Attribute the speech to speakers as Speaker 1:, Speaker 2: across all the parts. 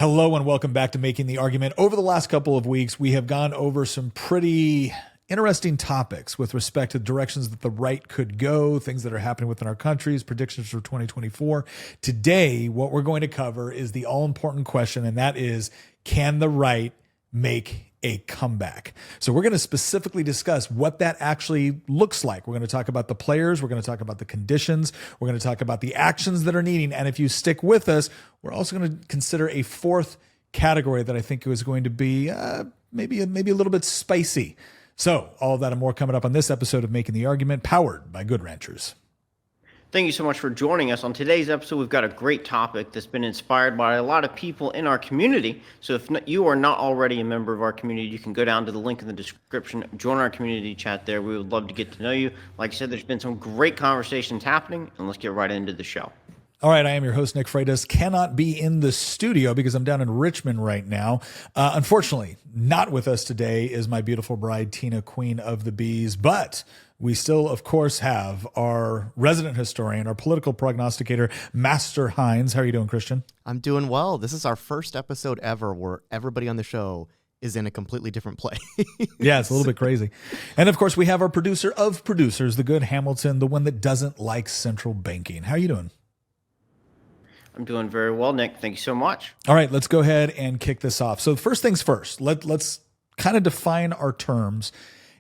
Speaker 1: Hello and welcome back to Making the Argument. Over the last couple of weeks, we have gone over some pretty interesting topics with respect to directions that the right could go, things that are happening within our countries, predictions for 2024. Today, what we're going to cover is the all-important question, and that is, can the right make a comeback? So we're going to specifically discuss what that actually looks like. We're going to talk about the players. We're going to talk about the conditions. We're going to talk about the actions that are needing. And if you stick with us, we're also going to consider a fourth category that I think is going to be maybe a little bit spicy. So all of that and more coming up on this episode of Making the Argument, powered by Good Ranchers.
Speaker 2: Thank you so much for joining us. On today's episode, we've got a great topic that's been inspired by a lot of people in our community. So if you are not already a member of our community, you can go down to the link in the description, join our community chat there. We would love to get to know you. Like I said, there's been some great conversations happening, and let's get right into the show.
Speaker 1: All right, I am your host, Nick Freitas. Cannot be in the studio because I'm down in Richmond right now. Unfortunately, not with us today is my beautiful bride, Tina, Queen of the Bees, but we still, of course, have our resident historian, our political prognosticator, Master Hines. How are you doing, Christian?
Speaker 3: I'm doing well. This is our first episode ever where everybody on the show is in a completely different place.
Speaker 1: Yeah, it's a little bit crazy. And, of course, we have our producer of producers, the good Hamilton, the one that doesn't like central banking. How are you doing?
Speaker 2: I'm doing very well, Nick. Thank you so much.
Speaker 1: All right, let's go ahead and kick this off. So first things first, let's kind of define our terms.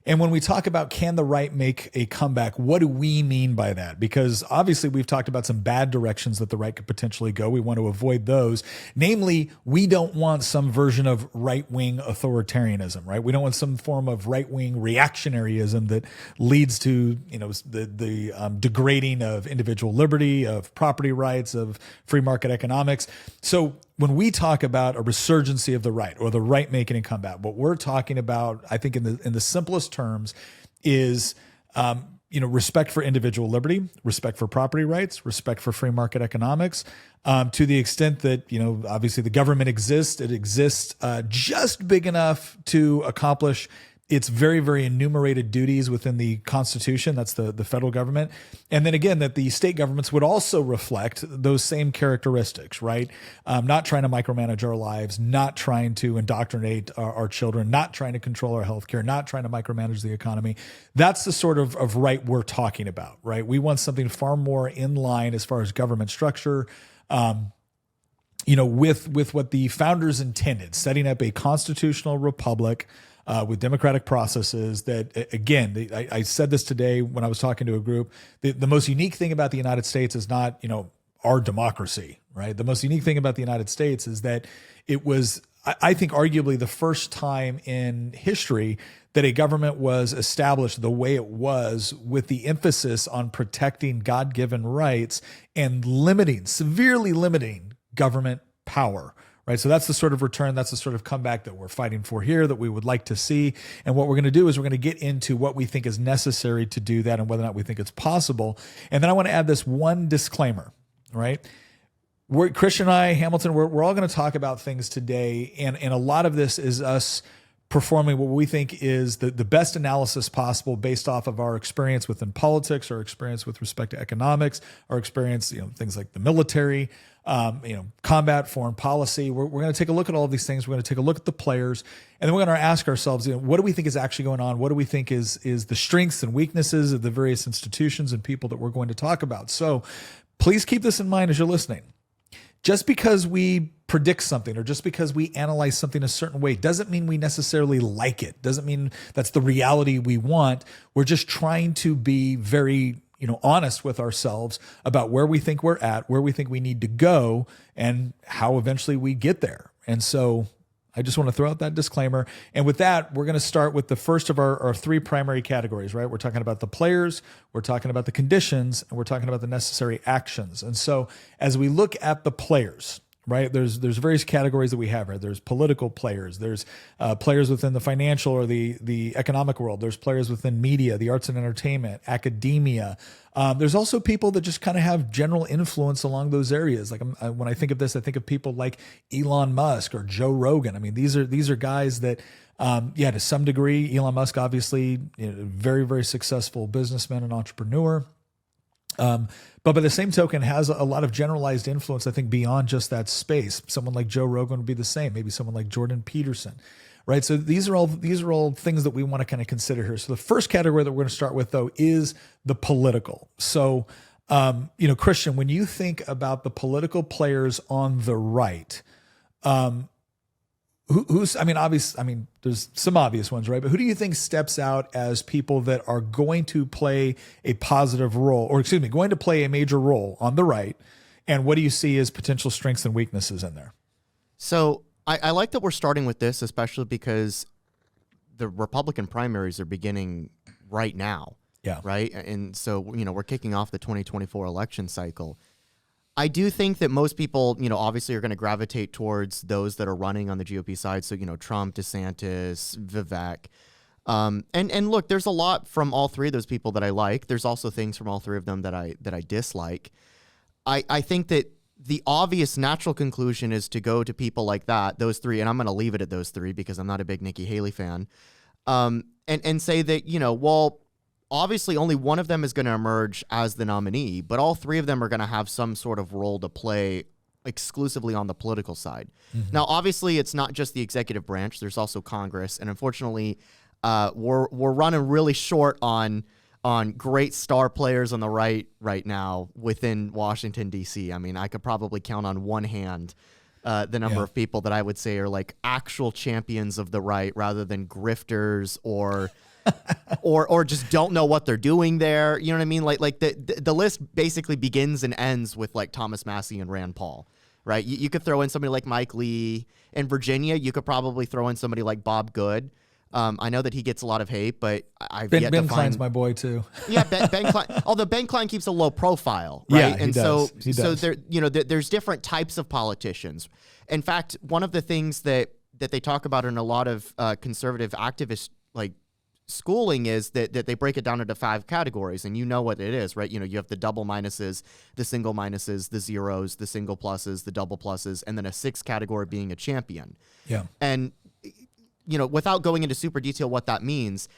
Speaker 1: And when we talk about can the right make a comeback, what do we mean by that? Because obviously we've talked about some bad directions that the right could potentially go. We want to avoid those. Namely, we don't want some version of right-wing authoritarianism, right? We don't want some form of right-wing reactionaryism that leads to, the degrading of individual liberty, of property rights, of free market economics. So when we talk about a resurgency of the right or the right making a comeback, what we're talking about, I think in the simplest terms, is respect for individual liberty, respect for property rights, respect for free market economics, to the extent that obviously the government exists. It exists just big enough to accomplish its very, very enumerated duties within the Constitution. That's the federal government. And then again, that the state governments would also reflect those same characteristics, right? Not trying to micromanage our lives, not trying to indoctrinate our children, not trying to control our healthcare, not trying to micromanage the economy. That's the sort of right we're talking about, right? We want something far more in line as far as government structure, with what the founders intended, setting up a constitutional republic with democratic processes that, again, I said this today when I was talking to a group, the most unique thing about the United States is not, our democracy, right? The most unique thing about the United States is that it was, I think, arguably the first time in history that a government was established the way it was, with the emphasis on protecting God-given rights and severely limiting government power. Right. So that's the sort of return. That's the sort of comeback that we're fighting for here, that we would like to see. And what we're going to do is we're going to get into what we think is necessary to do that and whether or not we think it's possible. And then I want to add this one disclaimer, right? Christian and I, Hamilton, we're all going to talk about things today. And a lot of this is us performing what we think is the best analysis possible based off of our experience within politics, our experience with respect to economics, our experience, things like the military, combat, foreign policy. We're going to take a look at all of these things. We're going to take a look at the players, and then we're going to ask ourselves, what do we think is actually going on? What do we think is the strengths and weaknesses of the various institutions and people that we're going to talk about? So please keep this in mind as you're listening. Just because we predict something or just because we analyze something a certain way doesn't mean we necessarily like it. Doesn't mean that's the reality we want. We're just trying to be very honest with ourselves about where we think we're at, where we think we need to go, and how eventually we get there. And so I just want to throw out that disclaimer. And with that, we're going to start with the first of our three primary categories, right? We're talking about the players, we're talking about the conditions, and we're talking about the necessary actions. And so as we look at the players, right, there's various categories that we have, right? There's political players, there's players within the financial or the economic world, there's players within media, the arts and entertainment, academia. There's also people that just kind of have general influence along those areas. Like when I think of this, I think of people like Elon Musk or Joe Rogan. I mean, these are guys that, to some degree, Elon Musk, obviously, very, very successful businessman and entrepreneur. But by the same token, has a lot of generalized influence, I think, beyond just that space. Someone like Joe Rogan would be the same. Maybe someone like Jordan Peterson, right? So these are all things that we want to kind of consider here. So the first category that we're going to start with, though, is the political. So, Christian, when you think about the political players on the right, there's some obvious ones, right? But who do you think steps out as people that are going to play a positive role, going to play a major role on the right? And what do you see as potential strengths and weaknesses in there?
Speaker 3: So I like that we're starting with this, especially because the Republican primaries are beginning right now.
Speaker 1: Yeah.
Speaker 3: Right. And so, we're kicking off the 2024 election cycle. I do think that most people, obviously are going to gravitate towards those that are running on the GOP side. So, Trump, DeSantis, Vivek. And look, there's a lot from all three of those people that I like. There's also things from all three of them that I dislike. I think that the obvious natural conclusion is to go to people like that, those three, and I'm going to leave it at those three because I'm not a big Nikki Haley fan, and say that, obviously only one of them is going to emerge as the nominee, but all three of them are going to have some sort of role to play exclusively on the political side. Mm-hmm. Now, obviously, it's not just the executive branch. There's also Congress. And unfortunately, we're running really short on great star players on the right now within Washington, D.C. I mean, I could probably count on one hand the number of people that I would say are like actual champions of the right rather than grifters or just don't know what they're doing there. You know what I mean? Like the list basically begins and ends with like Thomas Massie and Rand Paul, right? You could throw in somebody like Mike Lee. In Virginia, you could probably throw in somebody like Bob Good. I know that he gets a lot of hate, but I've yet to find...
Speaker 1: Ben Klein's my boy too.
Speaker 3: Yeah, Ben Klein. Although Ben Klein keeps a low profile, right?
Speaker 1: Yeah,
Speaker 3: and
Speaker 1: he does.
Speaker 3: so there, there's different types of politicians. In fact, one of the things that they talk about in a lot of conservative activist like schooling is that they break it down into 5 categories, and you know what it is, right? You have the double minuses, the single minuses, the zeros, the single pluses, the double pluses, and then a 6th category being a champion.
Speaker 1: Yeah.
Speaker 3: And without going into super detail what that means,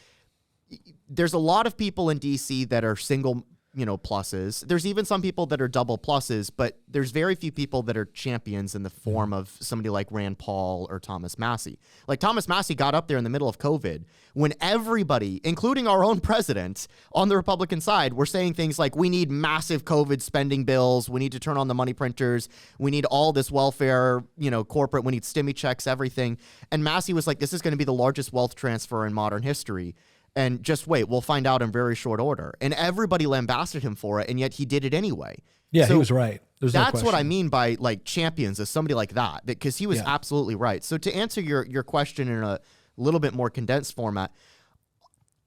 Speaker 3: there's a lot of people in DC that are single pluses. There's even some people that are double pluses, but there's very few people that are champions in the form of somebody like Rand Paul or Thomas Massie. Like Thomas Massie got up there in the middle of COVID when everybody, including our own president on the Republican side, were saying things like, we need massive COVID spending bills. We need to turn on the money printers. We need all this welfare, corporate. We need stimmy checks, everything. And Massie was like, this is going to be the largest wealth transfer in modern history. And just wait, we'll find out in very short order. And everybody lambasted him for it, and yet he did it anyway.
Speaker 1: Yeah, so he was right.
Speaker 3: That's what I mean by like champions, is somebody like that, because he was absolutely right. So to answer your question in a little bit more condensed format,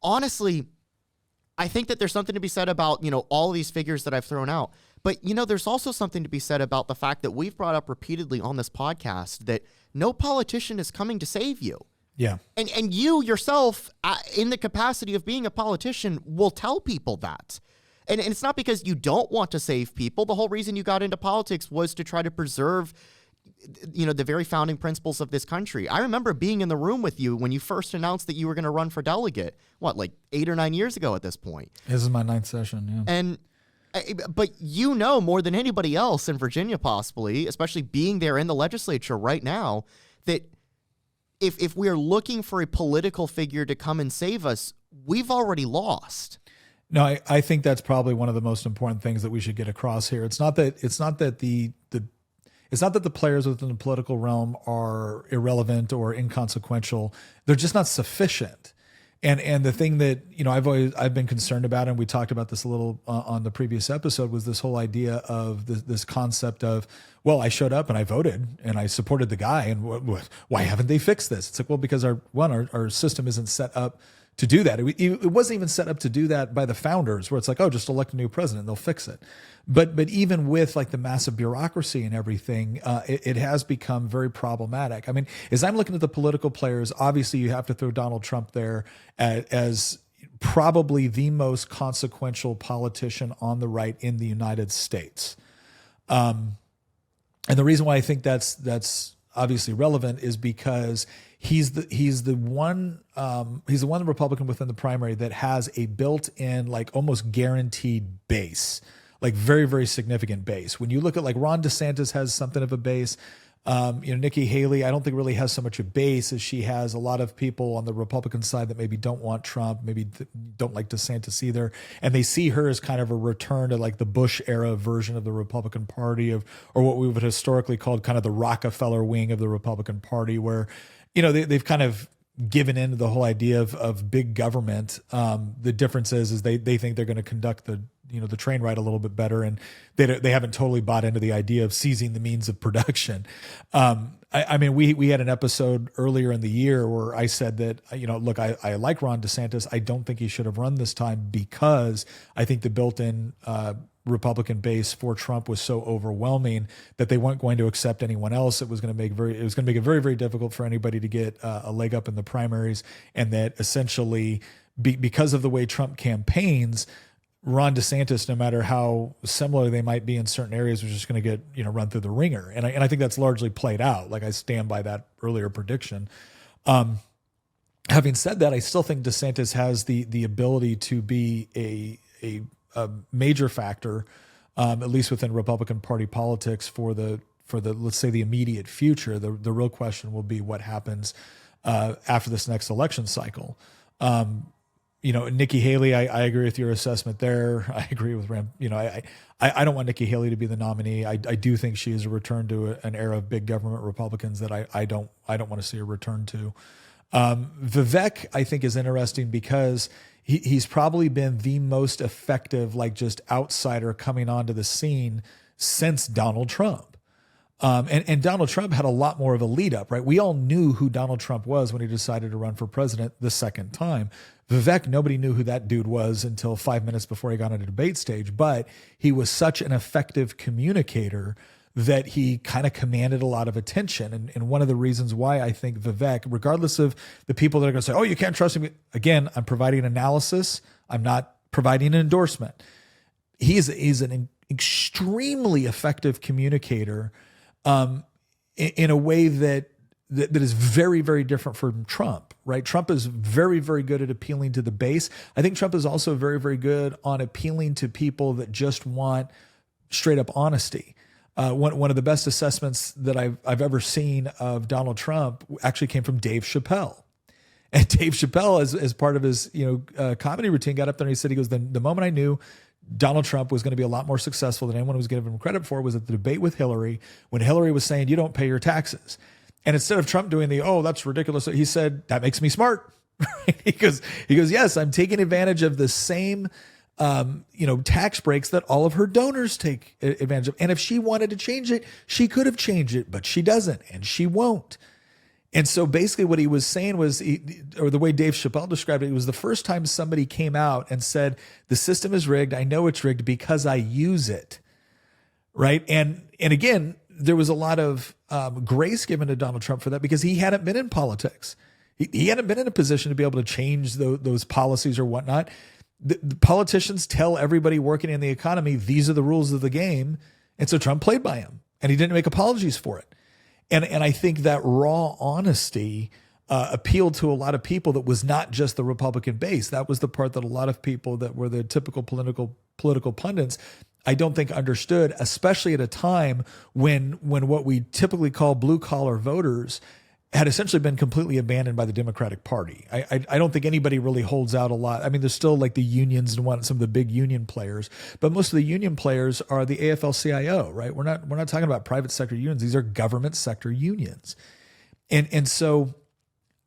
Speaker 3: honestly, I think that there's something to be said about, all these figures that I've thrown out. But, there's also something to be said about the fact that we've brought up repeatedly on this podcast that no politician is coming to save you.
Speaker 1: Yeah.
Speaker 3: And you yourself, in the capacity of being a politician, will tell people that. And it's not because you don't want to save people. The whole reason you got into politics was to try to preserve, the very founding principles of this country. I remember being in the room with you when you first announced that you were going to run for delegate, like 8 or 9 years ago at this point.
Speaker 1: This is my 9th session, yeah.
Speaker 3: But more than anybody else in Virginia, possibly, especially being there in the legislature right now, that if we are looking for a political figure to come and save us, we've already lost.
Speaker 1: No, I think that's probably one of the most important things that we should get across here. It's not that the players within the political realm are irrelevant or inconsequential. They're just not sufficient. And the thing that, I've been concerned about, and we talked about this a little on the previous episode, was this whole idea of this concept of, well, I showed up and I voted and I supported the guy, and why haven't they fixed this? It's like, well, because our system isn't set up to do that. It wasn't even set up to do that by the founders, where it's like, oh, just elect a new president, they'll fix it. But even with like the massive bureaucracy and everything, it has become very problematic. I mean, as I'm looking at the political players, obviously you have to throw Donald Trump there as probably the most consequential politician on the right in the United States. And the reason why I think that's obviously relevant is because he's the one Republican within the primary that has a built-in, like almost guaranteed base like very, very significant base. When you look at like Ron DeSantis has something of a base. Nikki Haley, I don't think really has so much a base as she has a lot of people on the Republican side that maybe don't want Trump, maybe don't like DeSantis either. And they see her as kind of a return to like the Bush era version of the Republican Party or what we would historically called kind of the Rockefeller wing of the Republican Party, where, they've kind of given in to the whole idea of big government. The difference is they think they're going to conduct the train ride a little bit better, and they haven't totally bought into the idea of seizing the means of production. We had an episode earlier in the year where I said that, look, I like Ron DeSantis. I don't think he should have run this time because I think the built-in Republican base for Trump was so overwhelming that they weren't going to accept anyone else. It was going to make it very, very difficult for anybody to get a leg up in the primaries, and that essentially because of the way Trump campaigns, Ron DeSantis, no matter how similar they might be in certain areas, was just going to get run through the ringer, and I think that's largely played out. Like I stand by that earlier prediction. Having said that, I still think DeSantis has the ability to be a major factor, at least within Republican Party politics for the let's say the immediate future. The real question will be what happens after this next election cycle. Nikki Haley, I agree with your assessment there. I agree with Ram. I don't want Nikki Haley to be the nominee. I do think she is a return to an era of big government Republicans that I don't want to see a return to. Vivek, I think, is interesting because he's probably been the most effective, like just outsider coming onto the scene since Donald Trump. And Donald Trump had a lot more of a lead up, right? We all knew who Donald Trump was when he decided to run for president the second time. Vivek, nobody knew who that dude was until 5 minutes before he got on a debate stage, but he was such an effective communicator that he kind of commanded a lot of attention. And one of the reasons why I think Vivek, regardless of the people that are going to say, oh, you can't trust him. Again, I'm providing analysis. I'm not providing an endorsement. He's an extremely effective communicator in a way that is very, very different from Trump, right? Trump is very, very good at appealing to the base. I think Trump is also very, very good on appealing to people that just want straight up honesty. One of the best assessments that I've ever seen of Donald Trump actually came from Dave Chappelle. And Dave Chappelle, as part of his comedy routine, got up there and he goes, the moment I knew Donald Trump was going to be a lot more successful than anyone was giving him credit for was at the debate with Hillary, when Hillary was saying, you don't pay your taxes. And instead of Trump doing that's ridiculous, he said, that makes me smart. He goes, yes, I'm taking advantage of the same, tax breaks that all of her donors take advantage of. And if she wanted to change it, she could have changed it, but she doesn't, and she won't. And so basically what he was saying was, or the way Dave Chappelle described it, it was the first time somebody came out and said, the system is rigged. I know it's rigged because I use it. Right. And again, there was a lot of grace given to Donald Trump for that because he hadn't been in politics. He hadn't been in a position to be able to change those policies or whatnot. The politicians tell everybody working in the economy, these are the rules of the game. And so Trump played by them and he didn't make apologies for it. And I think that raw honesty appealed to a lot of people that was not just the Republican base. That was the part that a lot of people that were the typical political pundits, I don't think understood, especially at a time when what we typically call blue collar voters had essentially been completely abandoned by the Democratic Party. I don't think anybody really holds out a lot. I mean, there's still like the unions and some of the big union players, but most of the union players are the AFL-CIO, right? We're not talking about private sector unions. These are government sector unions. And so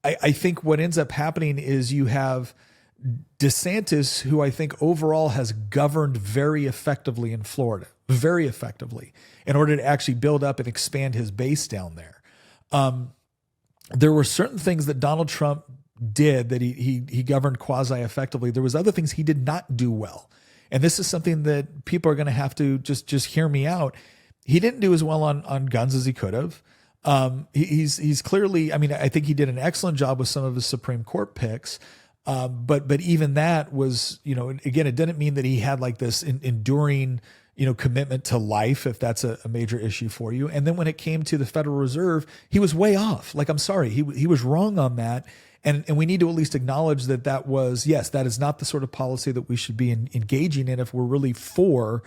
Speaker 1: I think what ends up happening is you have DeSantis, who I think overall has governed very effectively in Florida, very effectively, in order to actually build up and expand his base down there. There were certain things that Donald Trump did that he governed quasi-effectively. There was other things he did not do well. And this is something that people are going to have to just hear me out. He didn't do as well on guns as he could have. He's clearly, I mean, I think he did an excellent job with some of his Supreme Court picks. But even that was, again, it didn't mean that he had like this enduring, commitment to life, if that's a major issue for you. And then when it came to the Federal Reserve, he was way off. Like, I'm sorry, he was wrong on that. And we need to at least acknowledge that was, yes, that is not the sort of policy that we should be engaging in if we're really for,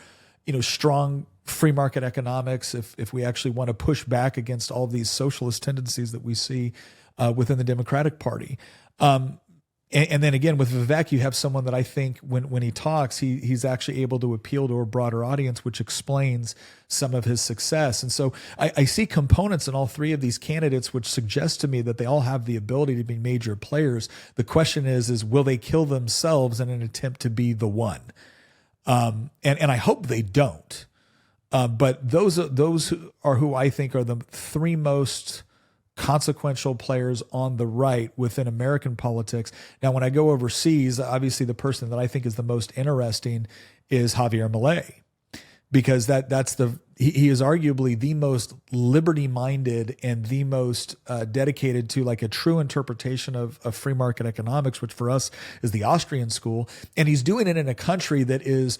Speaker 1: strong free market economics, if we actually want to push back against all these socialist tendencies that we see within the Democratic Party. And then again, with Vivek, you have someone that I think when he talks, he's actually able to appeal to a broader audience, which explains some of his success. And so I see components in all three of these candidates, which suggest to me that they all have the ability to be major players. The question is will they kill themselves in an attempt to be the one? And I hope they don't. But those are who I think are the three most consequential players on the right within American politics. Now, when I go overseas, obviously the person that I think is the most interesting is Javier Milei, because he is arguably the most liberty-minded and the most dedicated to like a true interpretation of free market economics, which for us is the Austrian school. And he's doing it in a country that is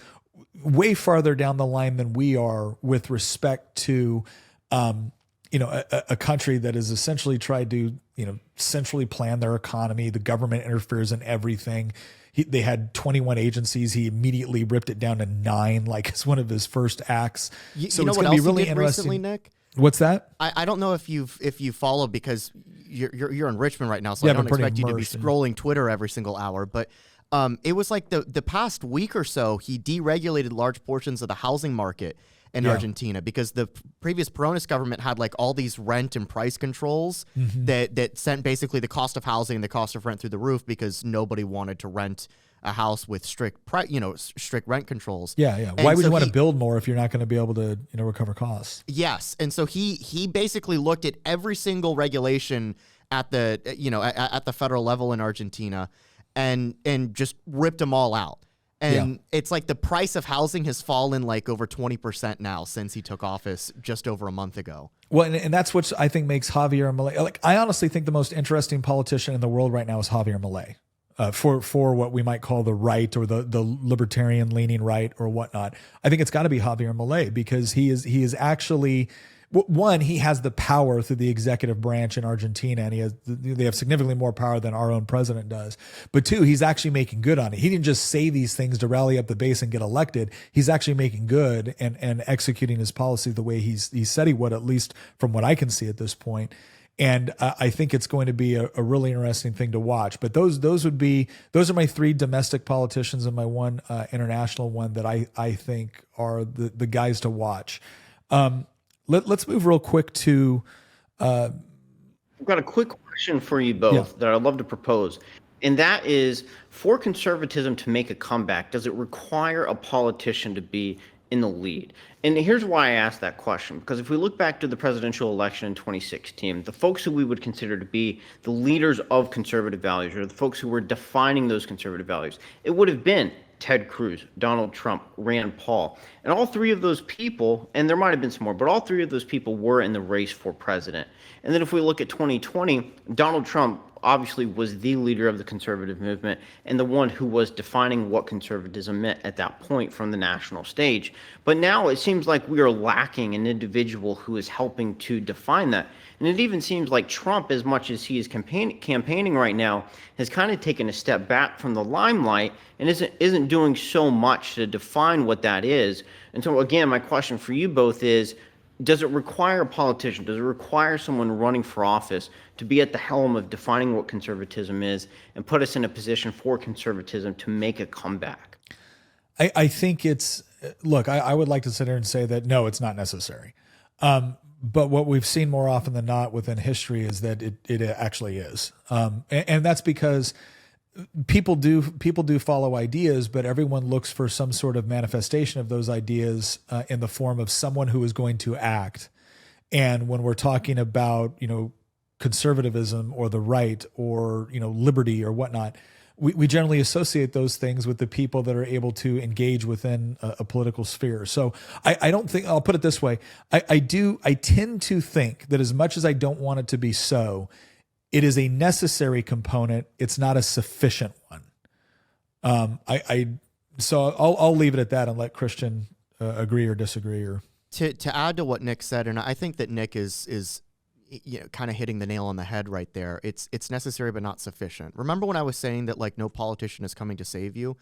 Speaker 1: way farther down the line than we are with respect to a country that has essentially tried to, centrally plan their economy. The government interferes in everything. They had 21 agencies. He immediately ripped it down to 9, like it's one of his first acts.
Speaker 3: So it's going to be really interesting. Recently, Nick?
Speaker 1: What's that?
Speaker 3: I don't know if you follow, because you're in Richmond right now, so I don't expect you to be scrolling Twitter every single hour. But it was like the past week or so, he deregulated large portions of the housing market in Argentina, because the previous Peronist government had like all these rent and price controls that sent basically the cost of housing and the cost of rent through the roof, because nobody wanted to rent a house with strict rent controls.
Speaker 1: Yeah. Why would you want to build more if you're not going to be able to recover costs?
Speaker 3: Yes, and so he basically looked at every single regulation at the at the federal level in Argentina, and just ripped them all out. And it's like the price of housing has fallen like over 20% now since he took office just over a month ago.
Speaker 1: Well, and that's what I think makes Javier Milei. Like, I honestly think the most interesting politician in the world right now is Javier Milei, for what we might call the right, or the libertarian leaning right or whatnot. I think it's got to be Javier Milei, because he is actually. One, he has the power through the executive branch in Argentina, and they have significantly more power than our own president does. But two, he's actually making good on it. He didn't just say these things to rally up the base and get elected. He's actually making good and executing his policy the way he said he would, at least from what I can see at this point. And I think it's going to be a really interesting thing to watch. But those are my 3 domestic politicians and my 1 international one that I think are the guys to watch. Let's move real quick to.
Speaker 2: I've got a quick question for you both that I'd love to propose. And that is, for conservatism to make a comeback, does it require a politician to be in the lead? And here's why I asked that question. Because if we look back to the presidential election in 2016, the folks who we would consider to be the leaders of conservative values, or the folks who were defining those conservative values, it would have been Ted Cruz, Donald Trump, Rand Paul. And all 3 of those people, and there might have been some more, but all 3 of those people were in the race for president. And then if we look at 2020, Donald Trump obviously was the leader of the conservative movement and the one who was defining what conservatism meant at that point from the national stage. But now it seems like we are lacking an individual who is helping to define that. And it even seems like Trump, as much as he is campaigning right now, has kind of taken a step back from the limelight and isn't doing so much to define what that is. And so again, my question for you both is, does it require a politician, does it require someone running for office to be at the helm of defining what conservatism is and put us in a position for conservatism to make a comeback?
Speaker 1: I think I would like to sit here and say that, no, it's not necessary. But what we've seen more often than not within history is that it actually is. And that's because people do follow ideas, but everyone looks for some sort of manifestation of those ideas in the form of someone who is going to act. And when we're talking about, conservatism or the right or, liberty or whatnot, we generally associate those things with the people that are able to engage within a political sphere. So I don't think, I'll put it this way. I tend to think that as much as I don't want it to be so, it is a necessary component. It's not a sufficient one. So I'll leave it at that and let Christian agree or disagree. Or
Speaker 3: to add to what Nick said, and I think that Nick is kind of hitting the nail on the head right there. It's necessary but not sufficient. Remember when I was saying that like no politician is coming to save you?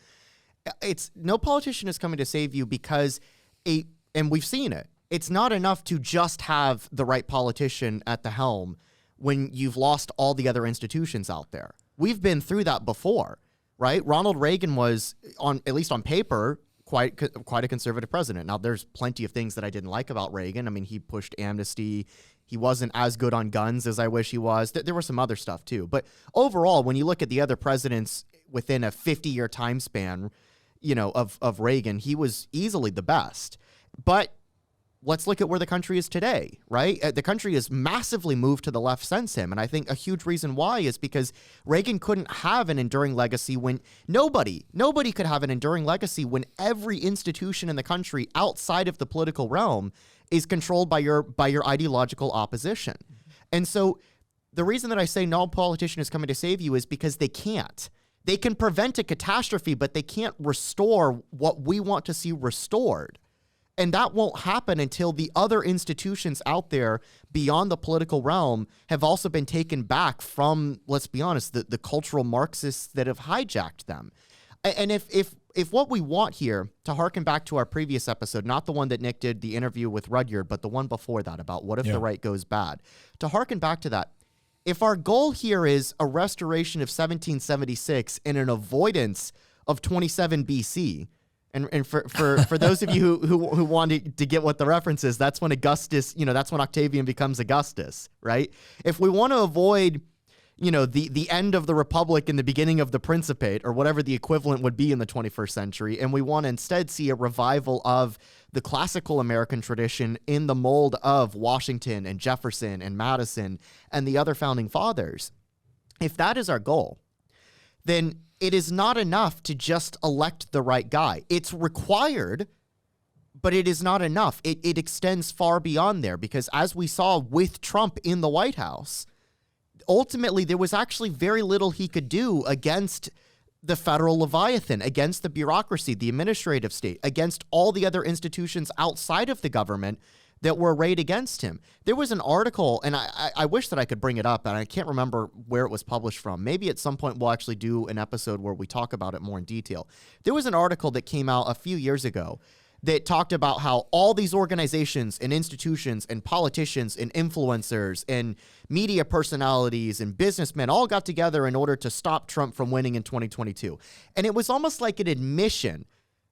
Speaker 3: It's no politician is coming to save you because and we've seen it. It's not enough to just have the right politician at the helm when you've lost all the other institutions out there. We've been through that before, right? Ronald Reagan was, at least on paper, quite a conservative president. Now, there's plenty of things that I didn't like about Reagan. I mean, he pushed amnesty. He wasn't as good on guns as I wish he was. There was some other stuff too. But overall, when you look at the other presidents within a 50-year time span, of Reagan, he was easily the best. But let's look at where the country is today, right? The country has massively moved to the left since him. And I think a huge reason why is because Reagan couldn't have an enduring legacy when nobody could have an enduring legacy when every institution in the country outside of the political realm is controlled by your ideological opposition. And so the reason that I say no politician is coming to save you is because they can't. They can prevent a catastrophe, but they can't restore what we want to see restored. And that won't happen until the other institutions out there beyond the political realm have also been taken back from, let's be honest, the cultural Marxists that have hijacked them. And if what we want here, to harken back to our previous episode, not the one that Nick did the interview with Rudyard, but the one before that about what if the right goes bad, to harken back to that, if our goal here is a restoration of 1776 and an avoidance of 27 BC, and for those of you who wanted to get what the reference is, that's when Augustus, that's when Octavian becomes Augustus, right? If we want to avoid, the end of the Republic and the beginning of the Principate, or whatever the equivalent would be in the 21st century, and we want to instead see a revival of the classical American tradition in the mold of Washington and Jefferson and Madison and the other founding fathers, if that is our goal, then it is not enough to just elect the right guy. It's required, but it is not enough. It extends far beyond there, because as we saw with Trump in the White House, ultimately there was actually very little he could do against the federal Leviathan, against the bureaucracy, the administrative state, against all the other institutions outside of the government that were arrayed against him. There was an article, and I wish that I could bring it up, and I can't remember where it was published from. Maybe at some point we'll actually do an episode where we talk about it more in detail. There was an article that came out a few years ago that talked about how all these organizations and institutions and politicians and influencers and media personalities and businessmen all got together in order to stop Trump from winning in 2022. And it was almost like an admission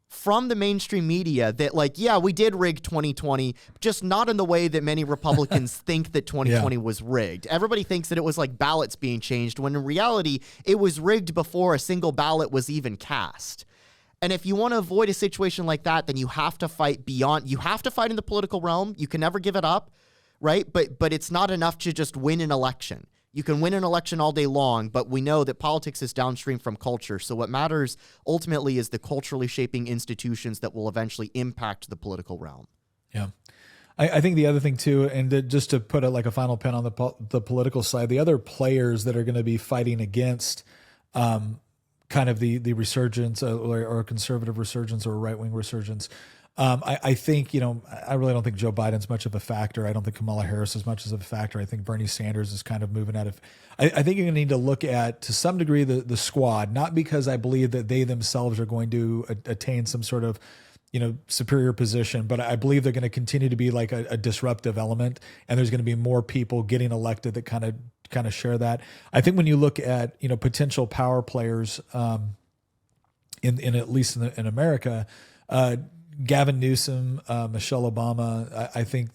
Speaker 3: from the mainstream media that, like, yeah, we did rig 2020, just not in the way that many Republicans think that 2020 was rigged. Everybody thinks that it was like ballots being changed, when in reality, it was rigged before a single ballot was even cast. And if you want to avoid a situation like that, then you have to fight beyond. You have to fight in the political realm. You can never give it up, right? But it's not enough to just win an election. You can win an election all day long, but we know that politics is downstream from culture. So what matters ultimately is the culturally shaping institutions that will eventually impact the political realm.
Speaker 1: Yeah. I think the other thing too, and just to put it like a final pin on the political side, the other players that are going to be fighting against kind of the resurgence or conservative resurgence or right-wing resurgence. I think, I really don't think Joe Biden's much of a factor. I don't think Kamala Harris is much of a factor. I think Bernie Sanders is kind of moving out of, I think you're going to need to look at, to some degree, the squad, not because I believe that they themselves are going to attain some sort of, superior position, but I believe they're going to continue to be like a disruptive element, and there's going to be more people getting elected that kind of share that. I think when you look at, potential power players in at least in America, Gavin Newsom, Michelle Obama, I think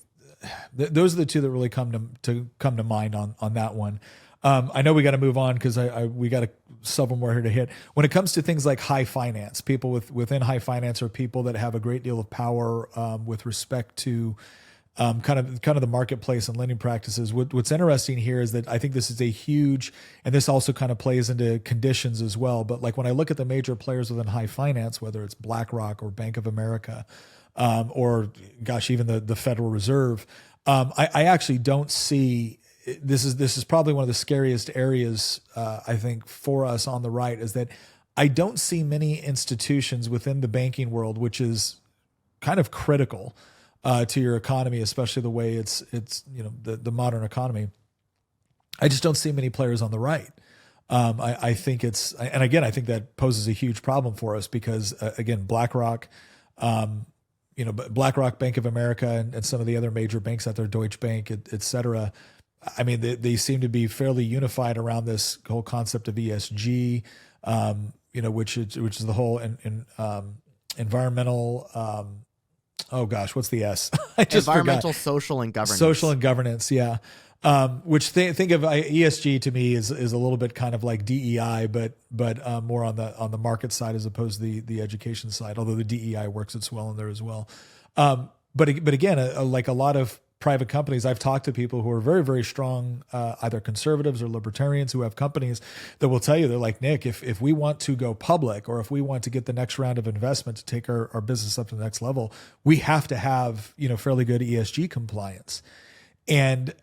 Speaker 1: those are the two that really come to mind on that one. I know we got to move on because we got several more here to hit. When it comes to things like high finance, people within high finance are people that have a great deal of power with respect to kind of the marketplace and lending practices. What's interesting here is that I think this is a huge, and this also kind of plays into conditions as well. But like when I look at the major players within high finance, whether it's BlackRock or Bank of America, or gosh, even the Federal Reserve, I actually don't see. This is probably one of the scariest areas, I think, for us on the right, is that I don't see many institutions within the banking world, which is kind of critical to your economy, especially the way it's the modern economy. I just don't see many players on the right. I think and again, I think that poses a huge problem for us because again, BlackRock, BlackRock, Bank of America, and some of the other major banks out there, Deutsche Bank, et cetera. I mean, they seem to be fairly unified around this whole concept of ESG, which is the whole environmental. Oh gosh, what's the S? I just
Speaker 3: Environmental,
Speaker 1: forgot.
Speaker 3: social, and governance.
Speaker 1: Social and governance, yeah. Which think of ESG to me is a little bit kind of like DEI, but more on the market side as opposed to the education side. Although the DEI works its well in there as well. But again, like a lot of private companies, I've talked to people who are very, very strong, either conservatives or libertarians who have companies that will tell you, they're like, Nick, if we want to go public or if we want to get the next round of investment to take our business up to the next level, we have to have, fairly good ESG compliance. And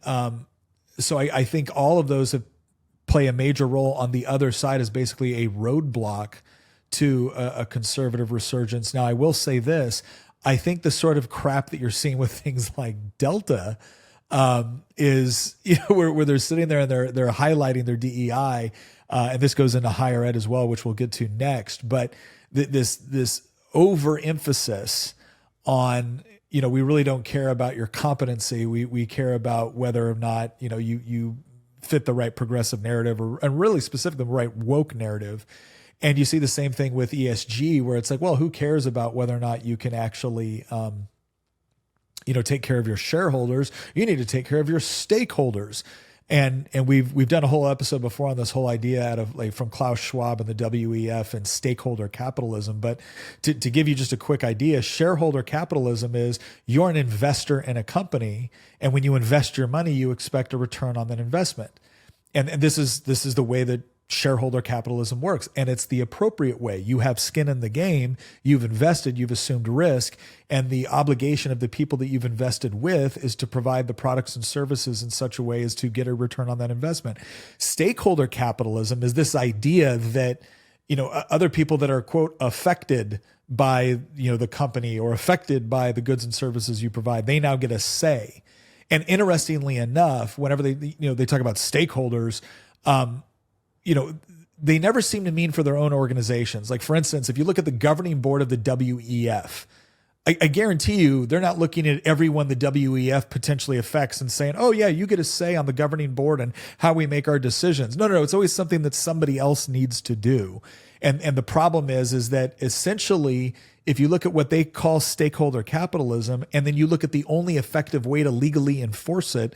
Speaker 1: so I think all of those play a major role on the other side as basically a roadblock to a conservative resurgence. Now, I will say this. I think the sort of crap that you're seeing with things like Delta is, where they're sitting there and they're highlighting their DEI, and this goes into higher ed as well, which we'll get to next. But this overemphasis on, we really don't care about your competency. We care about whether or not you fit the right progressive narrative and really specifically the right woke narrative. And you see the same thing with ESG, where it's like, well, who cares about whether or not you can actually, take care of your shareholders? You need to take care of your stakeholders. And we've done a whole episode before on this whole idea from Klaus Schwab and the WEF and stakeholder capitalism. But to give you just a quick idea, shareholder capitalism is you're an investor in a company, and when you invest your money, you expect a return on that investment. And this is the way that shareholder capitalism works. And it's the appropriate way. You have skin in the game, you've invested, you've assumed risk, and the obligation of the people that you've invested with is to provide the products and services in such a way as to get a return on that investment. Stakeholder capitalism is this idea that, other people that are, quote, affected by, the company or affected by the goods and services you provide, they now get a say. And interestingly enough, whenever they talk about stakeholders, they never seem to mean for their own organizations. Like, for instance, if you look at the governing board of the WEF, I guarantee you they're not looking at everyone the WEF potentially affects and saying, oh, yeah, you get a say on the governing board and how we make our decisions. No. It's always something that somebody else needs to do. And the problem is that essentially, if you look at what they call stakeholder capitalism, and then you look at the only effective way to legally enforce it,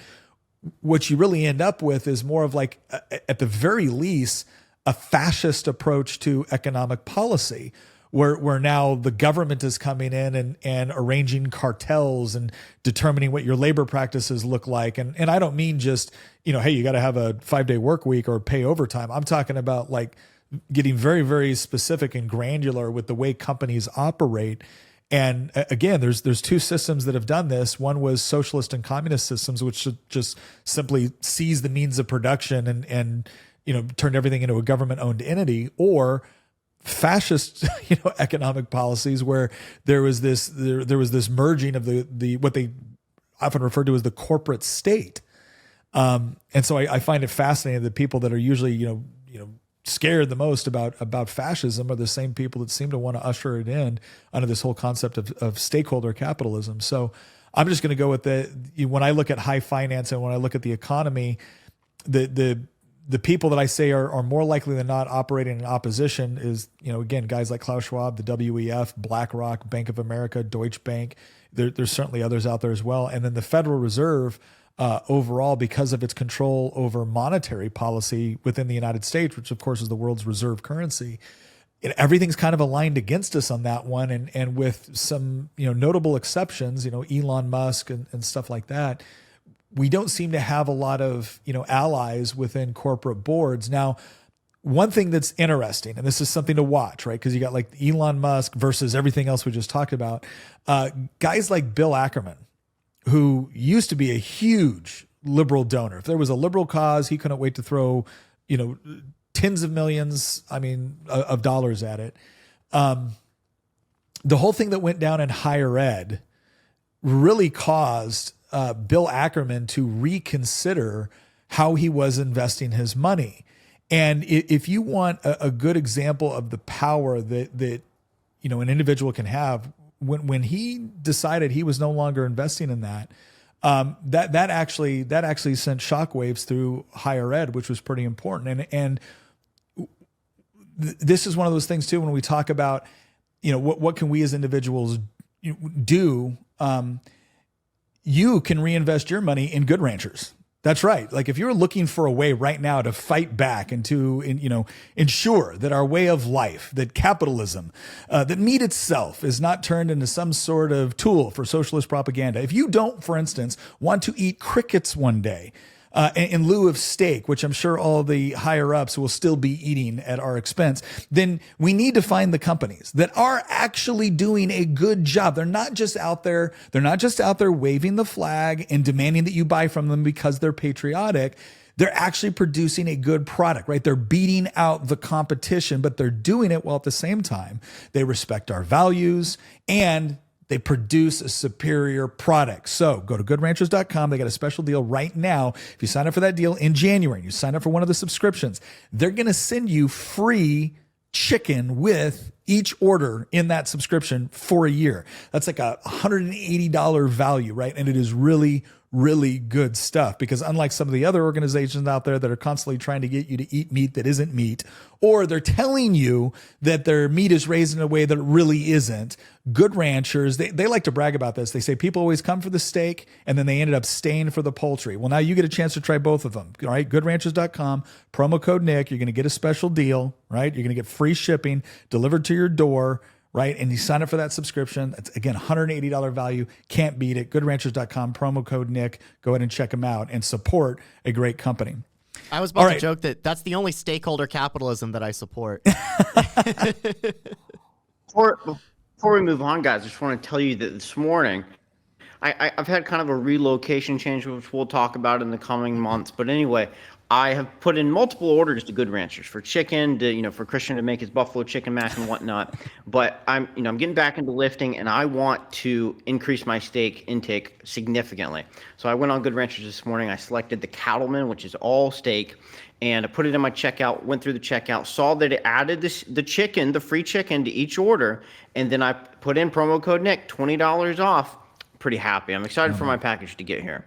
Speaker 1: what you really end up with is more of like, at the very least, a fascist approach to economic policy, where now the government is coming in and arranging cartels and determining what your labor practices look like. And I don't mean just, hey, you got to have a 5-day work week or pay overtime. I'm talking about like getting very, very specific and granular with the way companies operate. And again, there's two systems that have done this. One was socialist and communist systems, which just simply seized the means of production and turned everything into a government-owned entity, or fascist economic policies where there was this merging of the what they often refer to as the corporate state. And so I find it fascinating that people that are usually scared the most about fascism are the same people that seem to want to usher it in under this whole concept of stakeholder capitalism. So I'm just going to go with when I look at high finance and when I look at the economy, the people that I say are more likely than not operating in opposition is, again, guys like Klaus Schwab, the WEF, BlackRock, Bank of America, Deutsche Bank. There's certainly others out there as well. And then the Federal Reserve, overall, because of its control over monetary policy within the United States, which of course is the world's reserve currency, everything's kind of aligned against us on that one. And with some, notable exceptions, Elon Musk and stuff like that, we don't seem to have a lot of, allies within corporate boards. Now, one thing that's interesting, and this is something to watch, right? Because you got like Elon Musk versus everything else we just talked about. Guys like Bill Ackerman, who used to be a huge liberal donor. If there was a liberal cause, he couldn't wait to throw, tens of millions, of dollars at it. The whole thing that went down in higher ed really caused Bill Ackerman to reconsider how he was investing his money. And if you want a good example of the power that an individual can have when he decided he was no longer investing in that, that actually sent shockwaves through higher ed, which was pretty important. And this is one of those things too, when we talk about, what can we as individuals do? You can reinvest your money in Good Ranchers. That's right. Like if you're looking for a way right now to fight back and to, ensure that our way of life, that capitalism, that meat itself is not turned into some sort of tool for socialist propaganda. If you don't, for instance, want to eat crickets one day, in lieu of steak, which I'm sure all the higher ups will still be eating at our expense, then we need to find the companies that are actually doing a good job. They're not just out there waving the flag and demanding that you buy from them because they're patriotic. They're actually producing a good product, right? They're beating out the competition, but they're doing it while at the same time they respect our values and they produce a superior product. So go to goodranchers.com. They got a special deal right now. If you sign up for that deal in January and you sign up for one of the subscriptions, they're going to send you free chicken with each order in that subscription for a year. That's like a $180 value, right? And it is really, really good stuff, because unlike some of the other organizations out there that are constantly trying to get you to eat meat that isn't meat, or they're telling you that their meat is raised in a way that it really isn't, Good Ranchers, they like to brag about this. They say people always come for the steak and then they ended up staying for the poultry. Well, now you get a chance to try both of them. All right, goodranchers.com, promo code Nick. You're going to get a special deal, right? You're going to get free shipping delivered to your door, right? And you sign up for that subscription. That's, again, $180 value. Can't beat it. Goodranchers.com, promo code Nick. Go ahead and check them out and support a great company.
Speaker 3: I was about to joke that that's the only stakeholder capitalism that I support.
Speaker 2: Before we move on, guys, I just want to tell you that this morning, I've had kind of a relocation change, which we'll talk about in the coming months. But anyway, I have put in multiple orders to Good Ranchers for chicken, for Christian to make his buffalo chicken mash and whatnot. But I'm getting back into lifting, and I want to increase my steak intake significantly. So I went on Good Ranchers this morning. I selected the Cattleman, which is all steak, and I put it in my checkout. Went through the checkout, saw that it added the free chicken to each order, and then I put in promo code Nick, $20 off. Pretty happy. I'm excited for my package to get here.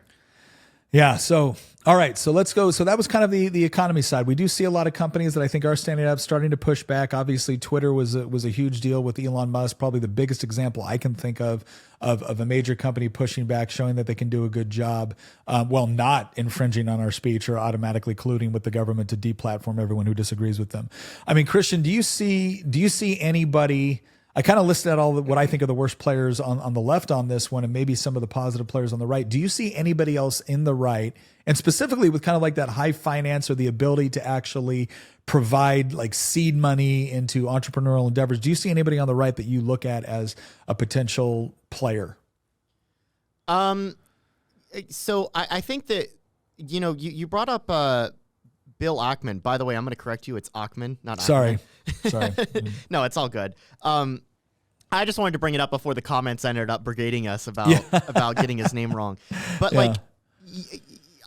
Speaker 1: Yeah. So, all right. So let's go. So that was kind of the economy side. We do see a lot of companies that I think are standing up, starting to push back. Obviously, Twitter was a huge deal with Elon Musk, probably the biggest example I can think of a major company pushing back, showing that they can do a good job while not infringing on our speech or automatically colluding with the government to deplatform everyone who disagrees with them. I mean, Christian, do you see anybody? I kind of listed out what I think are the worst players on the left on this one, and maybe some of the positive players on the right. Do you see anybody else in the right, and specifically with kind of like that high finance or the ability to actually provide like seed money into entrepreneurial endeavors? Do you see anybody on the right that you look at as a potential player?
Speaker 3: So I think that, you brought up Bill Ackman. By the way, I'm going to correct you. It's Ackman, not Ackman. Sorry. No, it's all good. I just wanted to bring it up before the comments ended up brigading us about getting his name wrong. But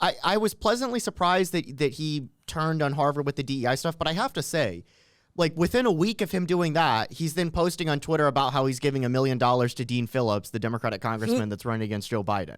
Speaker 3: I was pleasantly surprised that he turned on Harvard with the DEI stuff. But I have to say, like within a week of him doing that, he's then posting on Twitter about how he's giving $1 million to Dean Phillips, the Democratic congressman that's running against Joe Biden,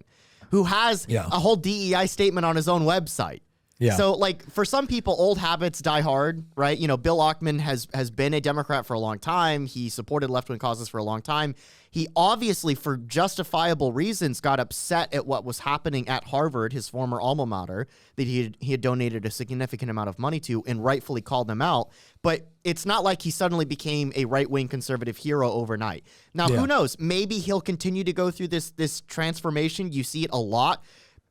Speaker 3: who has a whole DEI statement on his own website. Yeah. So, like, for some people, old habits die hard, right? Bill Ackman has been a Democrat for a long time. He supported left-wing causes for a long time. He obviously, for justifiable reasons, got upset at what was happening at Harvard, his former alma mater, that he had donated a significant amount of money to, and rightfully called them out. But it's not like he suddenly became a right-wing conservative hero overnight. Now, who knows? Maybe he'll continue to go through this transformation. You see it a lot.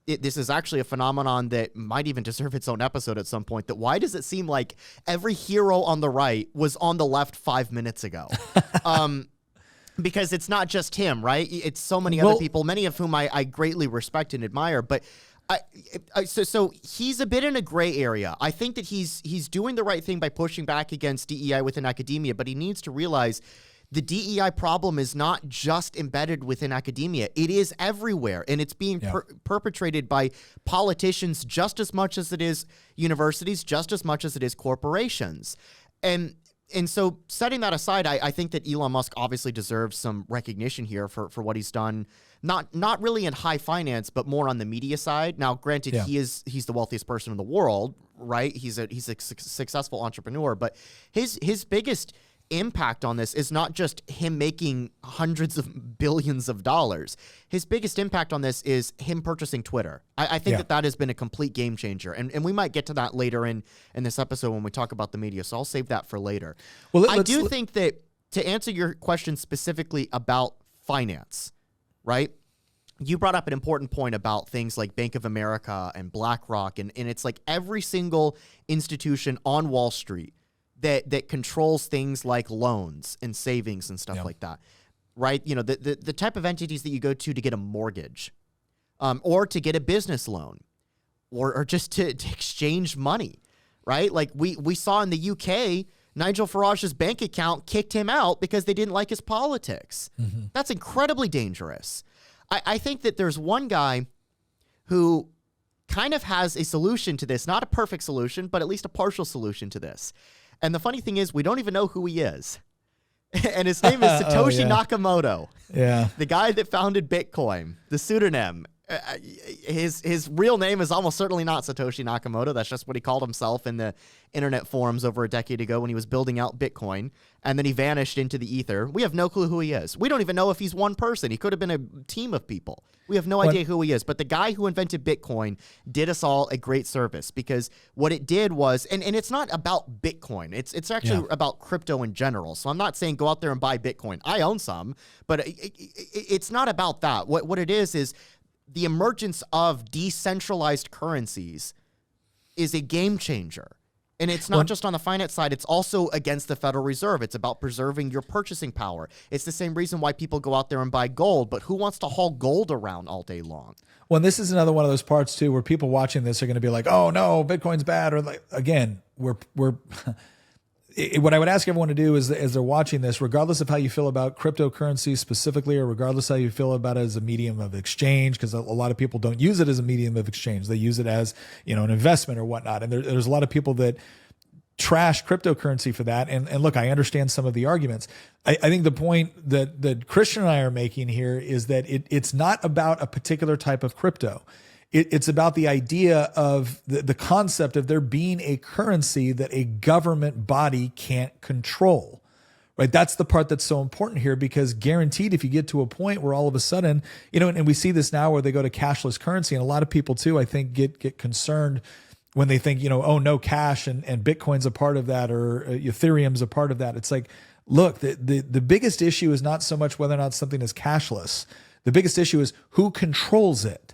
Speaker 3: This is actually a phenomenon that might even deserve its own episode at some point. That why does it seem like every hero on the right was on the left 5 minutes ago? Because it's not just him, right? It's so many other people, many of whom I greatly respect and admire. But so he's a bit in a gray area. I think that he's doing the right thing by pushing back against DEI within academia, but he needs to realize the DEI problem is not just embedded within academia. It is everywhere, and it's being perpetrated by politicians just as much as it is universities, just as much as it is corporations. And And so setting that aside, I think that Elon Musk obviously deserves some recognition here for what he's done, not really in high finance, but more on the media side. Now, granted, he's the wealthiest person in the world, right? He's a successful entrepreneur, but his biggest impact on this is not just him making hundreds of billions of dollars. His biggest impact on this is him purchasing Twitter. I think that has been a complete game changer. And we might get to that later in this episode when we talk about the media. So I'll save that for later. Well, I do think that to answer your question specifically about finance, right? You brought up an important point about things like Bank of America and BlackRock. And it's like every single institution on Wall Street that controls things like loans and savings and stuff like that, right? You know, the type of entities that you go to get a mortgage, or to get a business loan, or just to exchange money, right? Like we saw in the UK, Nigel Farage's bank account kicked him out because they didn't like his politics. Mm-hmm. That's incredibly dangerous. I think that there's one guy who kind of has a solution to this, not a perfect solution, but at least a partial solution to this. And the funny thing is, we don't even know who he is. And his name is Satoshi Nakamoto. Yeah. The guy that founded Bitcoin, the pseudonym. His real name is almost certainly not Satoshi Nakamoto. That's just what he called himself in the internet forums over a decade ago when he was building out Bitcoin. And then he vanished into the ether. We have no clue who he is. We don't even know if he's one person. He could have been a team of people. We have no idea who he is. But the guy who invented Bitcoin did us all a great service, because what it did was, and it's not about Bitcoin. It's actually about crypto in general. So I'm not saying go out there and buy Bitcoin. I own some, but it's not about that. What it is the emergence of decentralized currencies is a game changer. And it's not just on the finance side. It's also against the Federal Reserve. It's about preserving your purchasing power. It's the same reason why people go out there and buy gold. But who wants to haul gold around all day long?
Speaker 1: Well, this is another one of those parts, too, where people watching this are going to be like, oh, no, Bitcoin's bad. Or like, again, we're what I would ask everyone to do is, as they're watching this, regardless of how you feel about cryptocurrency specifically, or regardless how you feel about it as a medium of exchange, because a lot of people don't use it as a medium of exchange. They use it as, an investment or whatnot. And there's a lot of people that trash cryptocurrency for that. And look, I understand some of the arguments. I think the point that Christian and I are making here is that it's not about a particular type of crypto. It's about the idea of the concept of there being a currency that a government body can't control, right? That's the part that's so important here, because guaranteed, if you get to a point where all of a sudden, and we see this now where they go to cashless currency, and a lot of people too, I think, get concerned when they think, oh no, cash and Bitcoin's a part of that, or Ethereum's a part of that. It's like, look, the biggest issue is not so much whether or not something is cashless. The biggest issue is who controls it.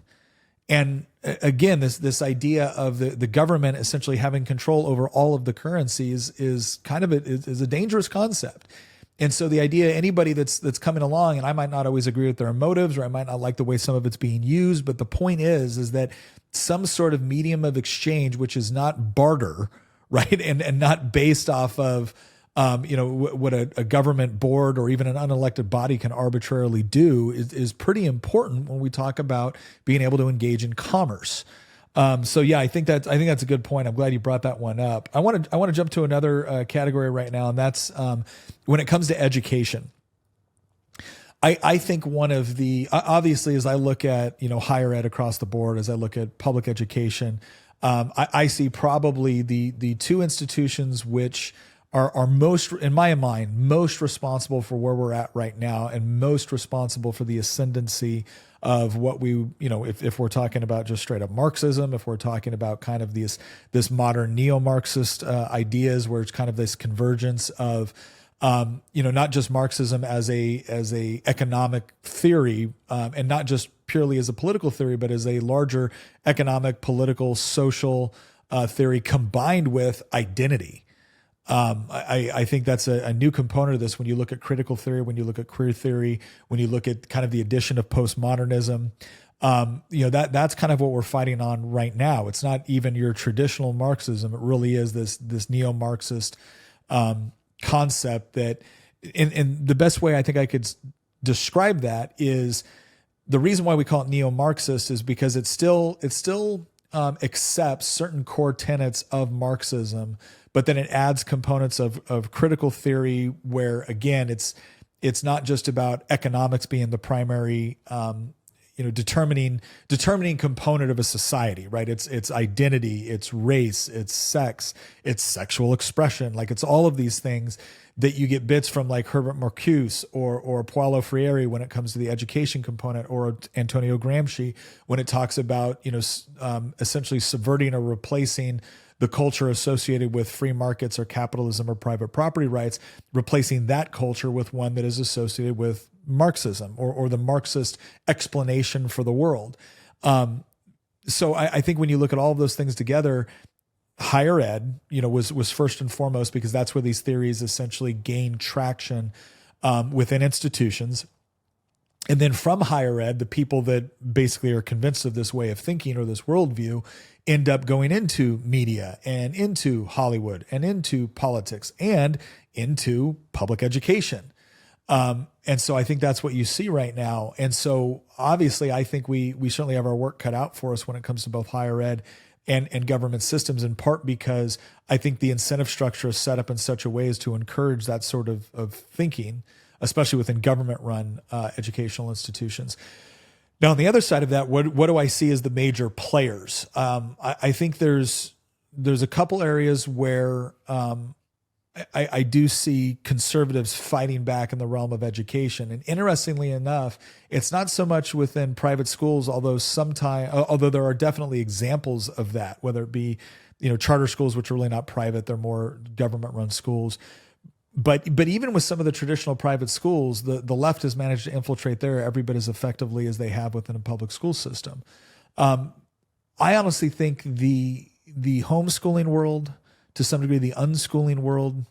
Speaker 1: And again, this idea of the government essentially having control over all of the currencies is kind of is a dangerous concept. And so the idea, anybody that's coming along, and I might not always agree with their motives, or I might not like the way some of it's being used, but the point is that some sort of medium of exchange, which is not barter, right, and not based off of what a government board or even an unelected body can arbitrarily do, is pretty important when we talk about being able to engage in commerce. So yeah, I think that's a good point. I'm glad you brought that one up. I want to jump to another category right now, and that's when it comes to education. I think one of the, obviously, as I look at higher ed across the board, as I look at public education, I see probably the two institutions which are most, in my mind, most responsible for where we're at right now, and most responsible for the ascendancy of what we, if we're talking about just straight up Marxism, if we're talking about kind of this modern neo-Marxist ideas, where it's kind of this convergence of, not just Marxism as a economic theory, and not just purely as a political theory, but as a larger economic, political, social theory combined with identity. I think that's a new component of this when you look at critical theory, when you look at queer theory, when you look at kind of the addition of postmodernism. That's kind of what we're fighting on right now. It's not even your traditional Marxism. It really is this neo-Marxist concept that, in the best way I think I could describe that is, the reason why we call it neo-Marxist is because it's still accepts certain core tenets of Marxism, but then it adds components of critical theory where, again, it's not just about economics being the primary determining component of a society, right? It's identity, it's race, it's sex, it's sexual expression. Like, it's all of these things that you get bits from, like Herbert Marcuse or Paulo Freire when it comes to the education component, or Antonio Gramsci when it talks about, essentially subverting or replacing the culture associated with free markets or capitalism or private property rights, replacing that culture with one that is associated with Marxism or the Marxist explanation for the world. So I think when you look at all of those things together, higher ed, was first and foremost, because that's where these theories essentially gain traction within institutions. And then from higher ed, the people that basically are convinced of this way of thinking or this worldview end up going into media and into Hollywood and into politics and into public education. And so I think that's what you see right now. And so obviously I think we certainly have our work cut out for us when it comes to both higher ed and government systems, in part because I think the incentive structure is set up in such a way as to encourage that sort of thinking, especially within government-run educational institutions. Now, on the other side of that, what do I see as the major players? I think there's a couple areas where I do see conservatives fighting back in the realm of education. And interestingly enough, it's not so much within private schools, although there are definitely examples of that, whether it be, charter schools, which are really not private, they're more government-run schools. But even with some of the traditional private schools, the left has managed to infiltrate there every bit as effectively as they have within a public school system. I honestly think the homeschooling world, to some degree, the unschooling world.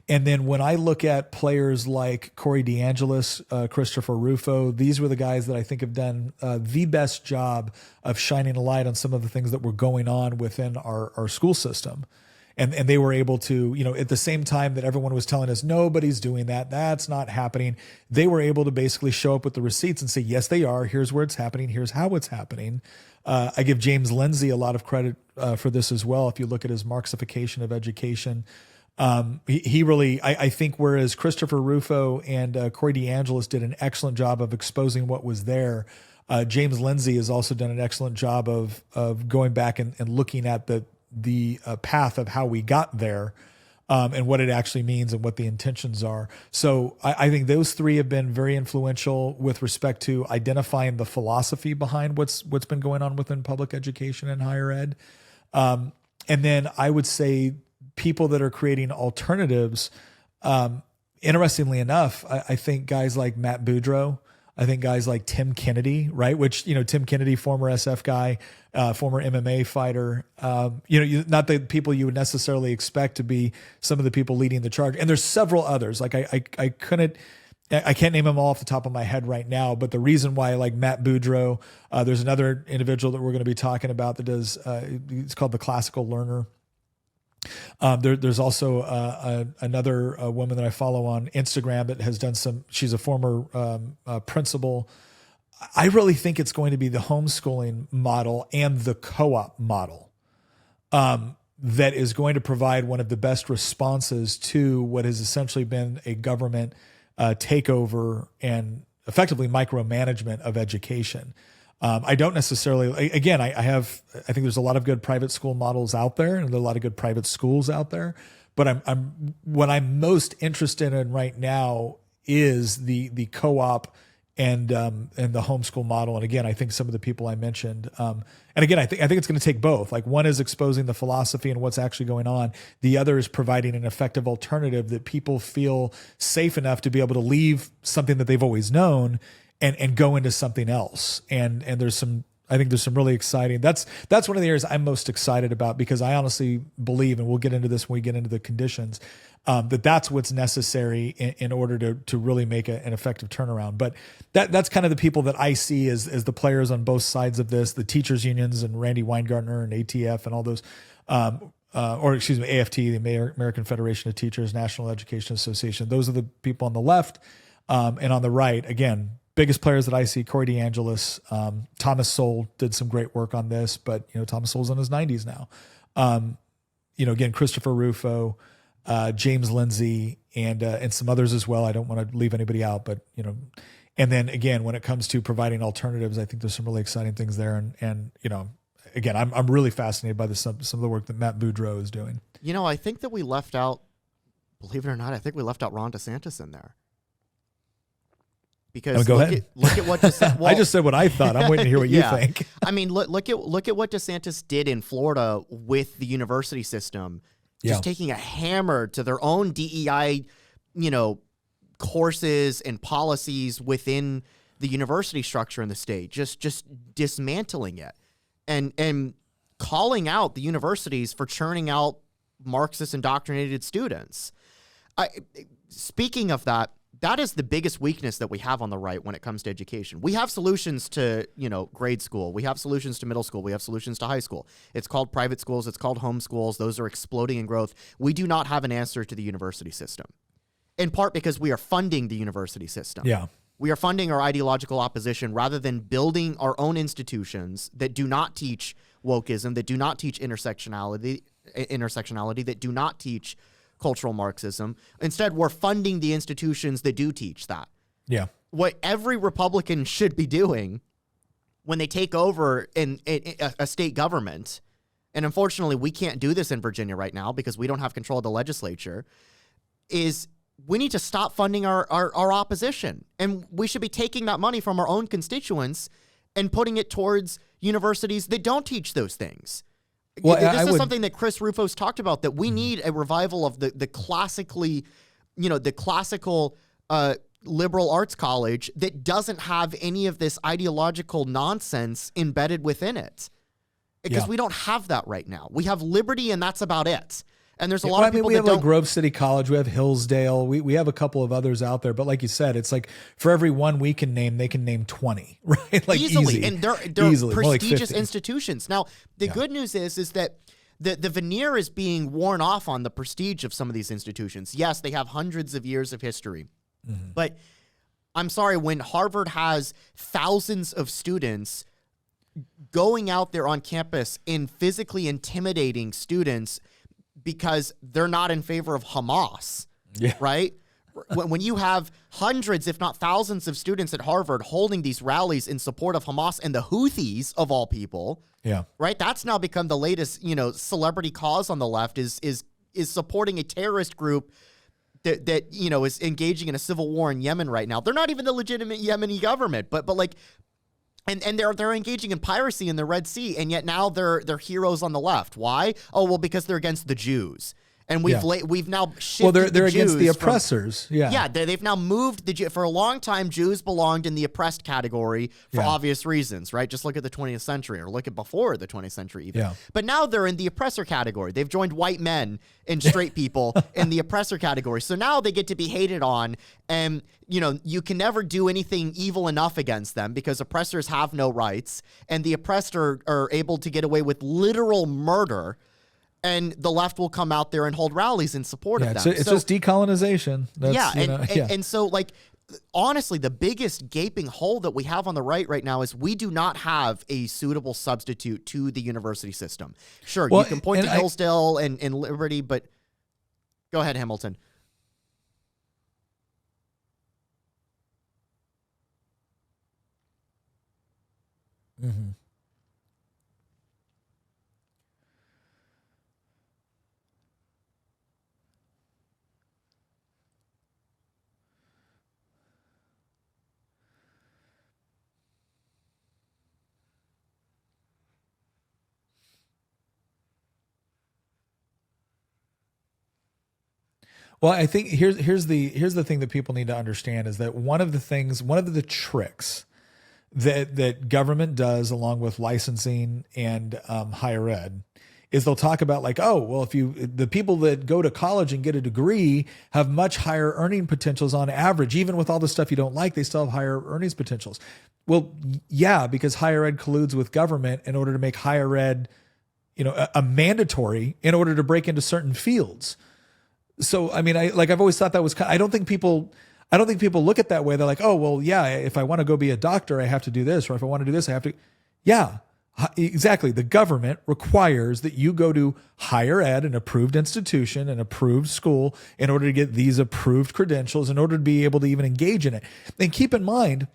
Speaker 1: And then when I look at players like Corey DeAngelis, Christopher Rufo, these were the guys that I think have done the best job of shining a light on some of the things that were going on within our school system. And they were able to, at the same time that everyone was telling us nobody's doing that, that's not happening, they were able to basically show up with the receipts and say, yes, they are. Here's where it's happening. Here's how it's happening. I give James Lindsay a lot of credit for this as well. If you look at his Marxification of education, he really, I think, whereas Christopher Rufo and Corey DeAngelis did an excellent job of exposing what was there, James Lindsay has also done an excellent job of going back and looking at the path of how we got there, and what it actually means and what the intentions are. So I think those three have been very influential with respect to identifying the philosophy behind what's been going on within public education and higher ed. And then I would say people that are creating alternatives. Interestingly enough, I think guys like Matt Boudreau, I think guys like Tim Kennedy, right? Which, Tim Kennedy, former SF guy, former MMA fighter, not the people you would necessarily expect to be some of the people leading the charge. And there's several others. Like I can't name them all off the top of my head right now, but the reason why I like Matt Boudreau, there's another individual that we're going to be talking about that does, it's called The Classical Learner. There's also another woman that I follow on Instagram that has done she's a former principal. I really think it's going to be the homeschooling model and the co-op model that is going to provide one of the best responses to what has essentially been a government takeover and effectively micromanagement of education. I don't necessarily, again, I think there's a lot of good private school models out there and there are a lot of good private schools out there, but what I'm most interested in right now is the co-op and the homeschool model. And again, I think some of the people I mentioned, and again, I think it's going to take both. Like, one is exposing the philosophy and what's actually going on. The other is providing an effective alternative that people feel safe enough to be able to leave something that they've always known and go into something else. And I think there's some really exciting, that's one of the areas I'm most excited about, because I honestly believe, and we'll get into this when we get into the conditions, that's what's necessary in order to really make an effective turnaround. But that's kind of the people that I see as the players on both sides of this, the teachers unions and Randy Weingartner and ATF and all those, AFT, the American Federation of Teachers, National Education Association. Those are the people on the left. And on the right, again, biggest players that I see, Corey DeAngelis, Thomas Sowell did some great work on this, but Thomas Sowell's in his 90s now. Again, Christopher Rufo, James Lindsay, and some others as well. I don't want to leave anybody out, but and then again, when it comes to providing alternatives, I think there's some really exciting things there. And again, I'm really fascinated by some of the work that Matt Boudreau is doing.
Speaker 3: I think that we left out, believe it or not, I think we left out Ron DeSantis in there. Because
Speaker 1: go ahead.
Speaker 3: Look at what DeSantis. Well,
Speaker 1: I just said what I thought. I'm waiting to hear what you think.
Speaker 3: I mean, look at what DeSantis did in Florida with the university system, just taking a hammer to their own DEI, courses and policies within the university structure in the state, just dismantling it, and calling out the universities for churning out Marxist indoctrinated students. Speaking of that. That is the biggest weakness that we have on the right when it comes to education. We have solutions to, grade school. We have solutions to middle school. We have solutions to high school. It's called private schools. It's called home schools. Those are exploding in growth. We do not have an answer to the university system, in part because we are funding the university system.
Speaker 1: Yeah.
Speaker 3: We are funding our ideological opposition rather than building our own institutions that do not teach wokeism, that do not teach intersectionality, that do not teach cultural Marxism. Instead, we're funding the institutions that do teach that.
Speaker 1: Yeah.
Speaker 3: What every Republican should be doing when they take over in a state government, and unfortunately we can't do this in Virginia right now because we don't have control of the legislature, is we need to stop funding our opposition. And we should be taking that money from our own constituents and putting it towards universities that don't teach those things.
Speaker 1: Well,
Speaker 3: this is something that Chris Rufo's talked about, that we need a revival of the classical liberal arts college that doesn't have any of this ideological nonsense embedded within it. Because we don't have that right now. We have liberty, and that's about it. And there's a lot of people
Speaker 1: we
Speaker 3: that
Speaker 1: have
Speaker 3: don't.
Speaker 1: like Grove City College, we have Hillsdale, we have a couple of others out there, but like you said, it's like for every one we can name, they can name 20, right? Like
Speaker 3: easily.
Speaker 1: easy.
Speaker 3: And they're
Speaker 1: easily.
Speaker 3: prestigious
Speaker 1: Like
Speaker 3: institutions. Now, the good news is that the veneer is being worn off on the prestige of some of these institutions. Yes, they have hundreds of years of history, but I'm sorry, when Harvard has thousands of students going out there on campus and physically intimidating students because they're not in favor of Hamas, right? When you have hundreds, if not thousands of students at Harvard holding these rallies in support of Hamas and the Houthis of all people, right? That's now become the latest, celebrity cause on the left is supporting a terrorist group that is engaging in a civil war in Yemen right now. They're not even the legitimate Yemeni government, but like, and they're engaging in piracy in the Red Sea, and yet now they're heroes on the left. Why? Oh, well, because they're against the Jews. And we've now shifted
Speaker 1: they're
Speaker 3: the
Speaker 1: against
Speaker 3: Jews
Speaker 1: the oppressors.
Speaker 3: They've now moved for a long time. Jews belonged in the oppressed category for obvious reasons, right? Just look at the 20th century, or look at before the 20th century even. But now they're in the oppressor category. They've joined white men and straight people in the oppressor category. So now they get to be hated on, and you can never do anything evil enough against them because oppressors have no rights, and the oppressed are able to get away with literal murder. And the left will come out there and hold rallies in support of them.
Speaker 1: It's just decolonization.
Speaker 3: And so, like, honestly, the biggest gaping hole that we have on the right now is we do not have a suitable substitute to the university system. Sure, you can point to Hillsdale and Liberty, but go ahead, Hamilton.
Speaker 1: Mm-hmm. Well, I think here's the thing that people need to understand is that one of the tricks that government does along with licensing and higher ed is they'll talk about like, oh, well, the people that go to college and get a degree have much higher earning potentials on average, even with all the stuff you don't like, they still have higher earnings potentials. Well, yeah, because higher ed colludes with government in order to make higher ed, a mandatory in order to break into certain fields. So, I mean, I've always thought that was I don't think people, I don't think people look at that way. They're like, oh, well, yeah, if I want to go be a doctor, I have to do this. Or if I want to do this, I have to. Yeah, exactly. The government requires that you go to higher ed, an approved institution, an approved school, in order to get these approved credentials, in order to be able to even engage in it. And keep in mind,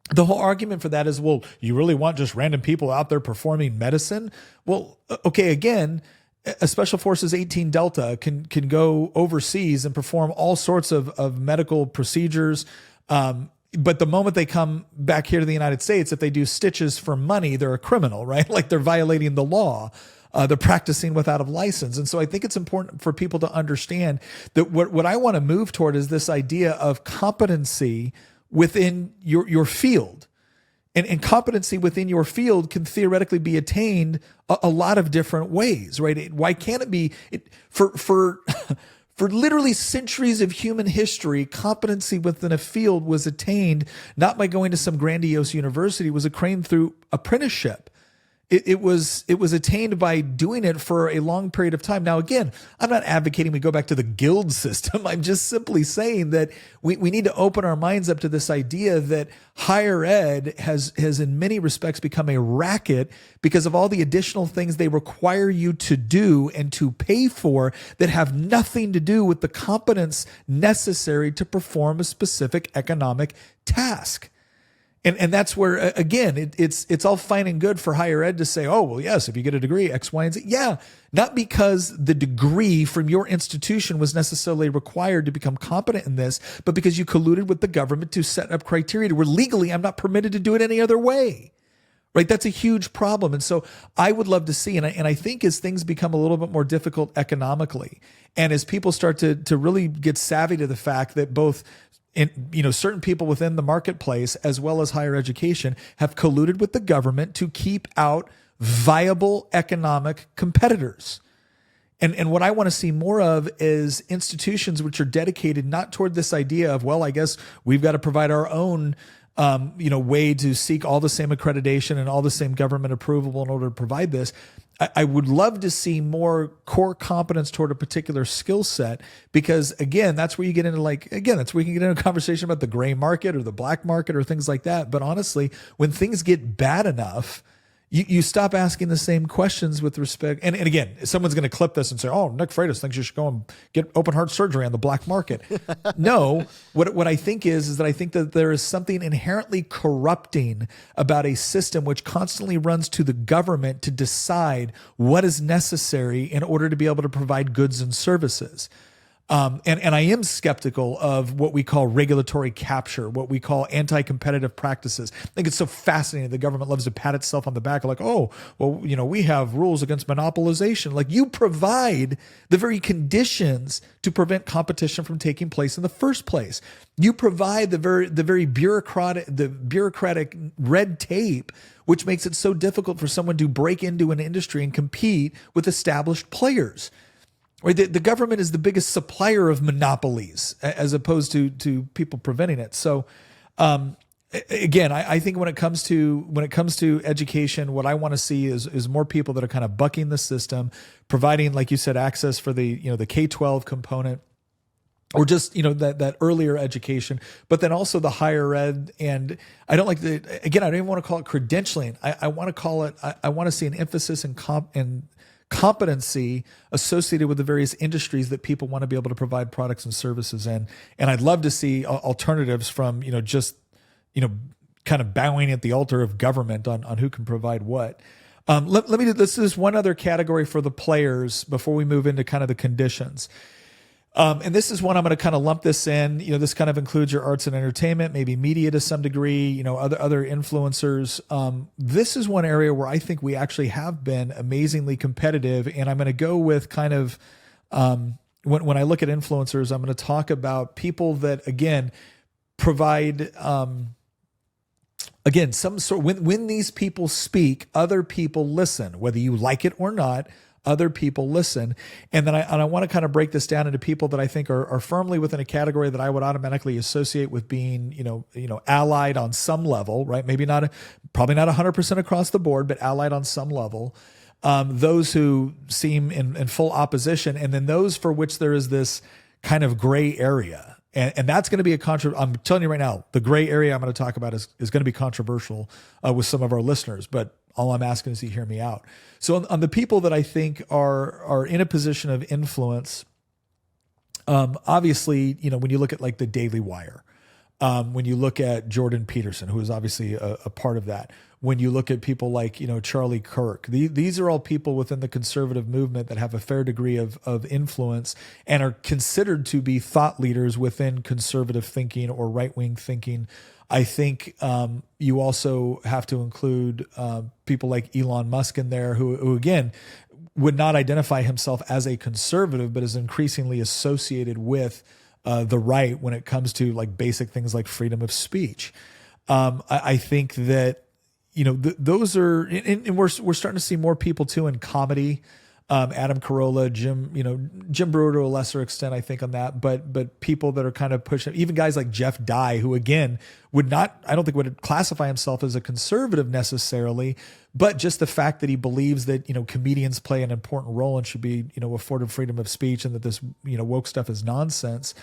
Speaker 1: the whole argument for that is, well, you really want just random people out there performing medicine? Well, okay, again, a Special Forces 18 Delta can go overseas and perform all sorts of medical procedures. But the moment they come back here to the United States, if they do stitches for money, they're a criminal, right? Like they're violating the law. They're practicing without a license. And so I think it's important for people to understand that what I want to move toward is this idea of competency within your field. And competency within your field can theoretically be attained a lot of different ways, right? Why can't it be for for literally centuries of human history, competency within a field was attained not by going to some grandiose university, it was attained through apprenticeship. It was attained by doing it for a long period of time. Now, again, I'm not advocating we go back to the guild system. I'm just simply saying that we need to open our minds up to this idea that higher ed has in many respects become a racket because of all the additional things they require you to do and to pay for that have nothing to do with the competence necessary to perform a specific economic task. And that's where, again, it's all fine and good for higher ed to say, oh, well, yes, if you get a degree, X, Y, and Z. Yeah, not because the degree from your institution was necessarily required to become competent in this, but because you colluded with the government to set up criteria where legally I'm not permitted to do it any other way. Right? That's a huge problem. And so I would love to see, and I think as things become a little bit more difficult economically, and as people start to really get savvy to the fact that both certain people within the marketplace as well as higher education have colluded with the government to keep out viable economic competitors. And what I want to see more of is institutions which are dedicated not toward this idea of, well, I guess we've got to provide our own way to seek all the same accreditation and all the same government approval in order to provide this. I would love to see more core competence toward a particular skill set, because again, that's where you get into that's where you can get into a conversation about the gray market or the black market or things like that. But honestly, when things get bad enough, you stop asking the same questions with respect. And again, someone's going to clip this and say, oh, Nick Freitas thinks you should go and get open heart surgery on the black market. No, what I think is that I think that there is something inherently corrupting about a system which constantly runs to the government to decide what is necessary in order to be able to provide goods and services. And I am skeptical of what we call regulatory capture, what we call anti-competitive practices. I think it's so fascinating. The government loves to pat itself on the back like, oh, well, we have rules against monopolization. Like, you provide the very conditions to prevent competition from taking place in the first place. You provide the very bureaucratic red tape, which makes it so difficult for someone to break into an industry and compete with established players. Right, the government is the biggest supplier of monopolies as opposed to people preventing it. So, again, I think when it comes to education, what I want to see is more people that are kind of bucking the system, providing, like you said, access for the K-12 component, or just that earlier education, but then also the higher ed. And I don't I don't even want to call it credentialing. I want to call it. I want to see an emphasis in competency associated with the various industries that people want to be able to provide products and services in. And I'd love to see alternatives from, kind of bowing at the altar of government on who can provide what. Let's do this one other category for the players before we move into kind of the conditions. And this is one I'm going to kind of lump this in. This kind of includes your arts and entertainment, maybe media to some degree, other influencers. This is one area where I think we actually have been amazingly competitive. And I'm going to go with kind of, when I look at influencers, I'm going to talk about people that, again, provide, some sort, when these people speak, other people listen, whether you like it or not. Other people listen. And then I want to kind of break this down into people that I think are firmly within a category that I would automatically associate with being, allied on some level, right? Maybe probably not 100% across the board, but allied on some level. Those who seem in full opposition, and then those for which there is this kind of gray area. And that's going to be I'm telling you right now, the gray area I'm going to talk about is going to be controversial with some of our listeners, but all I'm asking is you hear me out. So on the people that I think are in a position of influence, obviously, when you look at like the Daily Wire, when you look at Jordan Peterson, who is obviously a part of that, when you look at people like, Charlie Kirk, these are all people within the conservative movement that have a fair degree of influence and are considered to be thought leaders within conservative thinking or right-wing thinking. I think you also have to include people like Elon Musk in there, who again, would not identify himself as a conservative, but is increasingly associated with the right when it comes to like basic things like freedom of speech. I think that, those are, and we're starting to see more people too in comedy. Adam Carolla, Jim Brewer to a lesser extent, I think on that, but people that are kind of pushing, even guys like Jeff Dye, who again I don't think would classify himself as a conservative necessarily, but just the fact that he believes that, comedians play an important role and should be, afforded freedom of speech, and that this, woke stuff is nonsense.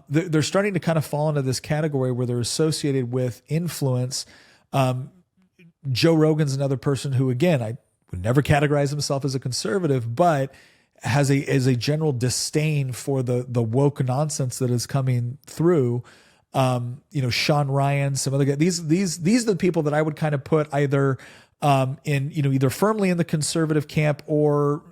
Speaker 1: They're starting to kind of fall into this category where they're associated with influence. Joe Rogan's another person who, again, I would never categorize himself as a conservative, but has a general disdain for the woke nonsense that is coming through. Sean Ryan, some other guys. These are the people that I would kind of put either in either firmly in the conservative camp or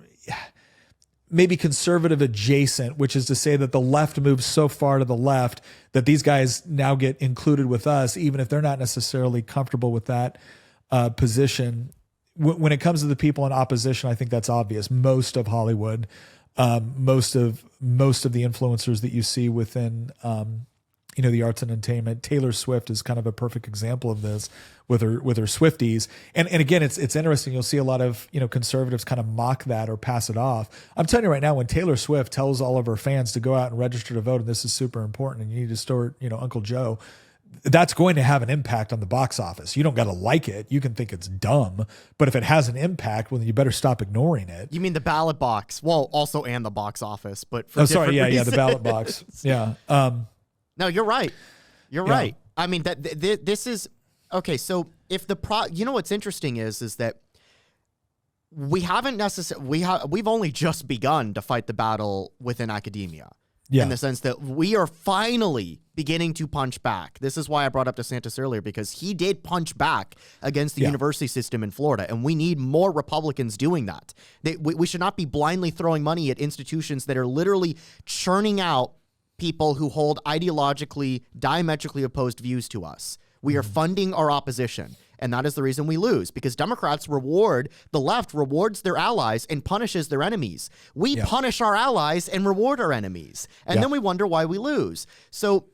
Speaker 1: maybe conservative adjacent, which is to say that the left moves so far to the left that these guys now get included with us, even if they're not necessarily comfortable with that position. When it comes to the people in opposition, I think that's obvious. Most of Hollywood, most of the influencers that you see within, the arts and entertainment. Taylor Swift is kind of a perfect example of this with her Swifties. And again, it's interesting. You'll see a lot of, conservatives kind of mock that or pass it off. I'm telling you right now, when Taylor Swift tells all of her fans to go out and register to vote, and this is super important, and you need to store, Uncle Joe, that's going to have an impact on the box office. You don't got to like it. You can think it's dumb, but if it has an impact, well, then you better stop ignoring it.
Speaker 3: You mean the ballot box? Well, also and the box office, but for
Speaker 1: yeah, the ballot box. Yeah.
Speaker 3: No, you're right. You're right. I mean this is okay. So if what's interesting is that we haven't necessarily we've only just begun to fight the battle within academia. In the sense that we are finally beginning to punch back. This is why I brought up DeSantis earlier, because he did punch back against the university system in Florida, and we need more Republicans doing that. We should not be blindly throwing money at institutions that are literally churning out people who hold ideologically, diametrically opposed views to us. We are funding our opposition. And that is the reason we lose, because Democrats the left rewards their allies and punishes their enemies. We punish our allies and reward our enemies. And then we wonder why we lose. So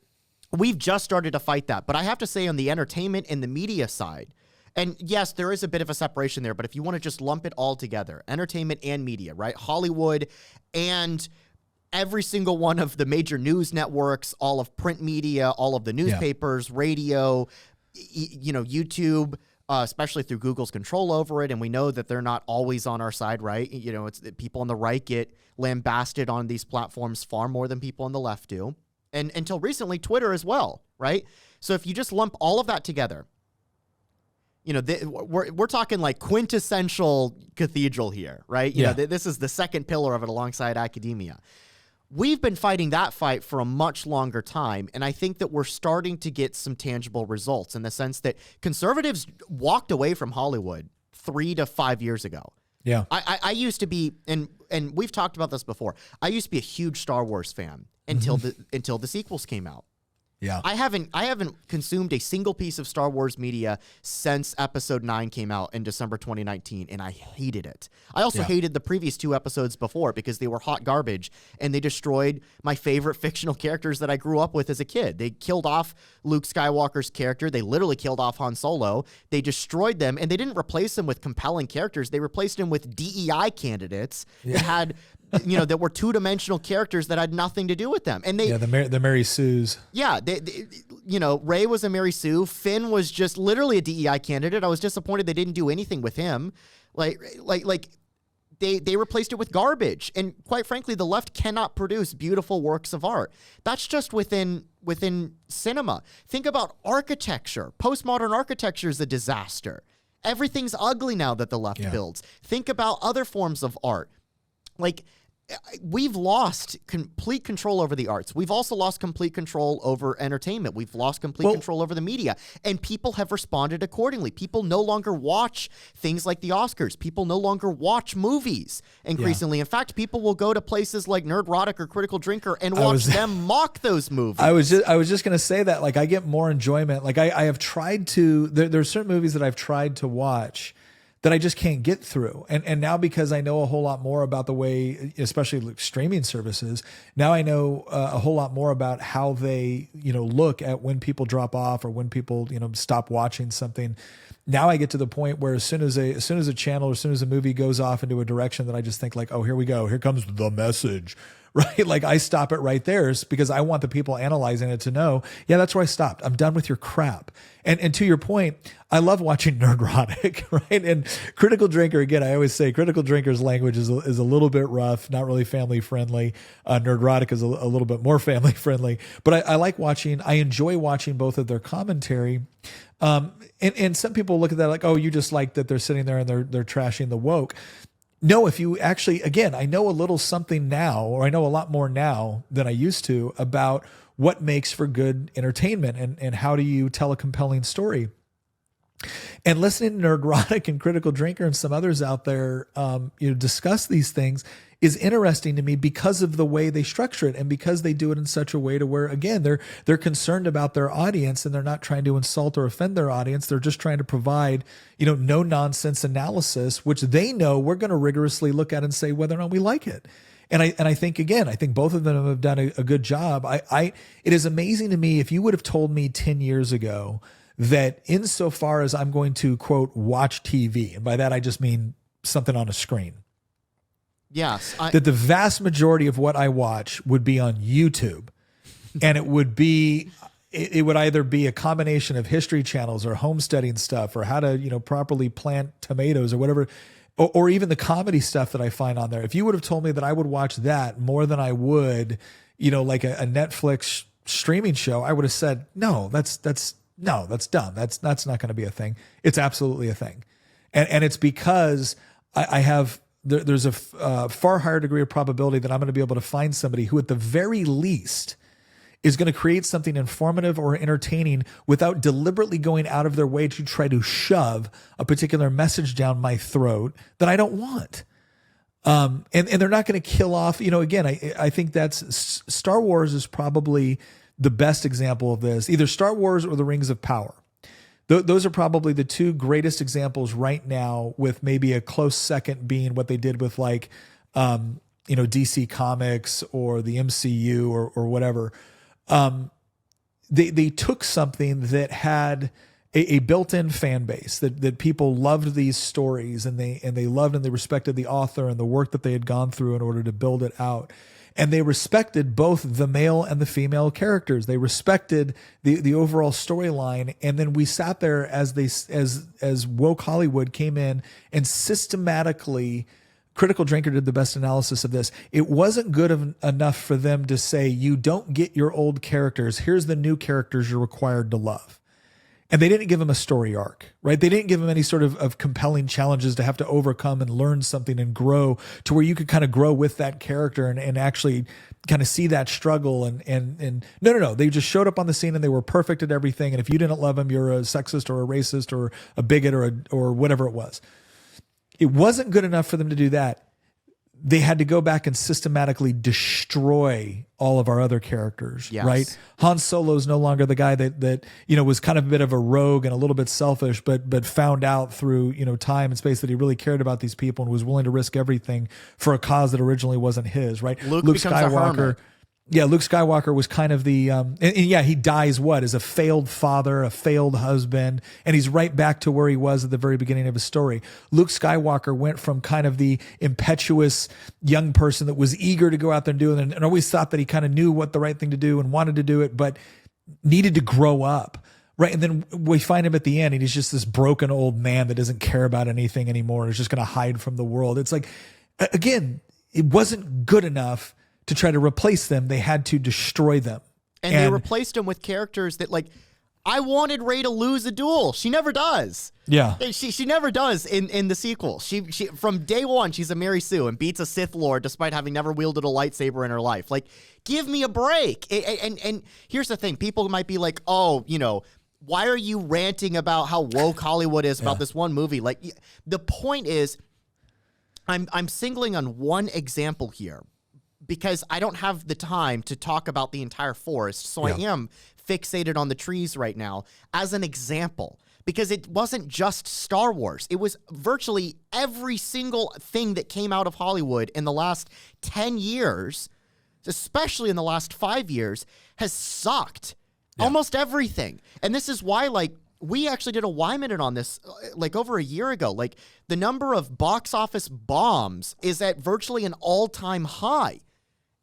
Speaker 3: we've just started to fight that. But I have to say, on the entertainment and the media side, and yes, there is a bit of a separation there, but if you want to just lump it all together, entertainment and media, right? Hollywood and every single one of the major news networks, all of print media, all of the newspapers, radio, YouTube, especially through Google's control over it. And we know that they're not always on our side, right? It's people on the right get lambasted on these platforms far more than people on the left do. And until recently, Twitter as well, right? So if you just lump all of that together, we're talking like quintessential cathedral here, right? This is the second pillar of it alongside academia. We've been fighting that fight for a much longer time, and I think that we're starting to get some tangible results in the sense that conservatives walked away from Hollywood 3 to 5 years ago.
Speaker 1: Yeah.
Speaker 3: I used to be, and we've talked about this before, I used to be a huge Star Wars fan until the sequels came out.
Speaker 1: Yeah.
Speaker 3: I haven't consumed a single piece of Star Wars media since Episode 9 came out in December 2019, and I hated it. I also hated the previous 2 episodes before because they were hot garbage, and they destroyed my favorite fictional characters that I grew up with as a kid. They killed off Luke Skywalker's character. They literally killed off Han Solo. They destroyed them, and they didn't replace them with compelling characters. They replaced them with DEI candidates that had... that were two-dimensional characters that had nothing to do with them. And
Speaker 1: the Mary Sues.
Speaker 3: Yeah, Rey was a Mary Sue. Finn was just literally a DEI candidate. I was disappointed they didn't do anything with him. Like they replaced it with garbage. And quite frankly, the left cannot produce beautiful works of art. That's just within cinema. Think about architecture. Postmodern architecture is a disaster. Everything's ugly now that the left builds. Think about other forms of art. Like, we've lost complete control over the arts. We've also lost complete control over entertainment. We've lost complete control over the media. And people have responded accordingly. People no longer watch things like the Oscars. People no longer watch movies increasingly. In fact, people will go to places like Nerdrotic or Critical Drinker and watch them mock those movies.
Speaker 1: I was just going to say that. Like, I get more enjoyment. Like, I have tried to, there are certain movies that I've tried to watch that I just can't get through. And now, because I know a whole lot more about the way, especially like streaming services, now I know a whole lot more about how they, look at when people drop off or when people, stop watching something. Now I get to the point where as soon as a channel, or as soon as a movie goes off into a direction that I just think like, oh, here we go. Here comes the message, right? Like, I stop it right there because I want the people analyzing it to know, yeah, that's where I stopped. I'm done with your crap. And to your point, I love watching Nerdrotic, right? And Critical Drinker, again, I always say Critical Drinker's language is a little bit rough, not really family friendly. Nerdrotic is a little bit more family friendly. But I enjoy watching both of their commentary. And some people look at that like, oh, you just like that they're sitting there and they're trashing the woke. No, if you actually, again, I know a little something now, or I know a lot more now than I used to about what makes for good entertainment and how do you tell a compelling story. And listening to Nerdrotic and Critical Drinker and some others out there, discuss these things is interesting to me because of the way they structure it and because they do it in such a way to where, again, they're concerned about their audience and they're not trying to insult or offend their audience. They're just trying to provide, no nonsense analysis, which they know we're going to rigorously look at and say whether or not we like it. And I think, again, I think both of them have done a good job. It is amazing to me, if you would have told me 10 years ago that insofar as I'm going to, quote, watch TV, and by that I just mean something on a screen.
Speaker 3: Yes.
Speaker 1: That the vast majority of what I watch would be on YouTube. And it would either be a combination of history channels or homesteading stuff or how to, properly plant tomatoes or whatever, or even the comedy stuff that I find on there. If you would have told me that I would watch that more than I would, like a Netflix streaming show, I would have said, no, that's dumb. That's not going to be a thing. It's absolutely a thing. And it's because I have, there's a far higher degree of probability that I'm going to be able to find somebody who at the very least is going to create something informative or entertaining without deliberately going out of their way to try to shove a particular message down my throat that I don't want. And they're not going to kill off, again, I think that's Star Wars is probably the best example of this, either Star Wars or the Rings of Power. Those are probably the two greatest examples right now, with maybe a close second being what they did with like, DC Comics or the MCU or whatever. They took something that had a built-in fan base that people loved these stories and they loved and they respected the author and the work that they had gone through in order to build it out. And they respected both the male and the female characters. They respected the overall storyline. And then we sat there as woke Hollywood came in and systematically, Critical Drinker did the best analysis of this. It wasn't good enough for them to say, you don't get your old characters. Here's the new characters you're required to love. And they didn't give him a story arc, right? They didn't give him any sort of compelling challenges to have to overcome and learn something and grow to where you could kind of grow with that character and actually kind of see that struggle. And no. They just showed up on the scene and they were perfect at everything. And if you didn't love them, you're a sexist or a racist or a bigot or whatever it was. It wasn't good enough for them to do that. They had to go back and systematically destroy all of our other characters, right? Han Solo is no longer the guy that was kind of a bit of a rogue and a little bit selfish, but found out through time and space that he really cared about these people and was willing to risk everything for a cause that originally wasn't his, right?
Speaker 3: Luke Skywalker.
Speaker 1: Yeah, Luke Skywalker was kind of the, he dies as a failed father, a failed husband, and he's right back to where he was at the very beginning of his story. Luke Skywalker went from kind of the impetuous young person that was eager to go out there and do it and always thought that he kind of knew what the right thing to do and wanted to do it, but needed to grow up. Right. And then we find him at the end and he's just this broken old man that doesn't care about anything anymore and is just going to hide from the world. It's like, again, it wasn't good enough to try to replace them. They had to destroy them.
Speaker 3: And they replaced them with characters that, like, I wanted Rey to lose a duel. She never does.
Speaker 1: Yeah.
Speaker 3: She never does in the sequel. She from day one, she's a Mary Sue and beats a Sith Lord despite having never wielded a lightsaber in her life. Like, give me a break. And here's the thing. People might be like, oh, you know, why are you ranting about how woke Hollywood is about this one movie? Like, the point is, I'm singling on one example here because I don't have the time to talk about the entire forest. So I am fixated on the trees right now as an example, because it wasn't just Star Wars. It was virtually every single thing that came out of Hollywood in the last 10 years, especially in the last 5 years, has sucked. Almost everything. And this is why, like, we actually did a Y-Minute on this like over a year ago. Like, the number of box office bombs is at virtually an all-time high.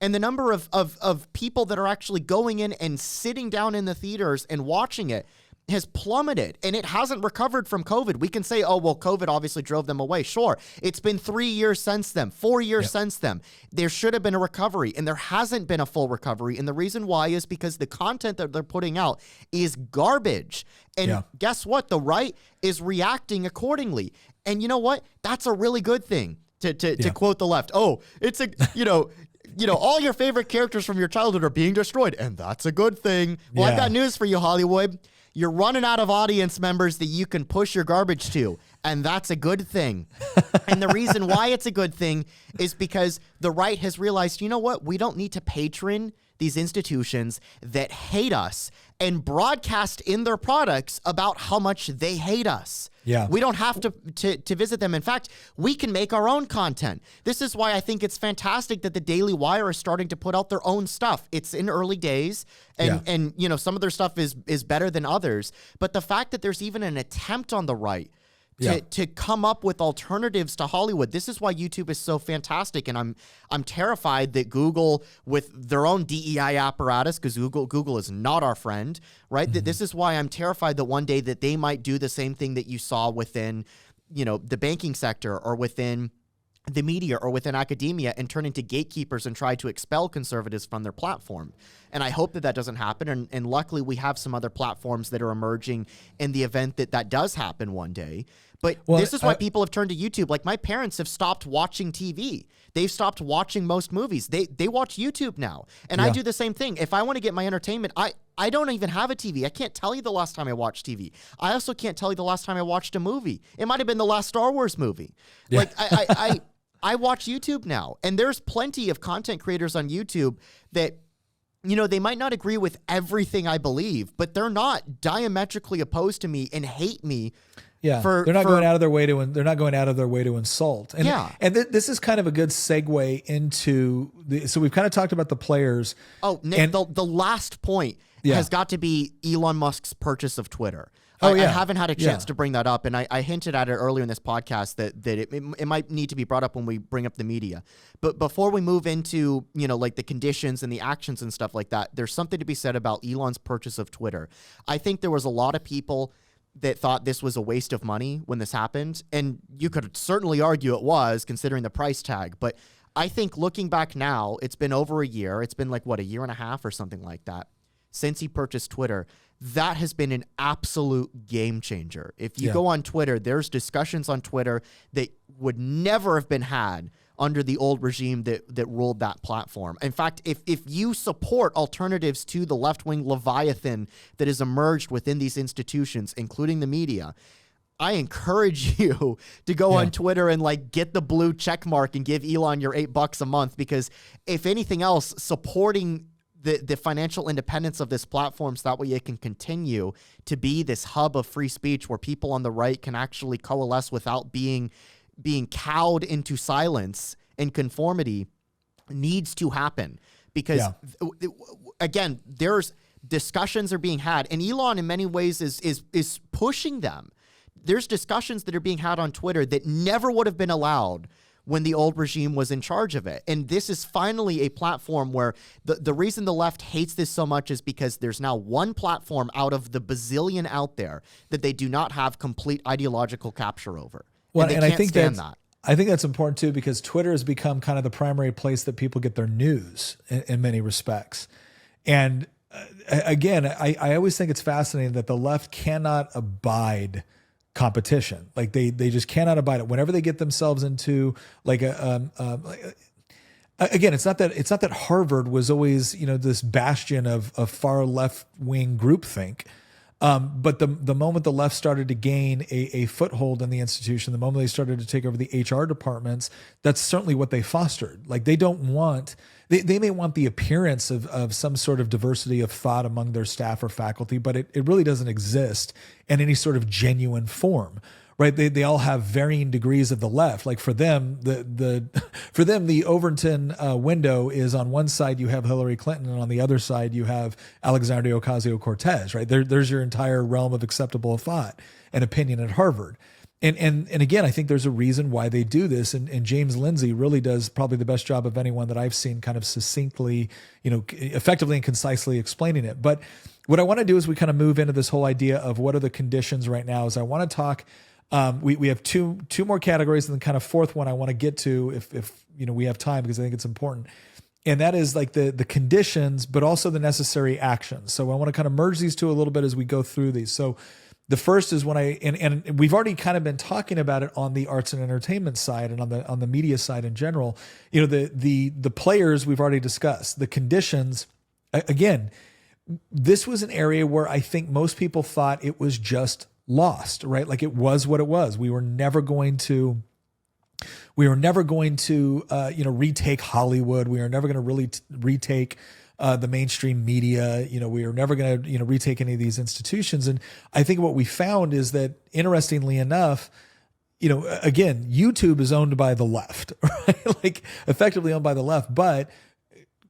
Speaker 3: And the number of people that are actually going in and sitting down in the theaters and watching it has plummeted, and it hasn't recovered from COVID. We can say, oh, well, COVID obviously drove them away. Sure. It's been 3 years since then, 4 years since then. There should have been a recovery, and there hasn't been a full recovery. And the reason why is because the content that they're putting out is garbage. And guess what? The right is reacting accordingly. And you know what? That's a really good thing, to quote the left. Oh, it's a, you know, all your favorite characters from your childhood are being destroyed, and that's a good thing. Well, I've got news for you, Hollywood. You're running out of audience members that you can push your garbage to, and that's a good thing. And the reason why it's a good thing is because the right has realized, you know what? We don't need to patron these institutions that hate us and broadcast in their products about how much they hate us.
Speaker 1: Yeah.
Speaker 3: We don't have to visit them. In fact, we can make our own content. This is why I think it's fantastic that the Daily Wire is starting to put out their own stuff. It's in early days, and you know, some of their stuff is better than others. But the fact that there's even an attempt on the right to come up with alternatives to Hollywood. This is why YouTube is so fantastic, and I'm terrified that Google, with their own DEI apparatus, because Google is not our friend, right? This is why I'm terrified that one day that they might do the same thing that you saw within, you know, the banking sector or within the media or within academia, and turn into gatekeepers and try to expel conservatives from their platform. And I hope that that doesn't happen. And luckily, we have some other platforms that are emerging in the event that that does happen one day. But this is why people have turned to YouTube. Like, my parents have stopped watching TV. They've stopped watching most movies. They watch YouTube now. And I do the same thing. If I want to get my entertainment, I don't even have a TV. I can't tell you the last time I watched TV. I also can't tell you the last time I watched a movie. It might have been the last Star Wars movie. Like, I watch YouTube now, and there's plenty of content creators on YouTube that, you know, they might not agree with everything I believe, but they're not diametrically opposed to me and hate me.
Speaker 1: Yeah, they're not going out of their way to insult. And and this is kind of a good segue into so we've kind of talked about the players. Oh, Nick,
Speaker 3: and the last point has got to be Elon Musk's purchase of Twitter. I haven't had a chance to bring that up, and I hinted at it earlier in this podcast that it might need to be brought up when we bring up the media. But before we move into, you know, like the conditions and the actions and stuff like that, there's something to be said about Elon's purchase of Twitter. I think there was a lot of people that thought this was a waste of money when this happened, and you could certainly argue it was, considering the price tag. But I think looking back now, it's been over a year. It's been like, what, a year and a half or something like that since he purchased Twitter. That has been an absolute game changer. If you go on Twitter, there's discussions on Twitter that would never have been had under the old regime that ruled that platform. In fact, if you support alternatives to the left-wing leviathan that has emerged within these institutions, including the media, I encourage you to go on Twitter and like get the blue check mark and give Elon your $8 a month, because if anything else, supporting the financial independence of this platform so that way it can continue to be this hub of free speech where people on the right can actually coalesce without being cowed into silence and conformity, needs to happen. Because again, there's discussions are being had, and Elon in many ways is pushing them. There's discussions that are being had on Twitter that never would have been allowed when the old regime was in charge of it. And this is finally a platform where the reason the left hates this so much is because there's now one platform out of the bazillion out there that they do not have complete ideological capture over.
Speaker 1: Well,
Speaker 3: and
Speaker 1: I think that I think that's important too, because Twitter has become kind of the primary place that people get their news in many respects. And again, I always think it's fascinating that the left cannot abide competition. Like they just cannot abide it. Whenever they get themselves into like again, it's not that Harvard was always, this bastion of far left wing groupthink. But the moment the left started to gain a foothold in the institution, the moment they started to take over the HR departments, that's certainly what they fostered. Like they don't want, they may want the appearance of some sort of diversity of thought among their staff or faculty, but it really doesn't exist in any sort of genuine form. Right? They all have varying degrees of the left. Like for them, the Overton window is on one side you have Hillary Clinton, and on the other side you have Alexandria Ocasio-Cortez. Right? There's your entire realm of acceptable thought and opinion at Harvard. And again, I think there's a reason why they do this. And James Lindsay really does probably the best job of anyone that I've seen, kind of succinctly, effectively and concisely explaining it. But what I want to do is we kind of move into this whole idea of what are the conditions right now. Is I want to talk. We have two more categories, and the kind of fourth one I want to get to if we have time, because I think it's important. And that is like the conditions, but also the necessary actions. So I want to kind of merge these two a little bit as we go through these. So the first is when and we've already kind of been talking about it on the arts and entertainment side and on the media side in general. The players we've already discussed. The conditions, again, this was an area where I think most people thought it was just lost, right? Like it was what it was. We were never going to retake Hollywood. We were never going to really retake the mainstream media. We were never going to retake any of these institutions. And I think what we found is that, interestingly enough, again, YouTube is owned by the left, right? Like effectively owned by the left, but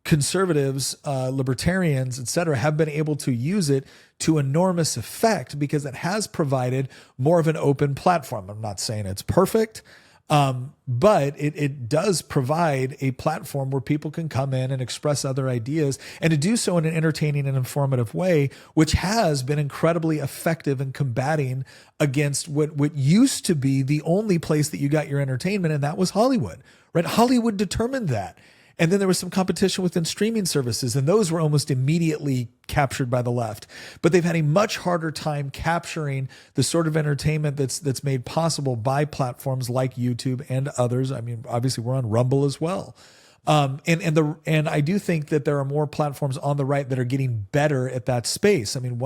Speaker 1: conservatives, libertarians, et cetera, have been able to use it to enormous effect because it has provided more of an open platform. I'm not saying it's perfect, but it does provide a platform where people can come in and express other ideas, and to do so in an entertaining and informative way, which has been incredibly effective in combating against what used to be the only place that you got your entertainment, and that was Hollywood, right? Hollywood determined that. And then there was some competition within streaming services, and those were almost immediately captured by the left. But they've had a much harder time capturing the sort of entertainment that's made possible by platforms like YouTube and others. I mean, obviously we're on Rumble as well. And I do think that there are more platforms on the right that are getting better at that space. I mean,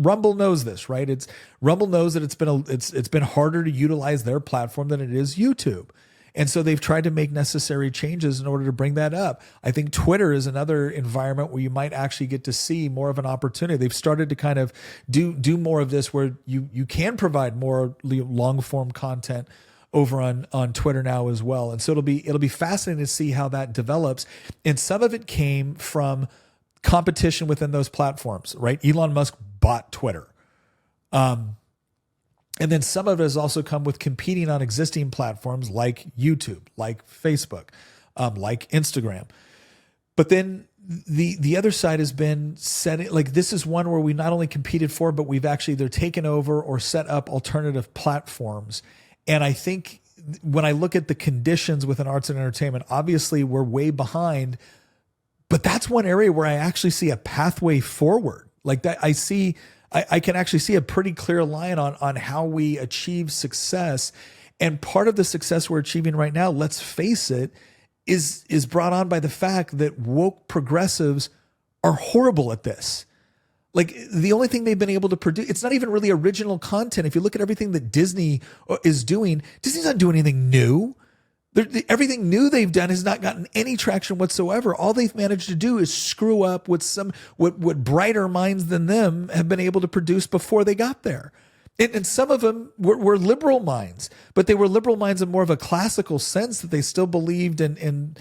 Speaker 1: Rumble knows this, right? Rumble knows that it's been harder to utilize their platform than it is YouTube. And so they've tried to make necessary changes in order to bring that up. I think Twitter is another environment where you might actually get to see more of an opportunity. They've started to kind of do more of this where you can provide more long form content over on Twitter now as well. And so it'll be fascinating to see how that develops. And some of it came from competition within those platforms, right? Elon Musk bought Twitter. And then some of it has also come with competing on existing platforms like YouTube, like Facebook, like Instagram. But then the other side has been setting, like this is one where we not only competed for, but we've actually either taken over or set up alternative platforms. And I think when I look at the conditions within arts and entertainment, obviously we're way behind, but that's one area where I actually see a pathway forward. Like that, I can actually see a pretty clear line on how we achieve success. And part of the success we're achieving right now, let's face it, is brought on by the fact that woke progressives are horrible at this. Like the only thing they've been able to produce, it's not even really original content. If you look at everything that Disney is doing, Disney's not doing anything new. Everything new they've done has not gotten any traction whatsoever. All they've managed to do is screw up what brighter minds than them have been able to produce before they got there. And some of them were liberal minds, but they were liberal minds in more of a classical sense, that they still believed in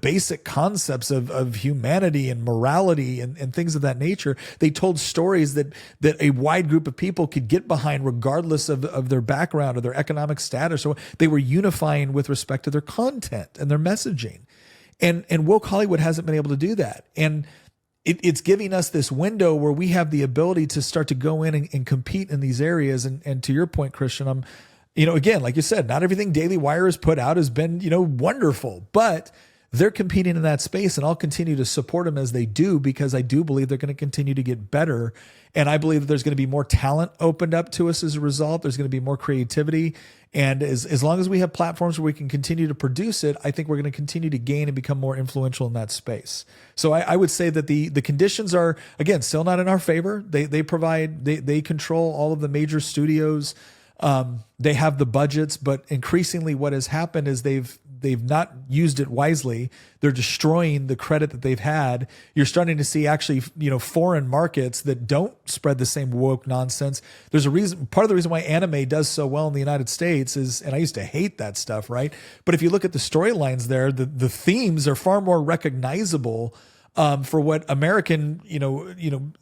Speaker 1: basic concepts of humanity and morality and things of that nature. They told stories that a wide group of people could get behind regardless of their background or their economic status. So they were unifying with respect to their content and their messaging. And woke Hollywood hasn't been able to do that. And it's giving us this window where we have the ability to start to go in and compete in these areas. And to your point, Christian, again, like you said, not everything Daily Wire has put out has been, wonderful, but they're competing in that space, and I'll continue to support them as they do, because I do believe they're going to continue to get better. And I believe that there's going to be more talent opened up to us as a result. There's going to be more creativity. And as long as we have platforms where we can continue to produce it, I think we're going to continue to gain and become more influential in that space. So I would say that the conditions are, again, still not in our favor. They control all of the major studios. They have the budgets, but increasingly what has happened is they've not used it wisely. They're destroying the credit that they've had. You're starting to see actually, foreign markets that don't spread the same woke nonsense. There's a reason, part of the reason why anime does so well in the United States is, and I used to hate that stuff, right? But if you look at the storylines there, the themes are far more recognizable for what American,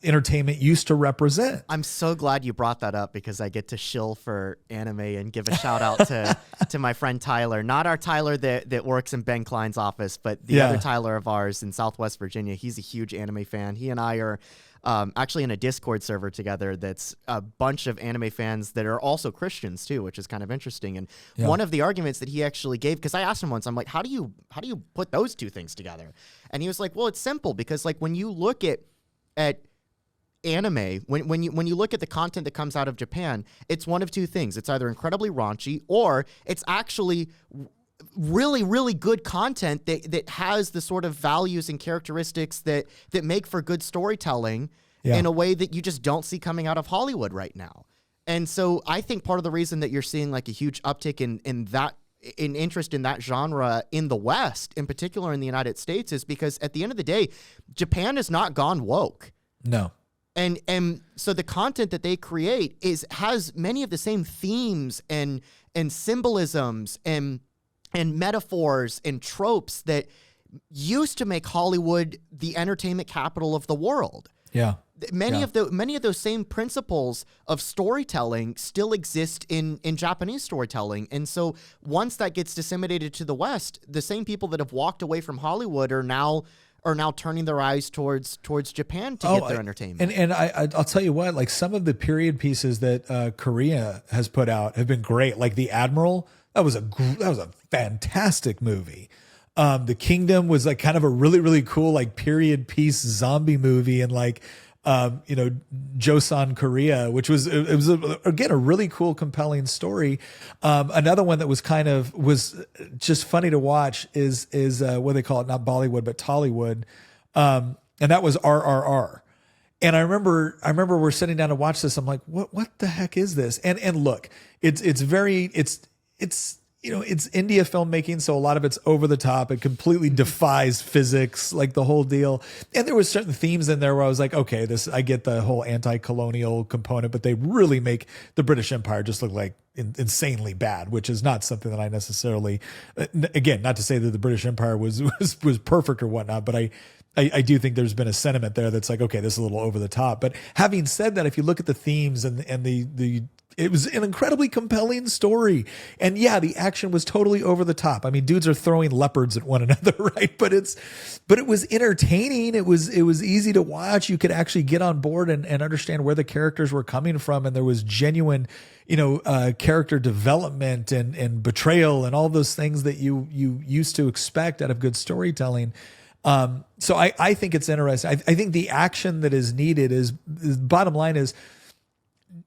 Speaker 1: entertainment used to represent.
Speaker 3: I'm so glad you brought that up, because I get to shill for anime and give a shout out to my friend Tyler, not our Tyler that works in Ben Klein's office, but the other Tyler of ours in Southwest Virginia. He's a huge anime fan. He and I are actually in a Discord server together that's a bunch of anime fans that are also Christians too, which is kind of interesting. And one of the arguments that he actually gave, because I asked him once, I'm like, how do you put those two things together? And he was like, well, it's simple, because like when you look at anime, when you look at the content that comes out of Japan, it's one of two things. It's either incredibly raunchy, or it's actually really, really good content that has the sort of values and characteristics that make for good storytelling in a way that you just don't see coming out of Hollywood right now. And so I think part of the reason that you're seeing like a huge uptick in interest in that genre in the West, in particular in the United States, is because at the end of the day, Japan has not gone woke.
Speaker 1: No.
Speaker 3: And so the content that they create has many of the same themes and symbolisms and metaphors and tropes that used to make Hollywood the entertainment capital of the world.
Speaker 1: Yeah.
Speaker 3: Many of those same principles of storytelling still exist in Japanese storytelling. And so once that gets disseminated to the West, the same people that have walked away from Hollywood are now turning their eyes towards Japan to get their entertainment.
Speaker 1: And I'll tell you what, like some of the period pieces that Korea has put out have been great. Like The Admiral, that was a fantastic movie. The Kingdom was like kind of a really, really cool like period piece zombie movie, and like Joseon, Korea, which was again a really cool, compelling story. Another one that was just funny to watch is what they call it, not Bollywood but Tollywood, and that was RRR. And I remember we're sitting down to watch this. I'm like, what the heck is this? And look, it's India filmmaking, so a lot of it's over the top. It completely defies physics, like the whole deal. And there was certain themes in there where I was like, okay, I get the whole anti-colonial component, but they really make the British Empire just look like insanely bad, which is not something that I necessarily, again, not to say that the British Empire was perfect or whatnot, but I do think there's been a sentiment there that's like, okay, this is a little over the top. But having said that, if you look at the themes and it was an incredibly compelling story. And yeah, the action was totally over the top. I mean, dudes are throwing leopards at one another, right? But it was entertaining. It was easy to watch. You could actually get on board and understand where the characters were coming from. And there was genuine, character development and betrayal and all those things that you used to expect out of good storytelling. So I think it's interesting. I think the action that is needed bottom line is,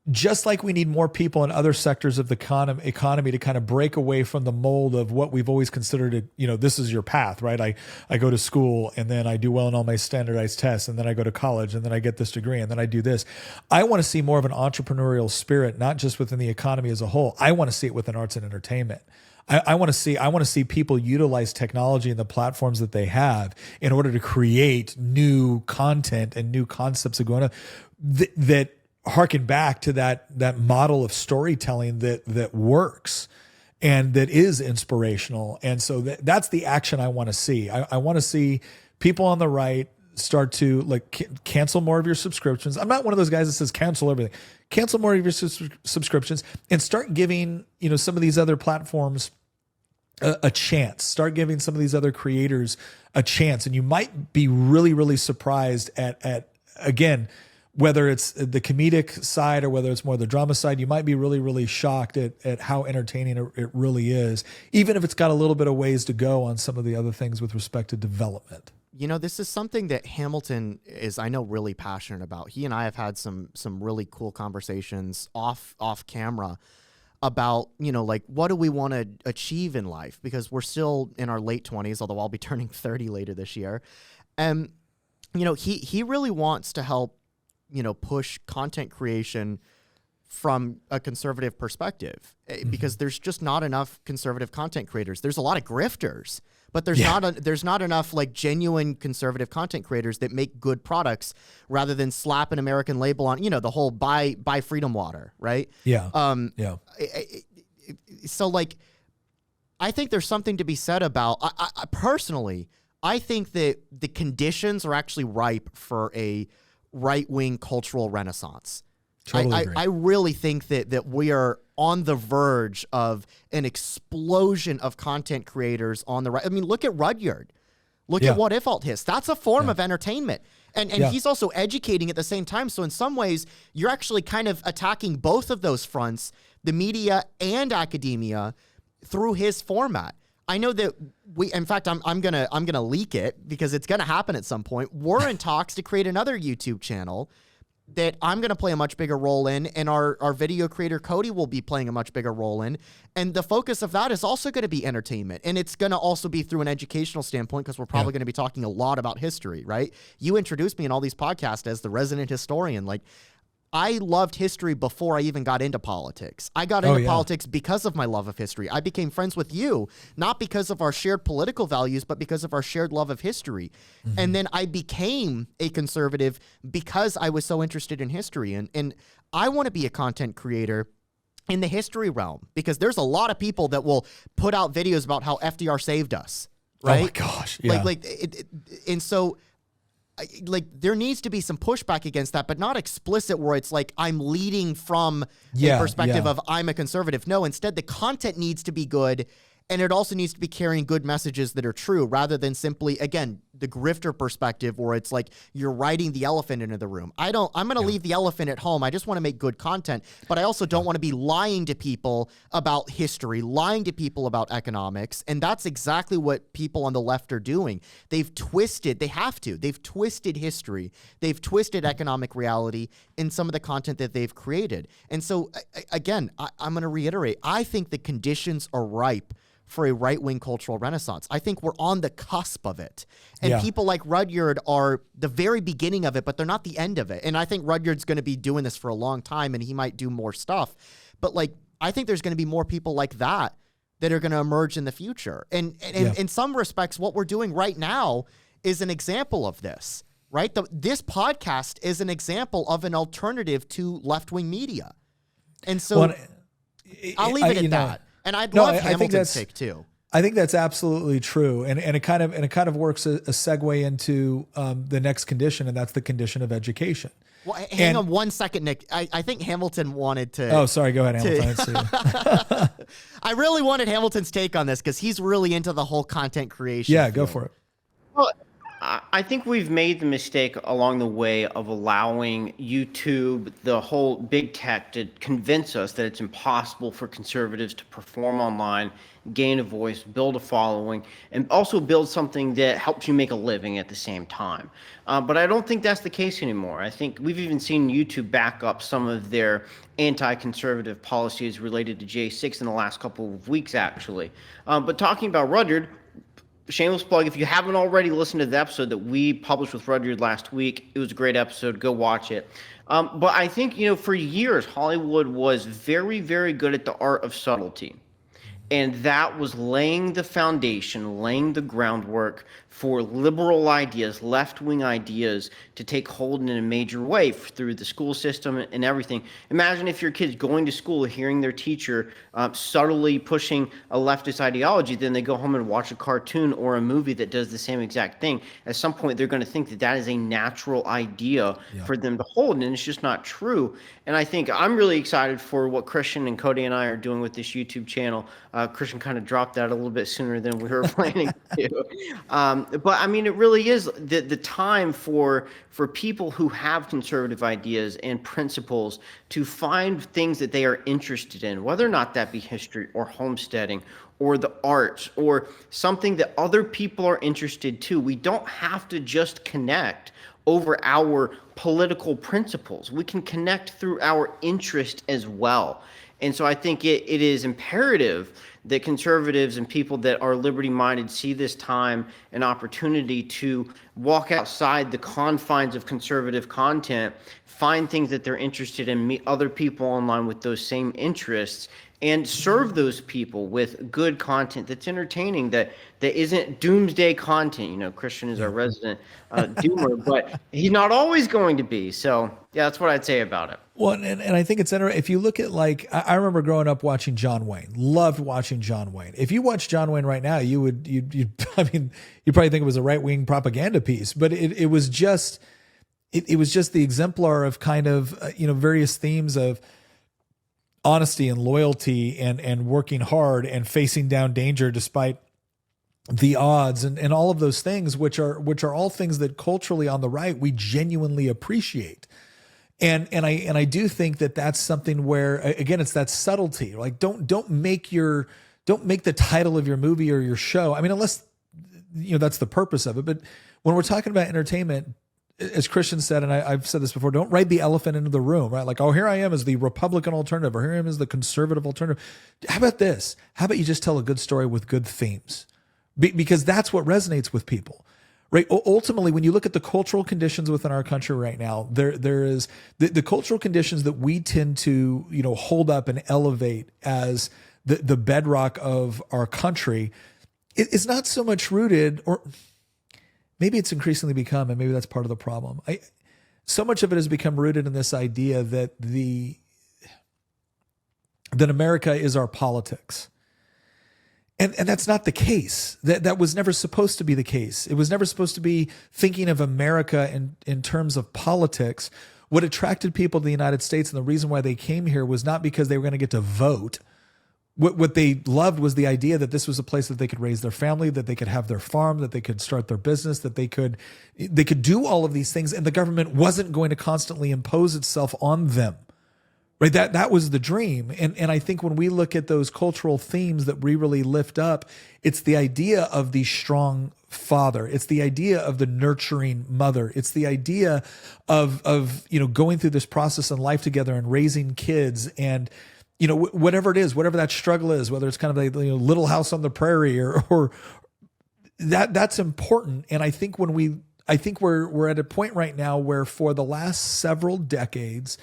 Speaker 1: just like we need more people in other sectors of the economy to kind of break away from the mold of what we've always considered this is your path, right? I go to school and then I do well in all my standardized tests, and then I go to college and then I get this degree and then I do this. I want to see more of an entrepreneurial spirit, not just within the economy as a whole. I want to see it within arts and entertainment. I want to see people utilize technology and the platforms that they have in order to create new content and new concepts that harken back to that model of storytelling that works and that is inspirational. And so that's the action I want to see. I want to see people on the right start to like cancel more of your subscriptions. I'm not one of those guys that says cancel everything. Cancel more of your subscriptions and start giving, some of these other platforms a chance. Start giving some of these other creators a chance. And you might be really, really surprised at again, whether it's the comedic side or whether it's more the drama side, you might be really, really shocked at how entertaining it really is, even if it's got a little bit of ways to go on some of the other things with respect to development.
Speaker 3: You know, this is something that Hamilton is, I know, really passionate about. He and I have had some really cool conversations off camera about, you know, like, what do we want to achieve in life? Because we're still in our late 20s, although I'll be turning 30 later this year. And, you know, he really wants to help, you know, push content creation from a conservative perspective, because there's just not enough conservative content creators. There's a lot of grifters, but there's not enough like genuine conservative content creators that make good products rather than slap an American label on, you know, the whole buy freedom water, right?
Speaker 1: Yeah.
Speaker 3: So like, I think there's something to be said about, I personally, I think that the conditions are actually ripe for a right-wing cultural renaissance.
Speaker 1: Totally agree.
Speaker 3: I really think that we are on the verge of an explosion of content creators on the right. I mean, look at Rudyard. Look at What If Alt Hiss. That's a form of entertainment. And he's also educating at the same time. So in some ways, you're actually kind of attacking both of those fronts, the media and academia, through his format. I know that in fact, I'm gonna leak it because it's gonna happen at some point. We're in talks to create another YouTube channel that I'm going to play a much bigger role in, and our video creator Cody will be playing a much bigger role in. And the focus of that is also going to be entertainment, and it's going to also be through an educational standpoint, because we're probably going to be talking a lot about history, right? You introduced me in all these podcasts as the resident historian. Like, I loved history before I even got into politics. I got into politics because of my love of history. I became friends with you, not because of our shared political values, but because of our shared love of history. And then I became a conservative because I was so interested in history. And I want to be a content creator in the history realm, because there's a lot of people that will put out videos about how FDR saved us, right?
Speaker 1: Oh my gosh. Yeah.
Speaker 3: And so, like, there needs to be some pushback against that, but not explicit where it's like I'm leading from a perspective of I'm a conservative. No, instead the content needs to be good, and it also needs to be carrying good messages that are true, rather than simply, again, the grifter perspective where it's like you're riding the elephant into the room. I'm going to leave the elephant at home. I just want to make good content, but I also don't want to be lying to people about history, lying to people about economics. And that's exactly what people on the left are doing. They've twisted history. They've twisted economic reality in some of the content that they've created. And so again, I'm going to reiterate, I think the conditions are ripe for a right-wing cultural renaissance. I think we're on the cusp of it. And people like Rudyard are the very beginning of it, but they're not the end of it. And I think Rudyard's going to be doing this for a long time, and he might do more stuff. But like, I think there's going to be more people like that are going to emerge in the future. And in some respects, what we're doing right now is an example of this, right? This podcast is an example of an alternative to left-wing media. And so I'll leave it at that. And I'd love Hamilton's take too.
Speaker 1: I think that's absolutely true, and it kind of works a segue into the next condition, and that's the condition of education.
Speaker 3: Well, hang on 1 second, Nick. I think Hamilton wanted to.
Speaker 1: Oh, sorry. Go ahead, Hamilton.
Speaker 3: I really wanted Hamilton's take on this because he's really into the whole content creation.
Speaker 1: Yeah,
Speaker 3: field.
Speaker 1: go for it.
Speaker 2: Well, I think we've made the mistake along the way of allowing YouTube, the whole big tech, to convince us that it's impossible for conservatives to perform online, gain a voice, build a following, and also build something that helps you make a living at the same time. But I don't think that's the case anymore. I think we've even seen YouTube back up some of their anti-conservative policies related to J6 in the last couple of weeks, actually. But talking about Rudyard, shameless plug, if you haven't already listened to the episode that we published with Rudyard last week, it was a great episode. Go watch it. But I think, for years, Hollywood was very, very good at the art of subtlety. And that was laying the foundation, laying the groundwork for liberal ideas, left-wing ideas to take hold in a major way through the school system and everything. Imagine if your kid's going to school, hearing their teacher subtly pushing a leftist ideology, then they go home and watch a cartoon or a movie that does the same exact thing. At some point, they're going to think that that is a natural idea for them to hold, and it's just not true. And I think I'm really excited for what Christian and Cody and I are doing with this YouTube channel. Christian kind of dropped that a little bit sooner than we were planning to. But I mean, it really is the time for people who have conservative ideas and principles to find things that they are interested in, whether or not that be history or homesteading or the arts or something that other people are interested too. We don't have to just connect over our political principles. We can connect through our interest as well. And so I think it is imperative that conservatives and people that are liberty-minded see this time an opportunity to walk outside the confines of conservative content, find things that they're interested in, meet other people online with those same interests, and serve those people with good content that's entertaining, that isn't doomsday content. You know, Christian is our resident doomer, but he's not always going to be. So yeah, that's what I'd say about it.
Speaker 1: Well, and I think it's interesting. If you look at, like, I remember growing up watching John Wayne, loved watching John Wayne. If you watch John Wayne right now, you'd I mean, you probably think it was a right-wing propaganda piece, but it was just the exemplar of kind of, various themes of honesty and loyalty and working hard and facing down danger despite the odds and all of those things, which are all things that culturally on the right we genuinely appreciate. And I do think that that's something where, again, it's that subtlety. Like, don't make the title of your movie or your show, I mean, unless that's the purpose of it. But when we're talking about entertainment, as Christian said, and I've said this before, don't write the elephant into the room, right? Like, oh, here I am as the Republican alternative, or here I am as the conservative alternative. How about this? How about you just tell a good story with good themes? Because that's what resonates with people, right? Ultimately, when you look at the cultural conditions within our country right now, there is the cultural conditions that we tend to, hold up and elevate as the bedrock of our country. It's not so much rooted, or maybe it's increasingly become, and maybe that's part of the problem. So much of it has become rooted in this idea that that America is our politics. And that's not the case. That was never supposed to be the case. It was never supposed to be thinking of America in terms of politics. What attracted people to the United States and the reason why they came here was not because they were going to get to vote. What they loved was the idea that this was a place that they could raise their family, that they could have their farm, that they could start their business, that they could do all of these things, and the government wasn't going to constantly impose itself on them. Right? That was the dream. And I think when we look at those cultural themes that we really lift up, it's the idea of the strong father. It's the idea of the nurturing mother. It's the idea of going through this process in life together and raising kids, and whatever it is, whatever that struggle is, whether it's kind of a Little House on the Prairie or that's important. And I think we're at a point right now where for the last several decades,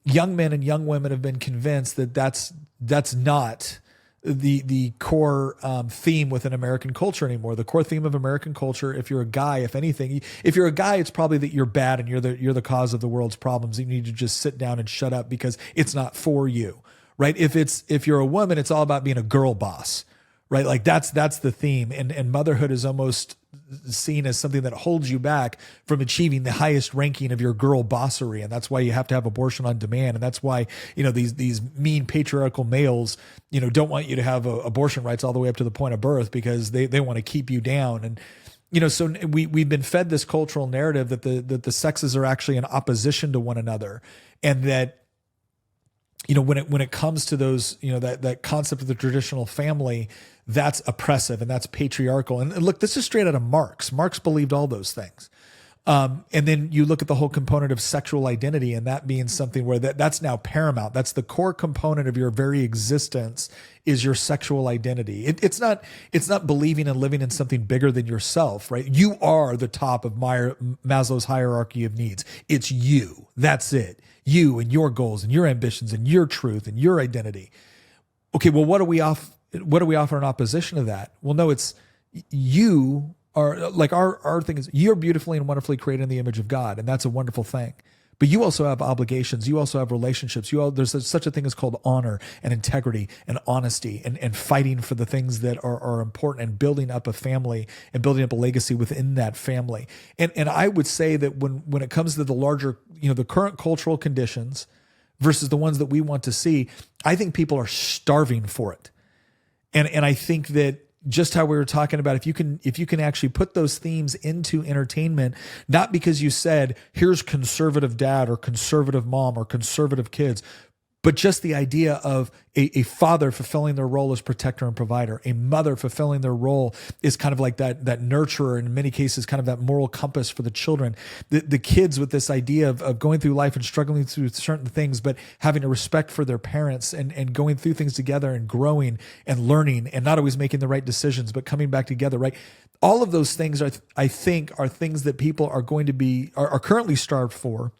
Speaker 1: young men and young women have been convinced that that's not the core theme within American culture anymore. The core theme of American culture, if you're a guy, if anything, if you're a guy, it's probably that you're bad and you're the cause of the world's problems. You need to just sit down and shut up because it's not for you, right? If you're a woman, it's all about being a girl boss, right? Like that's the theme, and motherhood is almost seen as something that holds you back from achieving the highest ranking of your girl bossery. And that's why you have to have abortion on demand. And that's why, these mean patriarchal males, don't want you to have abortion rights all the way up to the point of birth because they want to keep you down. And, so we've been fed this cultural narrative that the sexes are actually in opposition to one another. And that, when it comes to those, that concept of the traditional family, that's oppressive and that's patriarchal. And look, this is straight out of Marx. Marx believed all those things. And then you look at the whole component of sexual identity, and that being something where that's now paramount. That's the core component of your very existence, is your sexual identity. It's not believing and living in something bigger than yourself, right? You are the top of Maslow's hierarchy of needs. It's you. That's it. You and your goals and your ambitions and your truth and your identity. Okay, well, what do we offer in opposition to that? Well, no, it's you are, like, our thing is, you're beautifully and wonderfully created in the image of God, and that's a wonderful thing. But you also have obligations. You also have relationships. There's such a thing as called honor and integrity and honesty and fighting for the things that are important, and building up a family and building up a legacy within that family. And I would say that when it comes to the larger, the current cultural conditions versus the ones that we want to see, I think people are starving for it. And I think that just how we were talking about, if you can actually put those themes into entertainment, not because you said, here's conservative dad or conservative mom or conservative kids, but just the idea of a father fulfilling their role as protector and provider, a mother fulfilling their role is kind of like that nurturer, in many cases, kind of that moral compass for the children. The kids with this idea of going through life and struggling through certain things, but having a respect for their parents and going through things together and growing and learning and not always making the right decisions, but coming back together, right? All of those things I think are things that people are going to be, are currently starved for,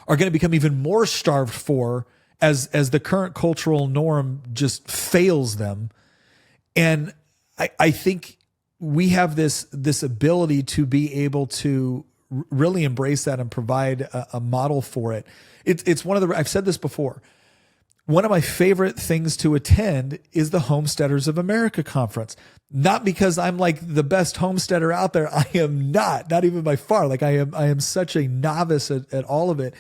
Speaker 1: are going to become even more starved for as the current cultural norm just fails them. And I think we have this ability to be able to really embrace that and provide a model for it. It's one of the, I've said this before, one of my favorite things to attend is the Homesteaders of America conference. Not because I'm like the best homesteader out there. I am not even by far. Like I am such a novice at all of it.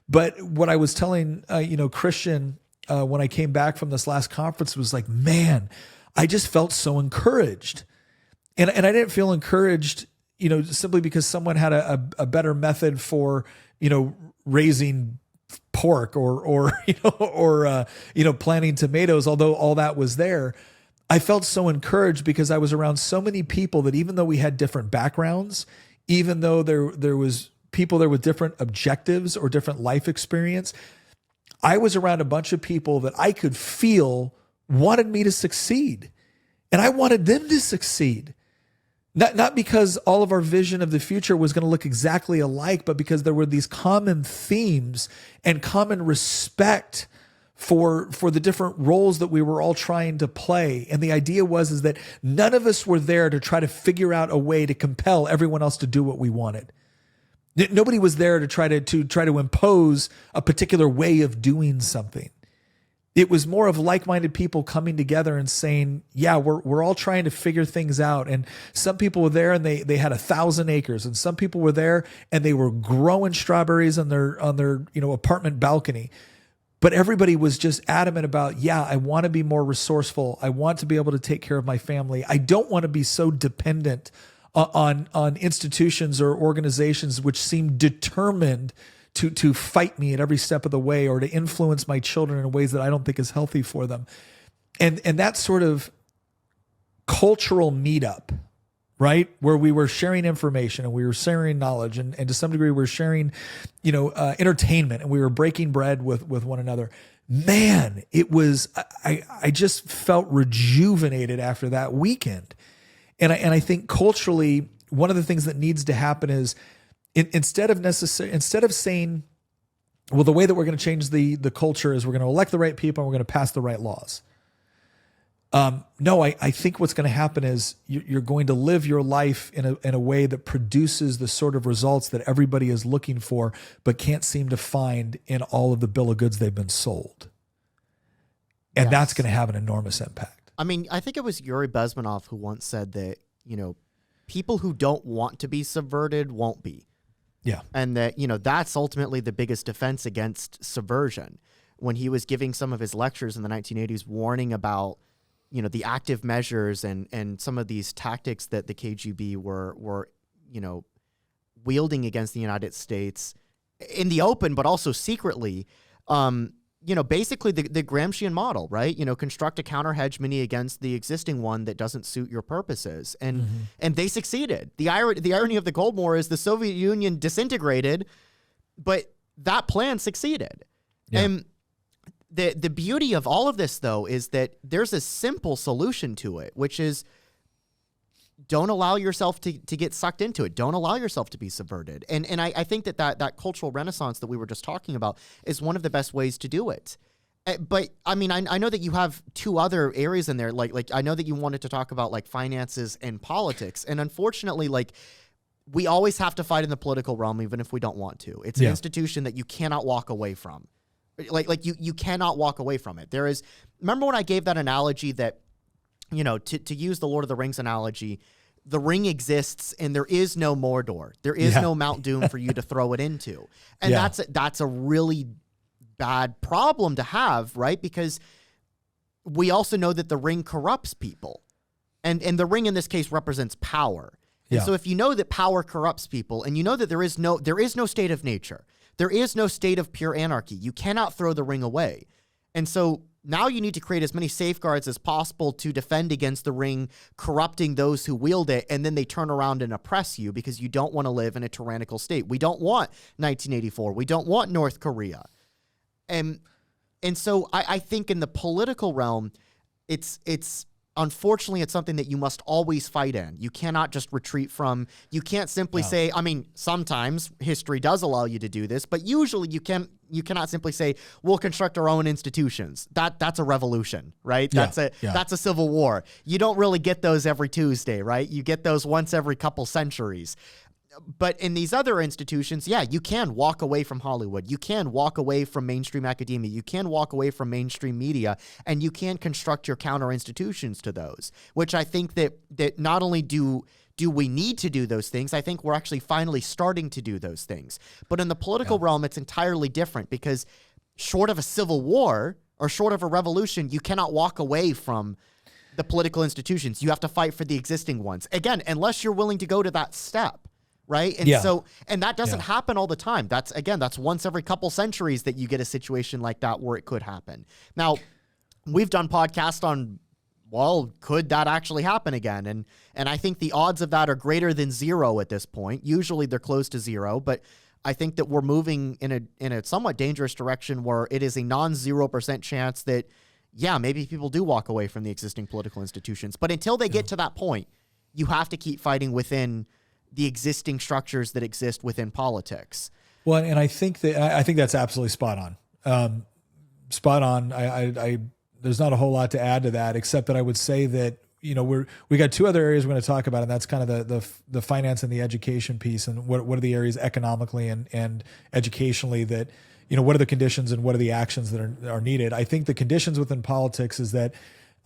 Speaker 1: But what I was telling, Christian, when I came back from this last conference was like, man, I just felt so encouraged. And I didn't feel encouraged, simply because someone had a better method for, raising pork or planting tomatoes, although all that was there. I felt so encouraged because I was around so many people that even though we had different backgrounds, even though there was people there with different objectives or different life experience, I was around a bunch of people that I could feel wanted me to succeed. And I wanted them to succeed. Not because all of our vision of the future was going to look exactly alike, but because there were these common themes and common respect for the different roles that we were all trying to play. And the idea is that none of us were there to try to figure out a way to compel everyone else to do what we wanted. Nobody was there to try to impose a particular way of doing something. It was more of like-minded people coming together and saying, yeah, we're all trying to figure things out. And some people were there and they had 1,000 acres, and some people were there and they were growing strawberries on their apartment balcony. But everybody was just adamant about, yeah, I want to be more resourceful. I want to be able to take care of my family. I don't want to be so dependent on institutions or organizations which seem determined to fight me at every step of the way or to influence my children in ways that I don't think is healthy for them. And that sort of cultural meetup, right? Where we were sharing information and we were sharing knowledge and to some degree we were sharing, entertainment, and we were breaking bread with one another. Man, it was, I just felt rejuvenated after that weekend. And I think culturally, one of the things that needs to happen is instead of saying, well, the way that we're going to change the culture is we're going to elect the right people and we're going to pass the right laws. No, I think what's going to happen is you're going to live your life in a way that produces the sort of results that everybody is looking for, but can't seem to find in all of the bill of goods they've been sold. And
Speaker 3: Yes.
Speaker 1: that's going to have an enormous impact.
Speaker 3: I mean, I think it was Yuri Bezmenov who once said that, people who don't want to be subverted won't be.
Speaker 1: Yeah.
Speaker 3: And that, that's ultimately the biggest defense against subversion. When he was giving some of his lectures in the 1980s, warning about, the active measures and some of these tactics that the KGB were wielding against the United States in the open, but also secretly, basically the Gramscian model, right? Construct a counter hegemony against the existing one that doesn't suit your purposes. And they succeeded. The irony of the Cold War is the Soviet Union disintegrated, but that plan succeeded.
Speaker 1: Yeah.
Speaker 3: And the beauty of all of this, though, is that there's a simple solution to it, which is don't allow yourself to get sucked into it. Don't allow yourself to be subverted. And I think that cultural renaissance that we were just talking about is one of the best ways to do it. But I mean, I know that you have two other areas in there. Like I know that you wanted to talk about like finances and politics. And unfortunately, like we always have to fight in the political realm, even if we don't want to. It's an institution that you cannot walk away from. Like you cannot walk away from it. Remember when I gave that analogy that, to use the Lord of the Rings analogy, the ring exists and there is no Mordor. There is no Mount Doom for you to throw it into. And that's a really bad problem to have, right? Because we also know that the ring corrupts people. And the ring in this case represents power. And so if you know that power corrupts people, and you know that there is no state of nature, there is no state of pure anarchy, you cannot throw the ring away. And so now you need to create as many safeguards as possible to defend against the ring corrupting those who wield it, and then they turn around and oppress you because you don't want to live in a tyrannical state. We don't want 1984. We don't want North Korea. And so I think in the political realm, it's unfortunately, it's something that you must always fight in. You cannot just retreat from. You can't simply say, I mean, sometimes history does allow you to do this, but usually you cannot simply say, we'll construct our own institutions. That's a revolution, right? That's a civil war. You don't really get those every Tuesday, right? You get those once every couple centuries. But in these other institutions, you can walk away from Hollywood. You can walk away from mainstream academia. You can walk away from mainstream media, and you can construct your counter institutions to those, which I think that not only do we need to do those things, I think we're actually finally starting to do those things. But in the political realm, it's entirely different because short of a civil war or short of a revolution, you cannot walk away from the political institutions. You have to fight for the existing ones. Again, unless you're willing to go to that step. Right. And and that doesn't happen all the time. That's once every couple centuries that you get a situation like that where it could happen. Now, we've done podcasts on, well, could that actually happen again? And I think the odds of that are greater than zero at this point. Usually they're close to zero, but I think that we're moving in a somewhat dangerous direction where it is a non-0% chance that, maybe people do walk away from the existing political institutions. But until they get to that point, you have to keep fighting within the existing structures that exist within politics.
Speaker 1: Well, and I think that's absolutely spot on. Spot on. I there's not a whole lot to add to that, except that I would say that, we got two other areas we're going to talk about, and that's kind of the finance and the education piece, and what are the areas economically and educationally that, what are the conditions and what are the actions that are needed. I think the conditions within politics is that,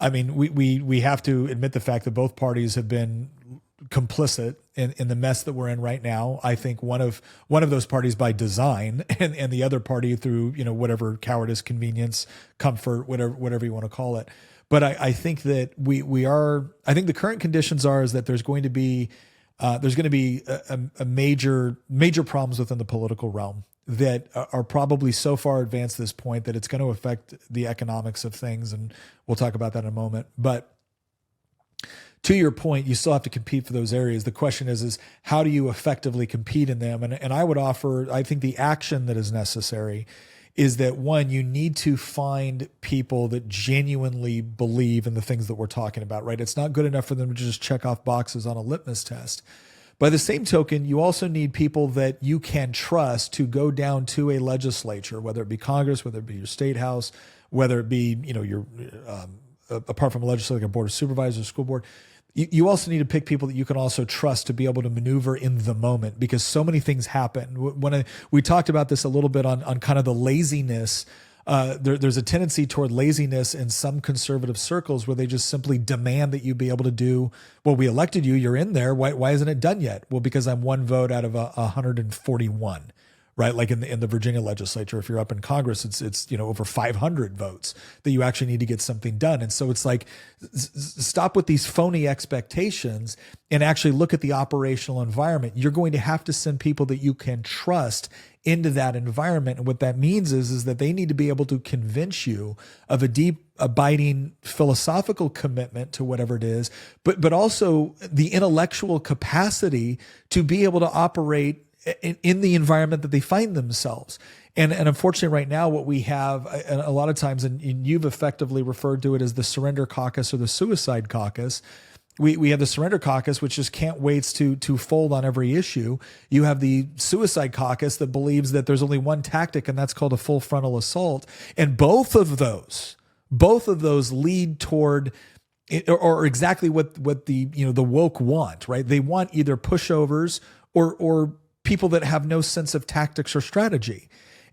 Speaker 1: I mean, we have to admit the fact that both parties have been complicit in the mess that we're in right now. I think one of those parties by design, and the other party through whatever cowardice, convenience, comfort, whatever you want to call it. But I think that I think the current conditions is that there's going to be a major problems within the political realm that are probably so far advanced at this point that it's going to affect the economics of things, and we'll talk about that in a moment. But to your point, you still have to compete for those areas. The question is how do you effectively compete in them? And I would offer, I think the action that is necessary is that, one, you need to find people that genuinely believe in the things that we're talking about, right? It's not good enough for them to just check off boxes on a litmus test. By the same token, you also need people that you can trust to go down to a legislature, whether it be Congress, whether it be your state house, whether it be, your apart from a legislature, like a board of supervisors, school board. You also need to pick people that you can also trust to be able to maneuver in the moment, because so many things happen. We talked about this a little bit on kind of the laziness. There's a tendency toward laziness in some conservative circles where they just simply demand that you be able to do, well, we elected you, you're in there. Why isn't it done yet? Well, because I'm one vote out of 141. Right, like in the Virginia legislature, if you're up in Congress, it's over 500 votes that you actually need to get something done. And so it's like, stop with these phony expectations and actually look at the operational environment. You're going to have to send people that you can trust into that environment. And what that means is that they need to be able to convince you of a deep, abiding philosophical commitment to whatever it is, but also the intellectual capacity to be able to operate in the environment that they find themselves. And unfortunately right now what we have a lot of times, and you've effectively referred to it as the surrender caucus or the suicide caucus. We have the surrender caucus, which just can't wait to fold on every issue. You have the suicide caucus that believes that there's only one tactic, and that's called a full frontal assault. And both of those lead toward or exactly what the the woke want, right? They want either pushovers or people that have no sense of tactics or strategy.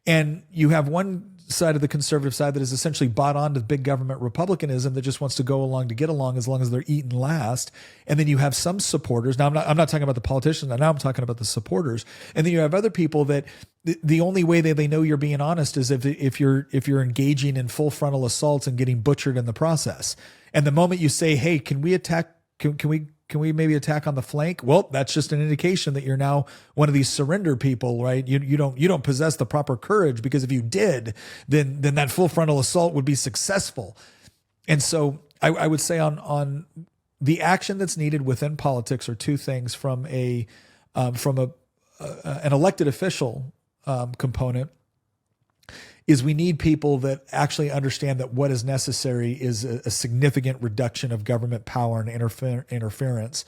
Speaker 1: And you have one side of the conservative side that is essentially bought on to big government republicanism that just wants to go along to get along as long as they're eating last. And then you have some supporters. Now, I'm not talking about the politicians. Now I'm talking about the supporters. And then you have other people that the only way that they know you're being honest is if you're engaging in full frontal assaults and getting butchered in the process. And the moment you say, hey, can we attack? Can we maybe attack on the flank? Well, that's just an indication that you're now one of these surrender people, right? You don't possess the proper courage, because if you did, then that full frontal assault would be successful. And so I would say on the action that's needed within politics are two things from an elected official component. Is we need people that actually understand that what is necessary is a significant reduction of government power and interference.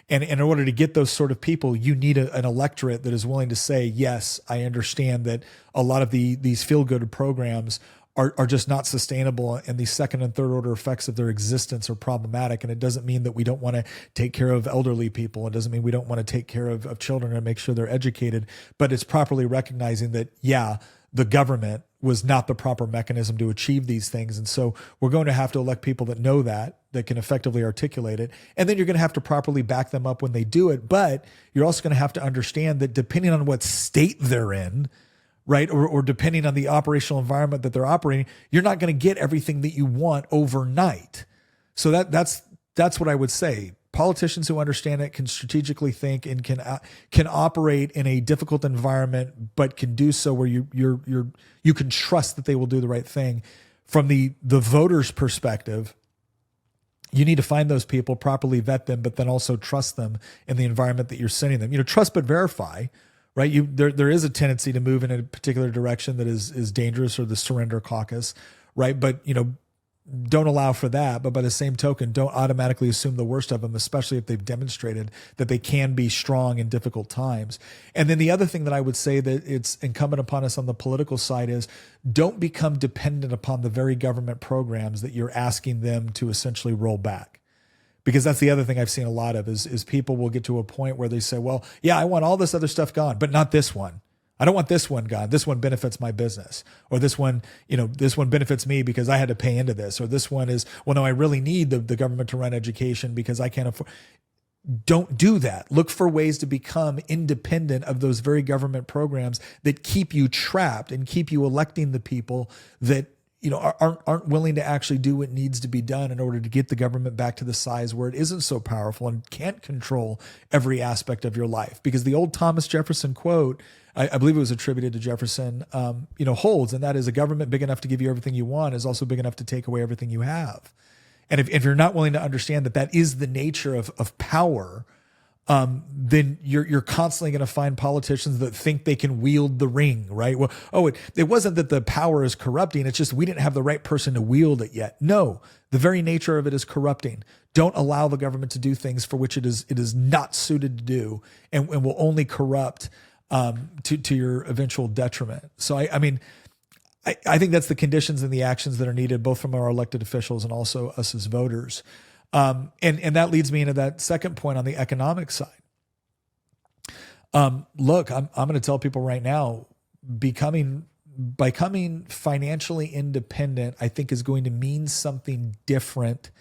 Speaker 1: And in order to get those sort of people, you need an electorate that is willing to say, yes, I understand that a lot of these feel-good programs are just not sustainable, and the second and third order effects of their existence are problematic. And it doesn't mean that we don't want to take care of elderly people. It doesn't mean we don't want to take care of children and make sure they're educated, but it's properly recognizing that, yeah, the government was not the proper mechanism to achieve these things. And so we're going to have to elect people that know that can effectively articulate it. And then you're going to have to properly back them up when they do it. But you're also going to have to understand that depending on what state they're in, right, or depending on the operational environment that they're operating, you're not going to get everything that you want overnight. So that's what I would say. Politicians who understand it can strategically think and can operate in a difficult environment, but can do so where you can trust that they will do the right thing. From the voters' perspective, you need to find those people, properly vet them, but then also trust them in the environment that you're sending them. Trust but verify, right? There is a tendency to move in a particular direction that is dangerous, or the surrender caucus, right? But don't allow for that. But by the same token, don't automatically assume the worst of them, especially if they've demonstrated that they can be strong in difficult times. And then the other thing that I would say that it's incumbent upon us on the political side is don't become dependent upon the very government programs that you're asking them to essentially roll back. Because that's the other thing I've seen a lot of is people will get to a point where they say, well, yeah, I want all this other stuff gone, but not this one. I don't want this one gone. This one benefits my business, or this one benefits me because I had to pay into this, or this one is, well, no, I really need the government to run education because I can't afford. Don't do that. Look for ways to become independent of those very government programs that keep you trapped and keep you electing the people that aren't willing to actually do what needs to be done in order to get the government back to the size where it isn't so powerful and can't control every aspect of your life. Because the old Thomas Jefferson quote, I believe it was attributed to Jefferson, holds, and that is, a government big enough to give you everything you want is also big enough to take away everything you have. And if you're not willing to understand that is the nature of power, then you're constantly going to find politicians that think they can wield the ring, right? Well, it wasn't that the power is corrupting. It's just we didn't have the right person to wield it yet. No, the very nature of it is corrupting. Don't allow the government to do things for which it is not suited to do, and will only corrupt to your eventual detriment. So I think that's the conditions and the actions that are needed, both from our elected officials and also us as voters. And that leads me into that second point on the economic side. Look, I'm going to tell people right now, becoming financially independent, I think, is going to mean something different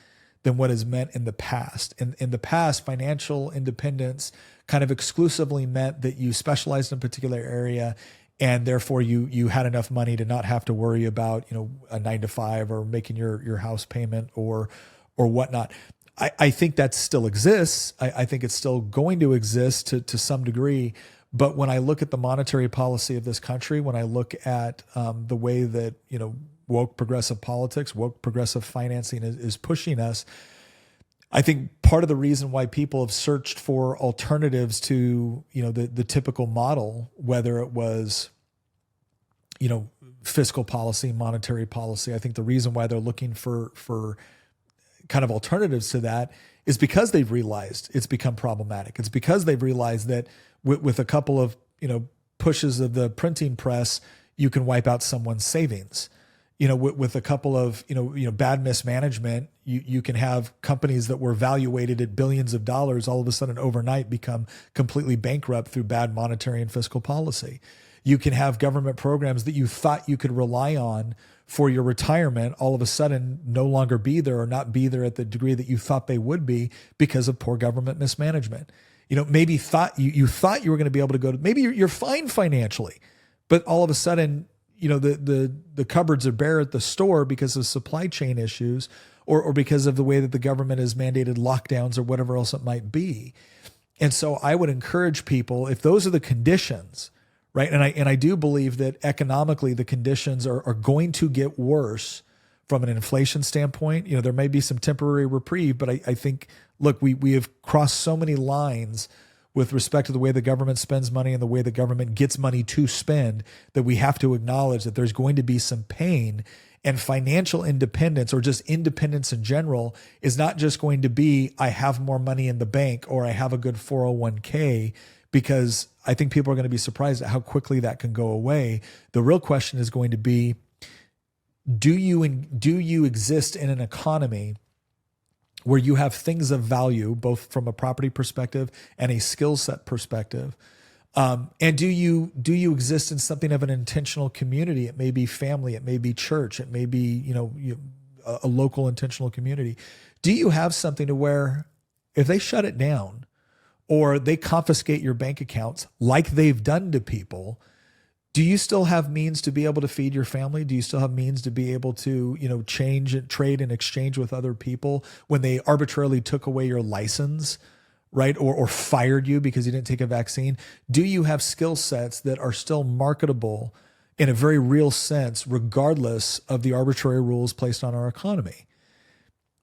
Speaker 1: than what is meant in the past. In the past, financial independence kind of exclusively meant that you specialized in a particular area, and therefore you had enough money to not have to worry about a 9-to-5 or making your house payment or whatnot. I think that still exists. I think it's still going to exist to some degree. But when I look at the monetary policy of this country, when I look at the way that woke progressive politics, woke progressive financing is pushing us, I think part of the reason why people have searched for alternatives to the typical model, whether it was fiscal policy, monetary policy, I think the reason why they're looking for kind of alternatives to that is because they've realized it's become problematic. It's because they've realized that with a couple of pushes of the printing press, you can wipe out someone's savings. with a couple of, bad mismanagement, you can have companies that were valuated at billions of dollars all of a sudden overnight become completely bankrupt through bad monetary and fiscal policy. You can have government programs that you thought you could rely on for your retirement all of a sudden no longer be there or not be there at the degree that you thought they would be because of poor government mismanagement. Maybe you thought you were going to be able to maybe you're fine financially, but all of a sudden, the cupboards are bare at the store because of supply chain issues or because of the way that the government has mandated lockdowns or whatever else it might be. And so I would encourage people, if those are the conditions, right? And I do believe that economically the conditions are going to get worse from an inflation standpoint. There may be some temporary reprieve, but I think, look, we have crossed so many lines with respect to the way the government spends money and the way the government gets money to spend that we have to acknowledge that there's going to be some pain, and financial independence or just independence in general is not just going to be, I have more money in the bank or I have a good 401k, because I think people are going to be surprised at how quickly that can go away. The real question is going to be, do you exist in an economy where you have things of value, both from a property perspective and a skill set perspective? And do you exist in something of an intentional community? It may be family, it may be church, it may be, a local intentional community. Do you have something to where if they shut it down or they confiscate your bank accounts like they've done to people, do you still have means to be able to feed your family? Do you still have means to be able to, change and trade and exchange with other people when they arbitrarily took away your license, right? Or fired you because you didn't take a vaccine? Do you have skill sets that are still marketable in a very real sense, regardless of the arbitrary rules placed on our economy?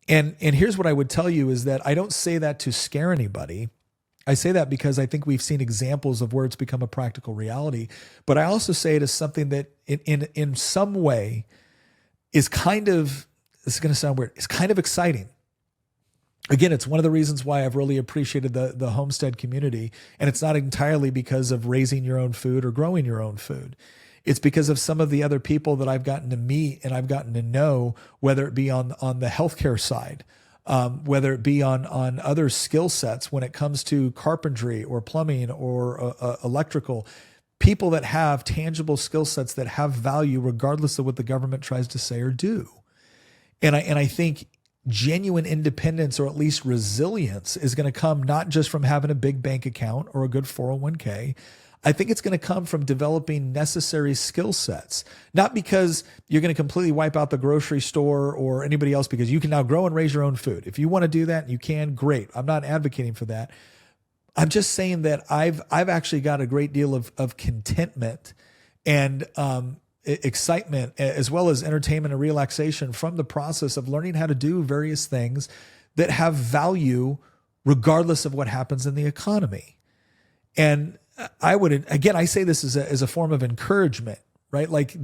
Speaker 1: And here's what I would tell you is that I don't say that to scare anybody. I say that because I think we've seen examples of where it's become a practical reality, but I also say it as something that in some way is kind of, this is going to sound weird, it's kind of exciting. Again, it's one of the reasons why I've really appreciated the homestead community, and it's not entirely because of raising your own food or growing your own food. It's because of some of the other people that I've gotten to meet and I've gotten to know, whether it be on the healthcare side, whether it be on other skill sets when it comes to carpentry or plumbing or electrical, people that have tangible skill sets that have value regardless of what the government tries to say or do. And I think genuine independence, or at least resilience, is going to come not just from having a big bank account or a good 401k. I think it's going to come from developing necessary skill sets, not because you're going to completely wipe out the grocery store or anybody else, because you can now grow and raise your own food. If you want to do that, you can, great. I'm not advocating for that. I'm just saying that I've actually got a great deal of contentment and excitement, as well as entertainment and relaxation from the process of learning how to do various things that have value regardless of what happens in the economy. And I would, again, I say this as a form of encouragement, right? Like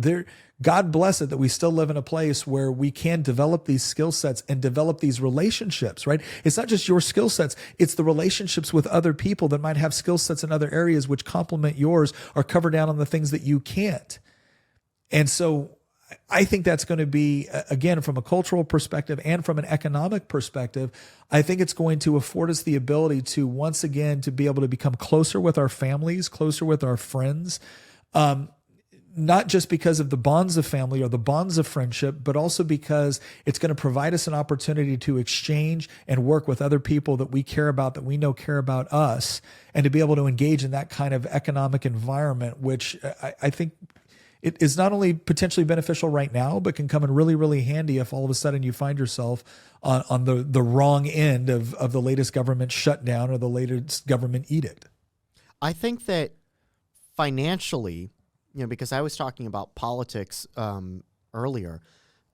Speaker 1: God bless it that we still live in a place where we can develop these skill sets and develop these relationships, right? It's not just your skill sets, it's the relationships with other people that might have skill sets in other areas which complement yours or cover down on the things that you can't. And so I think that's going to be, again, from a cultural perspective and from an economic perspective, I think it's going to afford us the ability to, once again, to be able to become closer with our families, closer with our friends, not just because of the bonds of family or the bonds of friendship, but also because it's going to provide us an opportunity to exchange and work with other people that we care about, that we know care about us, and to be able to engage in that kind of economic environment, which I think it is not only potentially beneficial right now, but can come in really, really handy if all of a sudden you find yourself on the wrong end of the latest government shutdown or the latest government edict.
Speaker 3: I think that financially, because I was talking about politics earlier,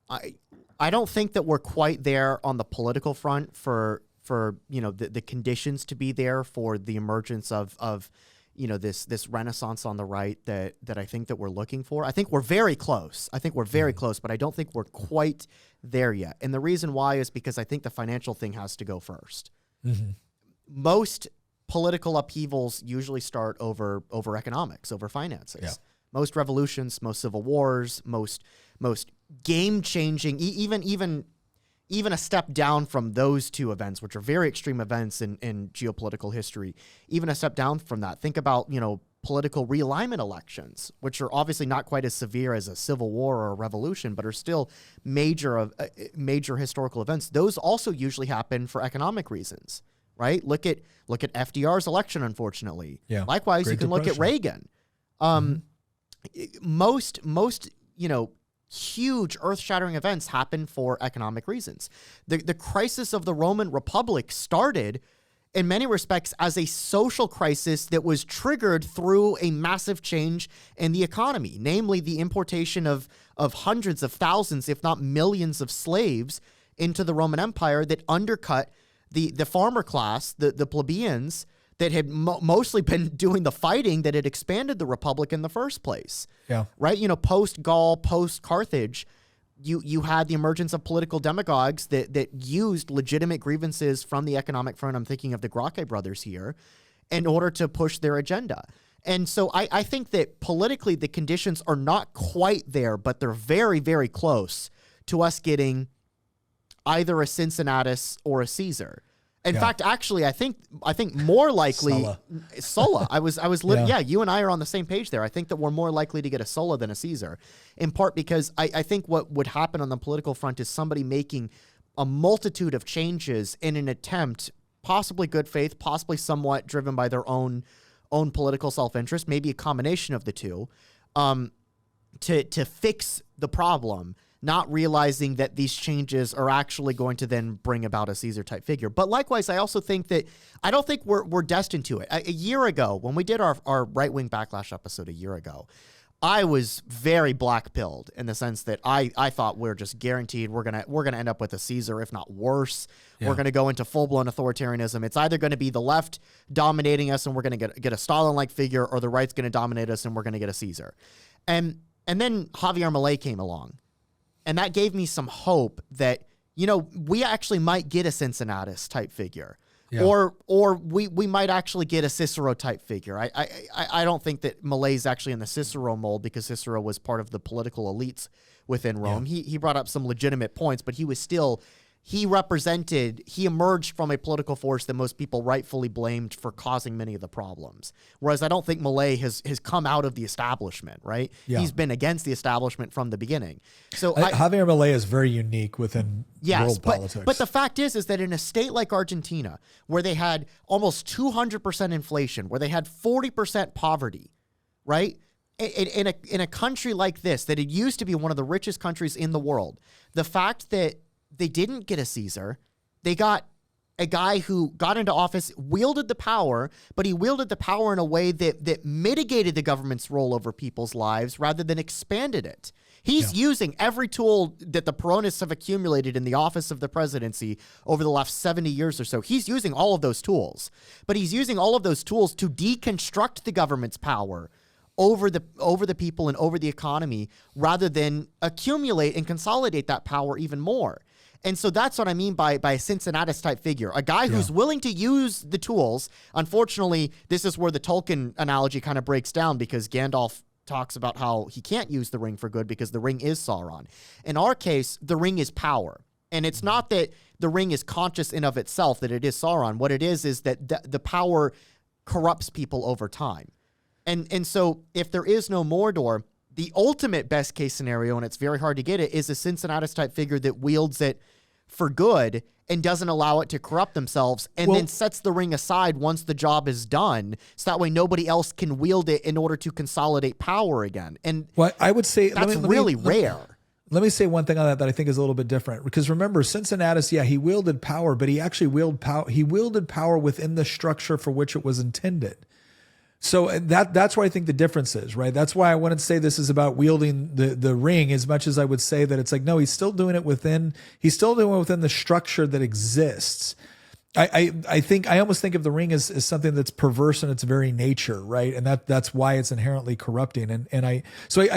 Speaker 3: I don't think that we're quite there on the political front for the conditions to be there for the emergence of this renaissance on the right that I think that we're looking for. I think we're very close. Close, but I don't think we're quite there yet. And the reason why is because I think the financial thing has to go first. Mm-hmm. Most political upheavals usually start over economics, over finances. Yeah. Most revolutions, most civil wars, most game-changing, even a step down from those two events, which are very extreme events in geopolitical history, even a step down from that. Think about, political realignment elections, which are obviously not quite as severe as a civil war or a revolution, but are still major historical events. Those also usually happen for economic reasons, right? Look at FDR's election, unfortunately.
Speaker 1: Yeah.
Speaker 3: Likewise, you can look at Reagan. Most huge earth-shattering events happen for economic reasons. The crisis of the Roman Republic started in many respects as a social crisis that was triggered through a massive change in the economy, namely the importation of hundreds of thousands, if not millions of slaves into the Roman Empire that undercut the farmer class, the plebeians, that had mostly been doing the fighting that had expanded the Republic in the first place.
Speaker 1: Yeah.
Speaker 3: Right? Post-Gaul, post-Carthage, you had the emergence of political demagogues that used legitimate grievances from the economic front. I'm thinking of the Gracchi brothers here, in order to push their agenda. And so I think that politically the conditions are not quite there, but they're very, very close to us getting either a Cincinnatus or a Caesar. In fact, actually, I think more likely Sulla. You and I are on the same page there. I think that we're more likely to get a Sulla than a Caesar, in part because I think what would happen on the political front is somebody making a multitude of changes in an attempt, possibly good faith, possibly somewhat driven by their own political self-interest, maybe a combination of the two, to fix the problem, not realizing that these changes are actually going to then bring about a Caesar-type figure. But likewise, I also think that I don't think we're destined to it. A year ago, when we did our right-wing backlash episode a year ago, I was very black-pilled in the sense that I thought we're just guaranteed we're gonna end up with a Caesar, if not worse. Yeah. We're gonna go into full-blown authoritarianism. It's either gonna be the left dominating us and we're gonna get a Stalin-like figure, or the right's gonna dominate us and we're gonna get a Caesar. And then Javier Milei came along. And that gave me some hope that, we actually might get a Cincinnatus type figure, or we might actually get a Cicero type figure. I don't think that Milei's actually in the Cicero mold, because Cicero was part of the political elites within Rome. Yeah. He brought up some legitimate points, but he emerged from a political force that most people rightfully blamed for causing many of the problems. Whereas I don't think Milei has come out of the establishment, right? Yeah. He's been against the establishment from the beginning. So
Speaker 1: Javier Milei is very unique within world politics.
Speaker 3: But the fact is that in a state like Argentina, where they had almost 200% inflation, where they had 40% poverty, right? In a country like this, that it used to be one of the richest countries in the world, the fact that they didn't get a Caesar. They got a guy who got into office, wielded the power, but he wielded the power in a way that mitigated the government's role over people's lives rather than expanded it. He's using every tool that the Peronists have accumulated in the office of the presidency over the last 70 years or so. He's using all of those tools, but he's using all of those tools to deconstruct the government's power over the people and over the economy, rather than accumulate and consolidate that power even more. And so that's what I mean by a Cincinnatus type figure, a guy who's willing to use the tools. Unfortunately, this is where the Tolkien analogy kind of breaks down, because Gandalf talks about how he can't use the ring for good because the ring is Sauron. In our case, the ring is power. And it's not that the ring is conscious in of itself that it is Sauron. What it is that the power corrupts people over time. And so if there is no Mordor, the ultimate best case scenario, and it's very hard to get it, is a Cincinnatus type figure that wields it for good and doesn't allow it to corrupt themselves, and then sets the ring aside once the job is done, so that way nobody else can wield it in order to consolidate power again. And
Speaker 1: I would say
Speaker 3: that's really rare.
Speaker 1: Let me say one thing on that I think is a little bit different, because remember, Cincinnatus, he wielded power, but he actually wielded power within the structure for which it was intended. So that's where I think the difference is, right? That's why I wouldn't say this is about wielding the ring as much as I would say that it's like, no, he's still doing it within the structure that exists. I almost think of the ring as something that's perverse in its very nature, right? And that's why it's inherently corrupting. And I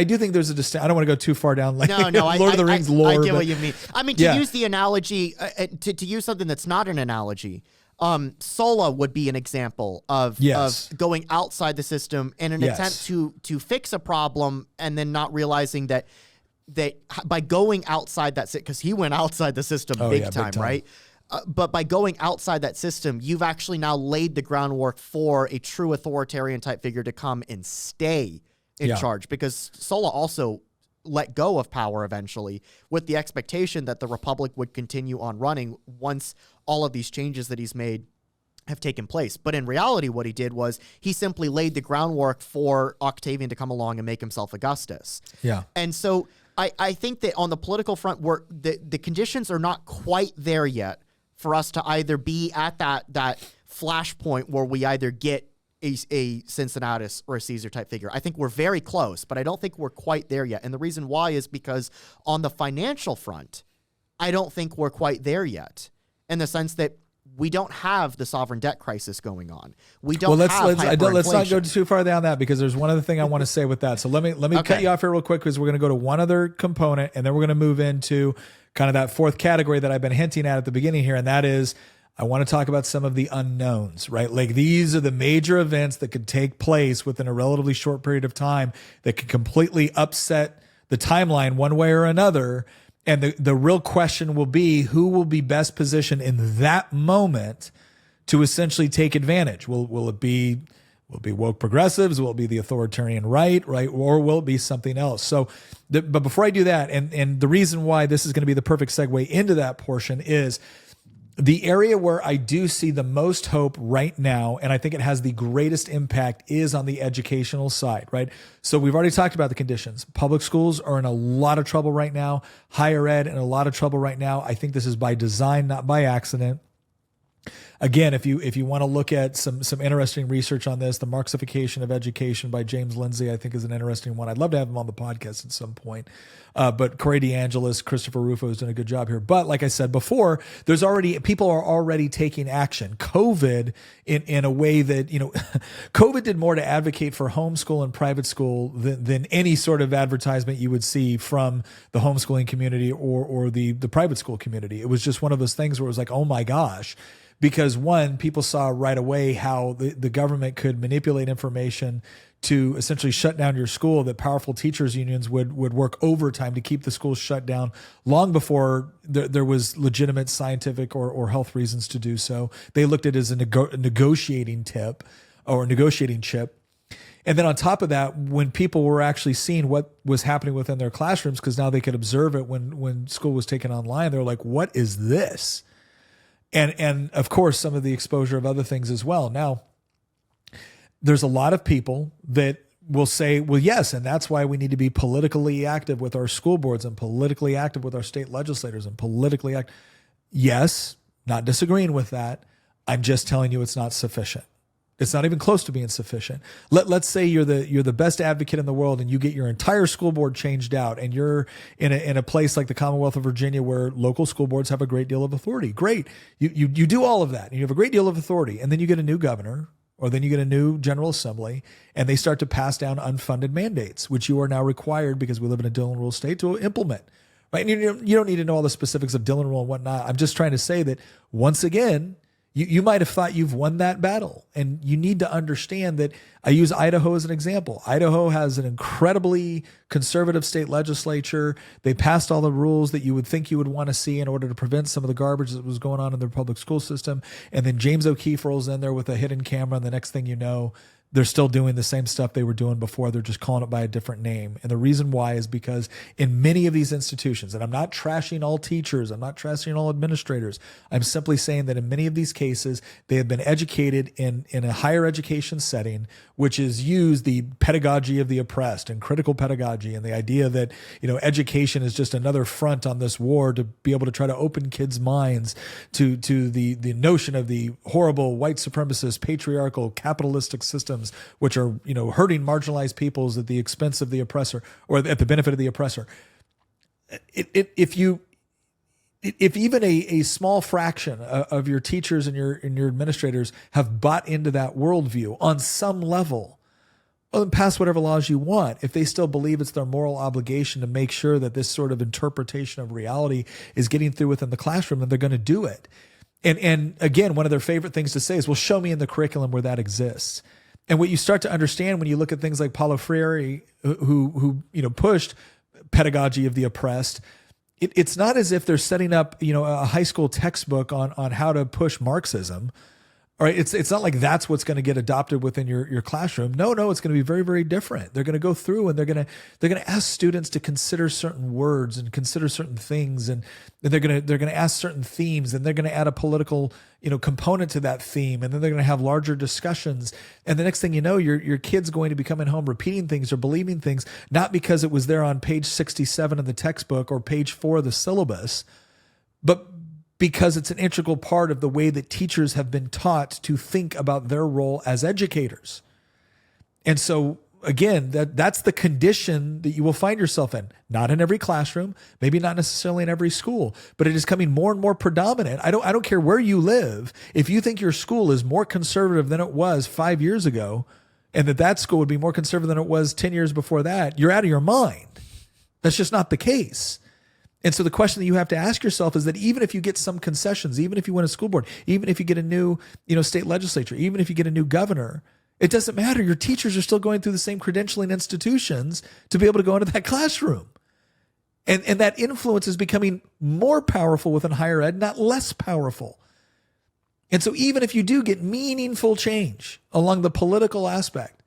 Speaker 1: do think there's a distinction. I don't want to go too far down like Lord of the Rings lore.
Speaker 3: I get what you mean. I mean, to use the analogy, to use something that's not an analogy, Sulla would be an example of going outside the system in an attempt to fix a problem, and then not realizing that that by going outside that, because he went outside the system big time, right? But by going outside that system, you've actually now laid the groundwork for a true authoritarian type figure to come and stay in charge, because Sulla also let go of power eventually with the expectation that the Republic would continue on running once all of these changes that he's made have taken place. But in reality, what he did was he simply laid the groundwork for Octavian to come along and make himself Augustus.
Speaker 1: Yeah.
Speaker 3: And so I think that on the political front, the conditions are not quite there yet for us to either be at that flashpoint where we either get a Cincinnatus or a Caesar type figure. I think we're very close, but I don't think we're quite there yet. And the reason why is because on the financial front, I don't think we're quite there yet, in the sense that we don't have the sovereign debt crisis going on. We don't have hyperinflation.
Speaker 1: Let's not go too far down that, because there's one other thing I want to say with that. So let me cut you off here real quick, because we're going to go to one other component, and then we're going to move into kind of that fourth category that I've been hinting at the beginning here, and that is I want to talk about some of the unknowns, right? Like these are the major events that could take place within a relatively short period of time that could completely upset the timeline one way or another. And the real question will be, who will be best positioned in that moment to essentially take advantage? Will it be woke progressives? Will it be the authoritarian right? Or will it be something else? So, but before I do that, and the reason why this is going to be the perfect segue into that portion is the area where I do see the most hope right now, and I think it has the greatest impact, is on the educational side, right? So we've already talked about the conditions. Public schools are in a lot of trouble right now. Higher ed in a lot of trouble right now. I think this is by design, not by accident. Again, if you want to look at some interesting research on this, the Marxification of Education by James Lindsay, I think is an interesting one. I'd love to have him on the podcast at some point. But Corey DeAngelis, Christopher Rufo has done a good job here. But like I said before, people are already taking action. COVID in a way that, COVID did more to advocate for homeschool and private school than any sort of advertisement you would see from the homeschooling community or the private school community. It was just one of those things where it was like, oh my gosh. Because one, people saw right away how the government could manipulate information to essentially shut down your school, that powerful teachers unions would work overtime to keep the schools shut down long before there was legitimate scientific or health reasons to do so. They looked at it as a negotiating tip or negotiating chip. And then on top of that, when people were actually seeing what was happening within their classrooms, because now they could observe it when school was taken online, they were like, what is this? And of course, some of the exposure of other things as well. Now, there's a lot of people that will say, well, yes, and that's why we need to be politically active with our school boards and politically active with our state legislators and politically active. Yes, not disagreeing with that. I'm just telling you it's not sufficient. It's not even close to being sufficient. Let's say you're the best advocate in the world and you get your entire school board changed out, and you're in a place like the Commonwealth of Virginia where local school boards have a great deal of authority. Great. You do all of that and you have a great deal of authority, and then you get a new governor, or then you get a new General Assembly, and they start to pass down unfunded mandates, which you are now required, because we live in a Dillon Rule state, to implement. Right? And you don't need to know all the specifics of Dillon Rule and whatnot. I'm just trying to say that, once again, you might have thought you've won that battle, and you need to understand that. I use Idaho as an example. Idaho has an incredibly conservative state legislature. They passed all the rules that you would think you would want to see in order to prevent some of the garbage that was going on in their public school system. And then James O'Keefe rolls in there with a hidden camera, and the next thing you know, they're still doing the same stuff they were doing before. They're just calling it by a different name. And the reason why is because in many of these institutions, and I'm not trashing all teachers, I'm not trashing all administrators, I'm simply saying that in many of these cases, they have been educated in a higher education setting, which is used the pedagogy of the oppressed and critical pedagogy, and the idea that, education is just another front on this war to be able to try to open kids' minds to the notion of the horrible white supremacist, patriarchal, capitalistic systems, which are, hurting marginalized peoples at the expense of the oppressor, or at the benefit of the oppressor. If even a small fraction of your teachers and your administrators have bought into that worldview on some level, well, then pass whatever laws you want. If they still believe it's their moral obligation to make sure that this sort of interpretation of reality is getting through within the classroom, then they're going to do it. And again, one of their favorite things to say is, well, show me in the curriculum where that exists. And what you start to understand when you look at things like Paulo Freire, who pushed pedagogy of the oppressed. It's not as if they're setting up, a high school textbook on how to push Marxism. All right, it's not like that's what's going to get adopted within your classroom. No, it's going to be very, very different. They're going to go through and they're going to ask students to consider certain words and consider certain things, and they're going to ask certain themes, and they're going to add a political component to that theme, and then they're going to have larger discussions. And the next thing you know, your kid's going to be coming home repeating things or believing things, not because it was there on page 67 of the textbook or page 4 of the syllabus, but because it's an integral part of the way that teachers have been taught to think about their role as educators. And so, again, that's the condition that you will find yourself in. Not in every classroom, maybe not necessarily in every school, but it is coming more and more predominant. I don't care where you live. If you think your school is more conservative than it was 5 years ago, and that school would be more conservative than it was 10 years before that, you're out of your mind. That's just not the case. And so the question that you have to ask yourself is that even if you get some concessions, even if you win a school board, even if you get a new, state legislature, even if you get a new governor, it doesn't matter. Your teachers are still going through the same credentialing institutions to be able to go into that classroom. And that influence is becoming more powerful within higher ed, not less powerful. And so even if you do get meaningful change along the political aspect,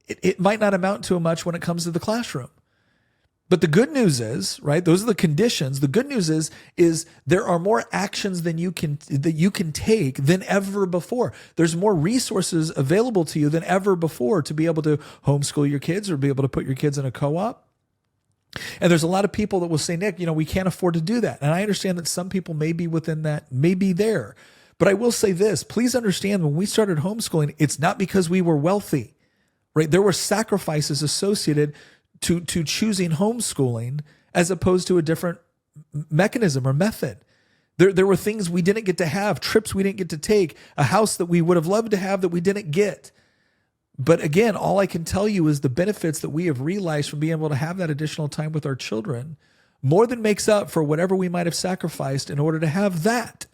Speaker 1: it might not amount to much when it comes to the classroom. But the good news is, right, those are the conditions. The good news is there are more actions that you can take than ever before. There's more resources available to you than ever before to be able to homeschool your kids or be able to put your kids in a co-op. And there's a lot of people that will say, Nick, we can't afford to do that. And I understand that some people may be within that, may be there. But I will say this, please understand, when we started homeschooling, it's not because we were wealthy, right? There were sacrifices associated to choosing homeschooling as opposed to a different mechanism or method. There were things we didn't get to have, trips we didn't get to take, a house that we would have loved to have that we didn't get. But again, all I can tell you is the benefits that we have realized from being able to have that additional time with our children more than makes up for whatever we might have sacrificed in order to have that.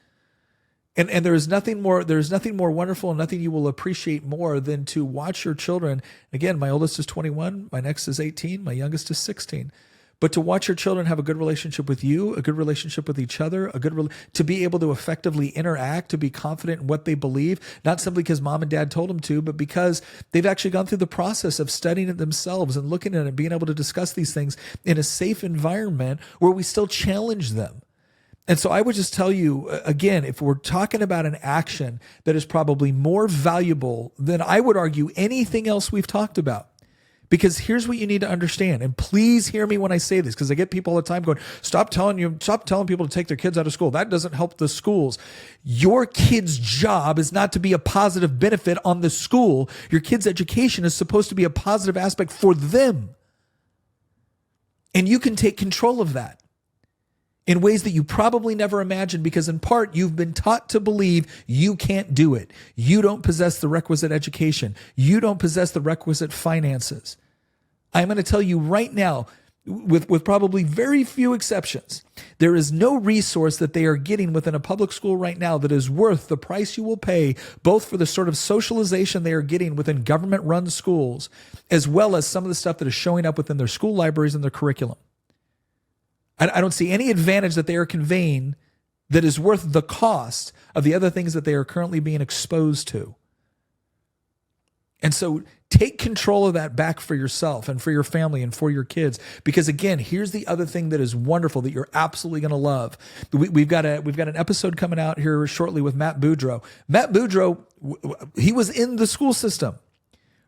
Speaker 1: And there's nothing more wonderful and nothing you will appreciate more than to watch your children. Again, my oldest is 21, my next is 18, my youngest is 16. But to watch your children have a good relationship with you, a good relationship with each other, to be able to effectively interact, to be confident in what they believe, not simply because mom and dad told them to, but because they've actually gone through the process of studying it themselves and looking at it and being able to discuss these things in a safe environment where we still challenge them. And so I would just tell you, again, if we're talking about an action that is probably more valuable than I would argue anything else we've talked about, because here's what you need to understand, and please hear me when I say this, because I get people all the time going, stop telling people to take their kids out of school. That doesn't help the schools. Your kid's job is not to be a positive benefit on the school. Your kid's education is supposed to be a positive aspect for them. And you can take control of that in ways that you probably never imagined, because in part you've been taught to believe you can't do it. You don't possess the requisite education. You don't possess the requisite finances. I'm going to tell you right now, with probably very few exceptions, there is no resource that they are getting within a public school right now that is worth the price you will pay, both for the sort of socialization they are getting within government-run schools, as well as some of the stuff that is showing up within their school libraries and their curriculum. I don't see any advantage that they are conveying that is worth the cost of the other things that they are currently being exposed to. And so take control of that back for yourself and for your family and for your kids. Because again, here's the other thing that is wonderful that you're absolutely going to love. We've got an episode coming out here shortly with Matt Boudreau. Matt Boudreau, he was in the school system,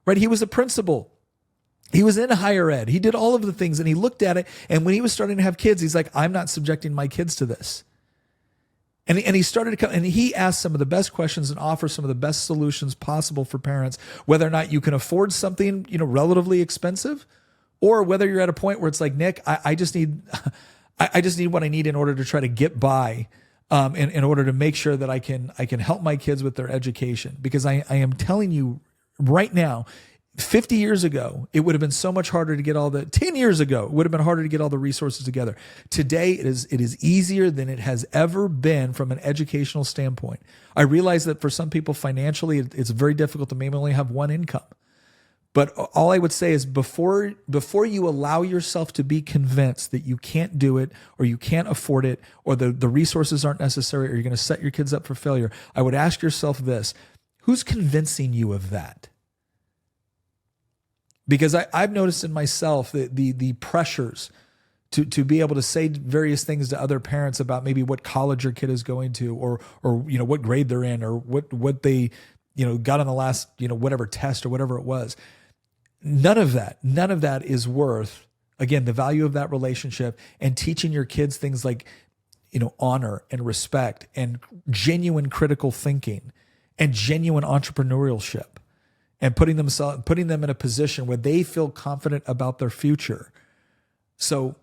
Speaker 1: right? He was a principal. He was in higher ed. He did all of the things, and he looked at it. And when he was starting to have kids, he's like, I'm not subjecting my kids to this. And he started to come, and he asked some of the best questions and offers some of the best solutions possible for parents, whether or not you can afford something, relatively expensive, or whether you're at a point where it's like, Nick, I just need what I need in order to try to get by, in order to make sure that I can help my kids with their education. Because I am telling you right now, 50 years ago, it would have been so much harder to get 10 years ago, it would have been harder to get all the resources together. Today, it is easier than it has ever been from an educational standpoint. I realize that for some people financially, it's very difficult to maybe only have one income. But all I would say is before you allow yourself to be convinced that you can't do it or you can't afford it or the resources aren't necessary or you're going to set your kids up for failure, I would ask yourself this: who's convincing you of that? Because I've noticed in myself that the pressures to be able to say various things to other parents about maybe what college your kid is going to or what grade they're in or what they got on the last whatever test or whatever it was. None of that is worth, again, the value of that relationship and teaching your kids things like, honor and respect and genuine critical thinking and genuine entrepreneurship and putting them in a position where they feel confident about their future. So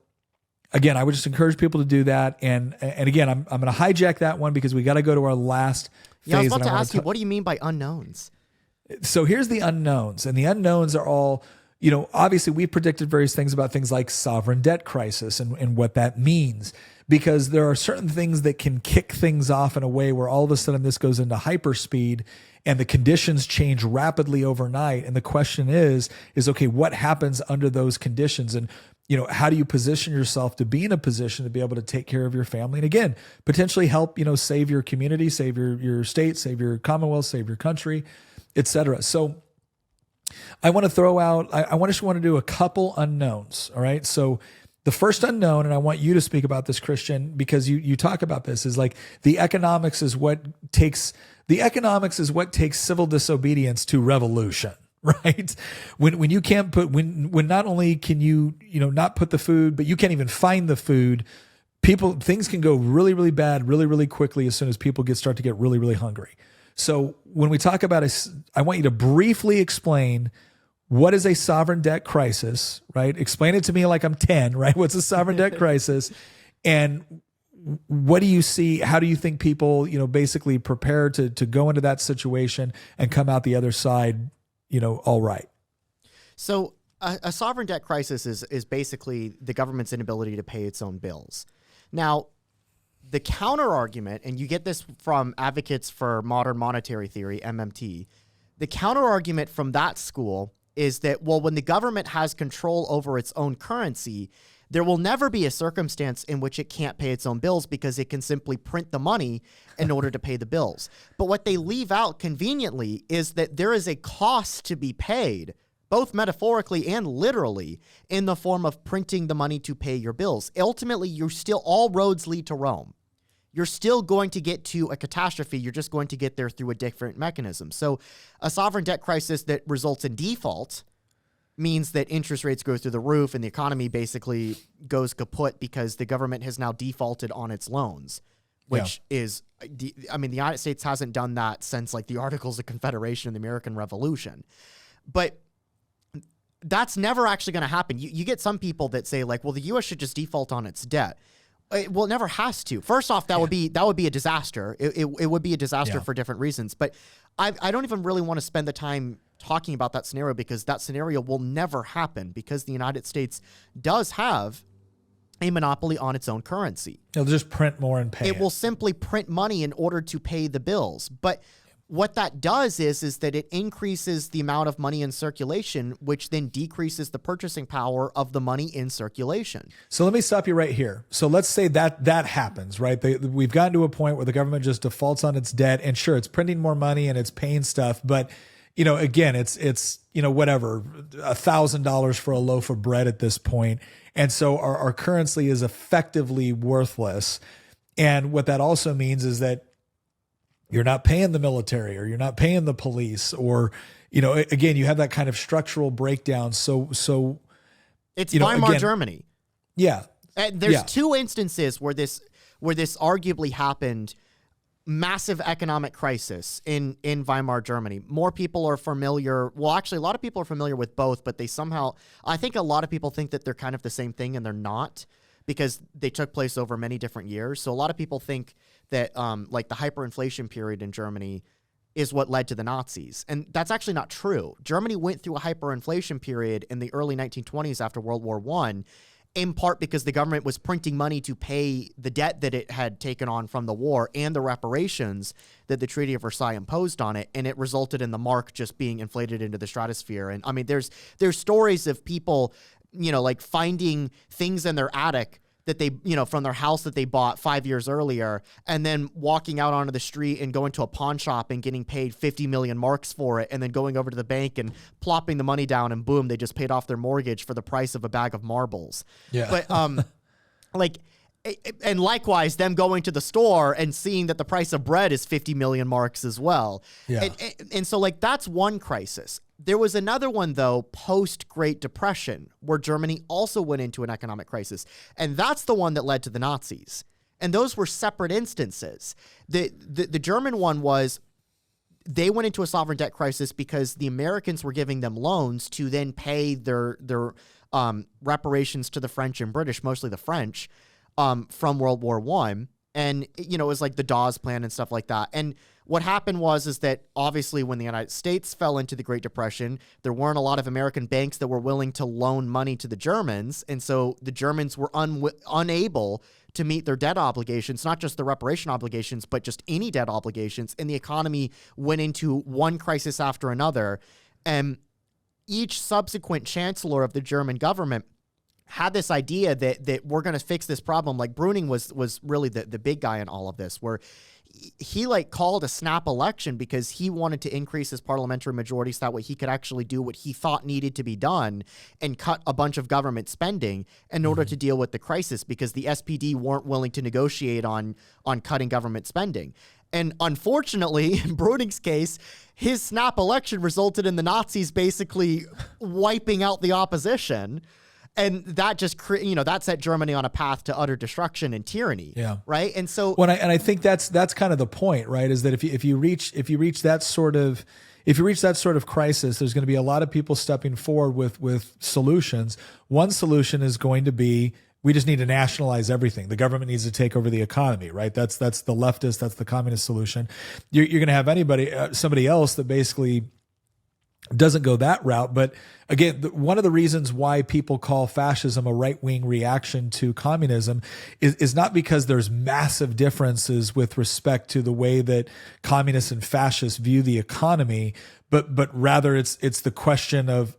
Speaker 1: again, I would just encourage people to do that. And again, I'm going to hijack that one because we got to go to our last phase.
Speaker 3: Yeah, I was about to ask you, what do you mean by unknowns?
Speaker 1: So here's the unknowns, and the unknowns are all, obviously we've predicted various things about things like sovereign debt crisis and what that means, because there are certain things that can kick things off in a way where all of a sudden this goes into hyperspeed and the conditions change rapidly overnight. And the question is okay, what happens under those conditions? And, how do you position yourself to be in a position to be able to take care of your family? And again, potentially help, save your community, save your state, save your commonwealth, save your country, etc. So I want to throw out, I want to do a couple unknowns. All right. So the first unknown, and I want you to speak about this, Christian, because you talk about this, is like the economics is what takes civil disobedience to revolution, right? When you can't put, when not only can you, not put the food, but you can't even find the food, things can go really, really bad, really, really quickly as soon as people start to get really, really hungry. So when we talk about I want you to briefly explain what is a sovereign debt crisis, right? Explain it to me like I'm 10, right? What's a sovereign debt crisis? And what do you see? How do you think people, basically prepare to go into that situation and come out the other side, all right?
Speaker 3: So a sovereign debt crisis is basically the government's inability to pay its own bills. Now, the counter argument, and you get this from advocates for modern monetary theory, MMT, the counter argument from that school is that, well, when the government has control over its own currency, there will never be a circumstance in which it can't pay its own bills because it can simply print the money in order to pay the bills. But what they leave out conveniently is that there is a cost to be paid, both metaphorically and literally, in the form of printing the money to pay your bills. Ultimately, all roads lead to Rome. You're still going to get to a catastrophe. You're just going to get there through a different mechanism. So a sovereign debt crisis that results in default means that interest rates go through the roof and the economy basically goes kaput because the government has now defaulted on its loans, which is, the United States hasn't done that since like the Articles of Confederation and the American Revolution. But that's never actually going to happen. You get some people that say like, well, the U.S. should just default on its debt. Well, it never has to. First off, that would be a disaster. It would be a disaster for different reasons. But I don't even really want to spend the time talking about that scenario because that scenario will never happen because the United States does have a monopoly on its own currency.
Speaker 1: It'll just print more and pay it.
Speaker 3: It will simply print money in order to pay the bills. But what that does is that it increases the amount of money in circulation, which then decreases the purchasing power of the money in circulation.
Speaker 1: So let me stop you right here. So let's say that happens, right? We've gotten to a point where the government just defaults on its debt, and sure, it's printing more money and it's paying stuff, but again, it's whatever, $1,000 for a loaf of bread at this point, and so our currency is effectively worthless. And what that also means is that you're not paying the military or you're not paying the police or, again, you have that kind of structural breakdown. So
Speaker 3: it's Weimar Germany.
Speaker 1: Yeah.
Speaker 3: There's two instances where this arguably happened. Massive economic crisis in Weimar Germany. More people are familiar. Well, actually, a lot of people are familiar with both, but I think a lot of people think that they're kind of the same thing and they're not because they took place over many different years. So a lot of people think that like the hyperinflation period in Germany is what led to the Nazis. And that's actually not true. Germany went through a hyperinflation period in the early 1920s after World War I, in part because the government was printing money to pay the debt that it had taken on from the war and the reparations that the Treaty of Versailles imposed on it, and it resulted in the mark just being inflated into the stratosphere. And I mean, there's stories of people, like finding things in their attic that they, from their house that they bought 5 years earlier, and then walking out onto the street and going to a pawn shop and getting paid 50 million marks for it, and then going over to the bank and plopping the money down, and boom, they just paid off their mortgage for the price of a bag of marbles.
Speaker 1: Yeah.
Speaker 3: But and likewise, them going to the store and seeing that the price of bread is 50 million marks as well.
Speaker 1: Yeah.
Speaker 3: And so that's one crisis. There was another one, though, post-Great Depression, where Germany also went into an economic crisis. And that's the one that led to the Nazis. And those were separate instances. The German one was they went into a sovereign debt crisis because the Americans were giving them loans to then pay their reparations to the French and British, mostly the French, from World War I. And, it was like the Dawes Plan and stuff like that. And what happened is that obviously when the United States fell into the Great Depression, there weren't a lot of American banks that were willing to loan money to the Germans. And so the Germans were unable to meet their debt obligations, not just the reparation obligations, but just any debt obligations. And the economy went into one crisis after another. And each subsequent chancellor of the German government had this idea that we're going to fix this problem. Like Brüning was really the big guy in all of this, where he called a snap election because he wanted to increase his parliamentary majority so that way he could actually do what he thought needed to be done and cut a bunch of government spending in order to deal with the crisis, because the SPD weren't willing to negotiate on cutting government spending. And unfortunately, in Brüning's case, his snap election resulted in the Nazis basically wiping out the opposition. And that just that set Germany on a path to utter destruction and tyranny. Yeah. Right. And so,
Speaker 1: I think that's kind of the point, right? Is that if you reach that sort of crisis, there's going to be a lot of people stepping forward with solutions. One solution is going to be, we just need to nationalize everything. The government needs to take over the economy, right? That's the leftist, that's the communist solution. You're going to have somebody else that basically doesn't go that route. But again, one of the reasons why people call fascism a right-wing reaction to communism is not because there's massive differences with respect to the way that communists and fascists view the economy, but rather it's the question of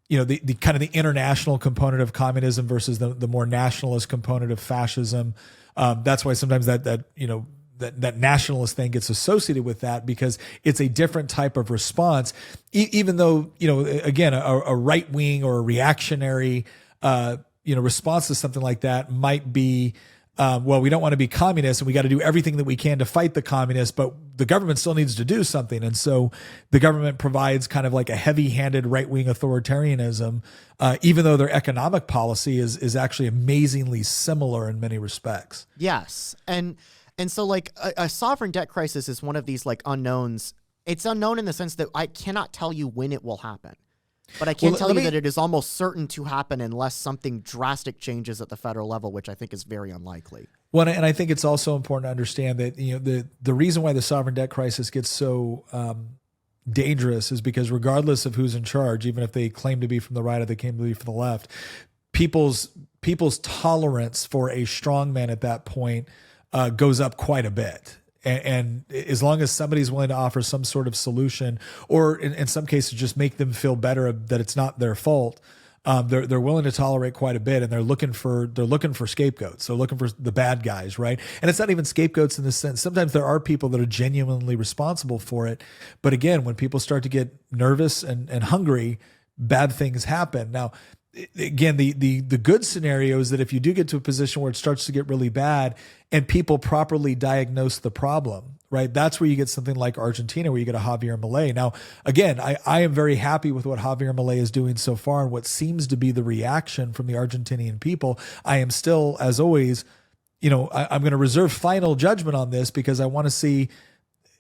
Speaker 1: the kind of the international component of communism versus the more nationalist component of fascism. That's why sometimes that nationalist thing gets associated with that, because it's a different type of response, even though, again, a right wing or a reactionary, response to something like that might be, well, we don't want to be communists and we got to do everything that we can to fight the communists, but the government still needs to do something. And so the government provides kind of like a heavy-handed right-wing authoritarianism, even though their economic policy is actually amazingly similar in many respects.
Speaker 3: Yes. And so a sovereign debt crisis is one of these unknowns. It's unknown in the sense that I cannot tell you when it will happen, but I can tell you that it is almost certain to happen unless something drastic changes at the federal level, which I think is very unlikely.
Speaker 1: Well, and I think it's also important to understand that the reason why the sovereign debt crisis gets so dangerous is because regardless of who's in charge, even if they claim to be from the right or they claim to be from the left, people's tolerance for a strongman at that point goes up quite a bit. And as long as somebody's willing to offer some sort of solution, or in some cases just make them feel better that it's not their fault, they're willing to tolerate quite a bit, and they're looking for scapegoats. They're looking for the bad guys, right? And it's not even scapegoats in this sense. Sometimes there are people that are genuinely responsible for it, but again, when people start to get nervous and hungry, bad things happen. Now, again, the good scenario is that if you do get to a position where it starts to get really bad and people properly diagnose the problem, right? That's where you get something like Argentina, where you get a Javier Milei. Now, again, I am very happy with what Javier Milei is doing so far and what seems to be the reaction from the Argentinian people. I am still, as always, I'm going to reserve final judgment on this because I want to see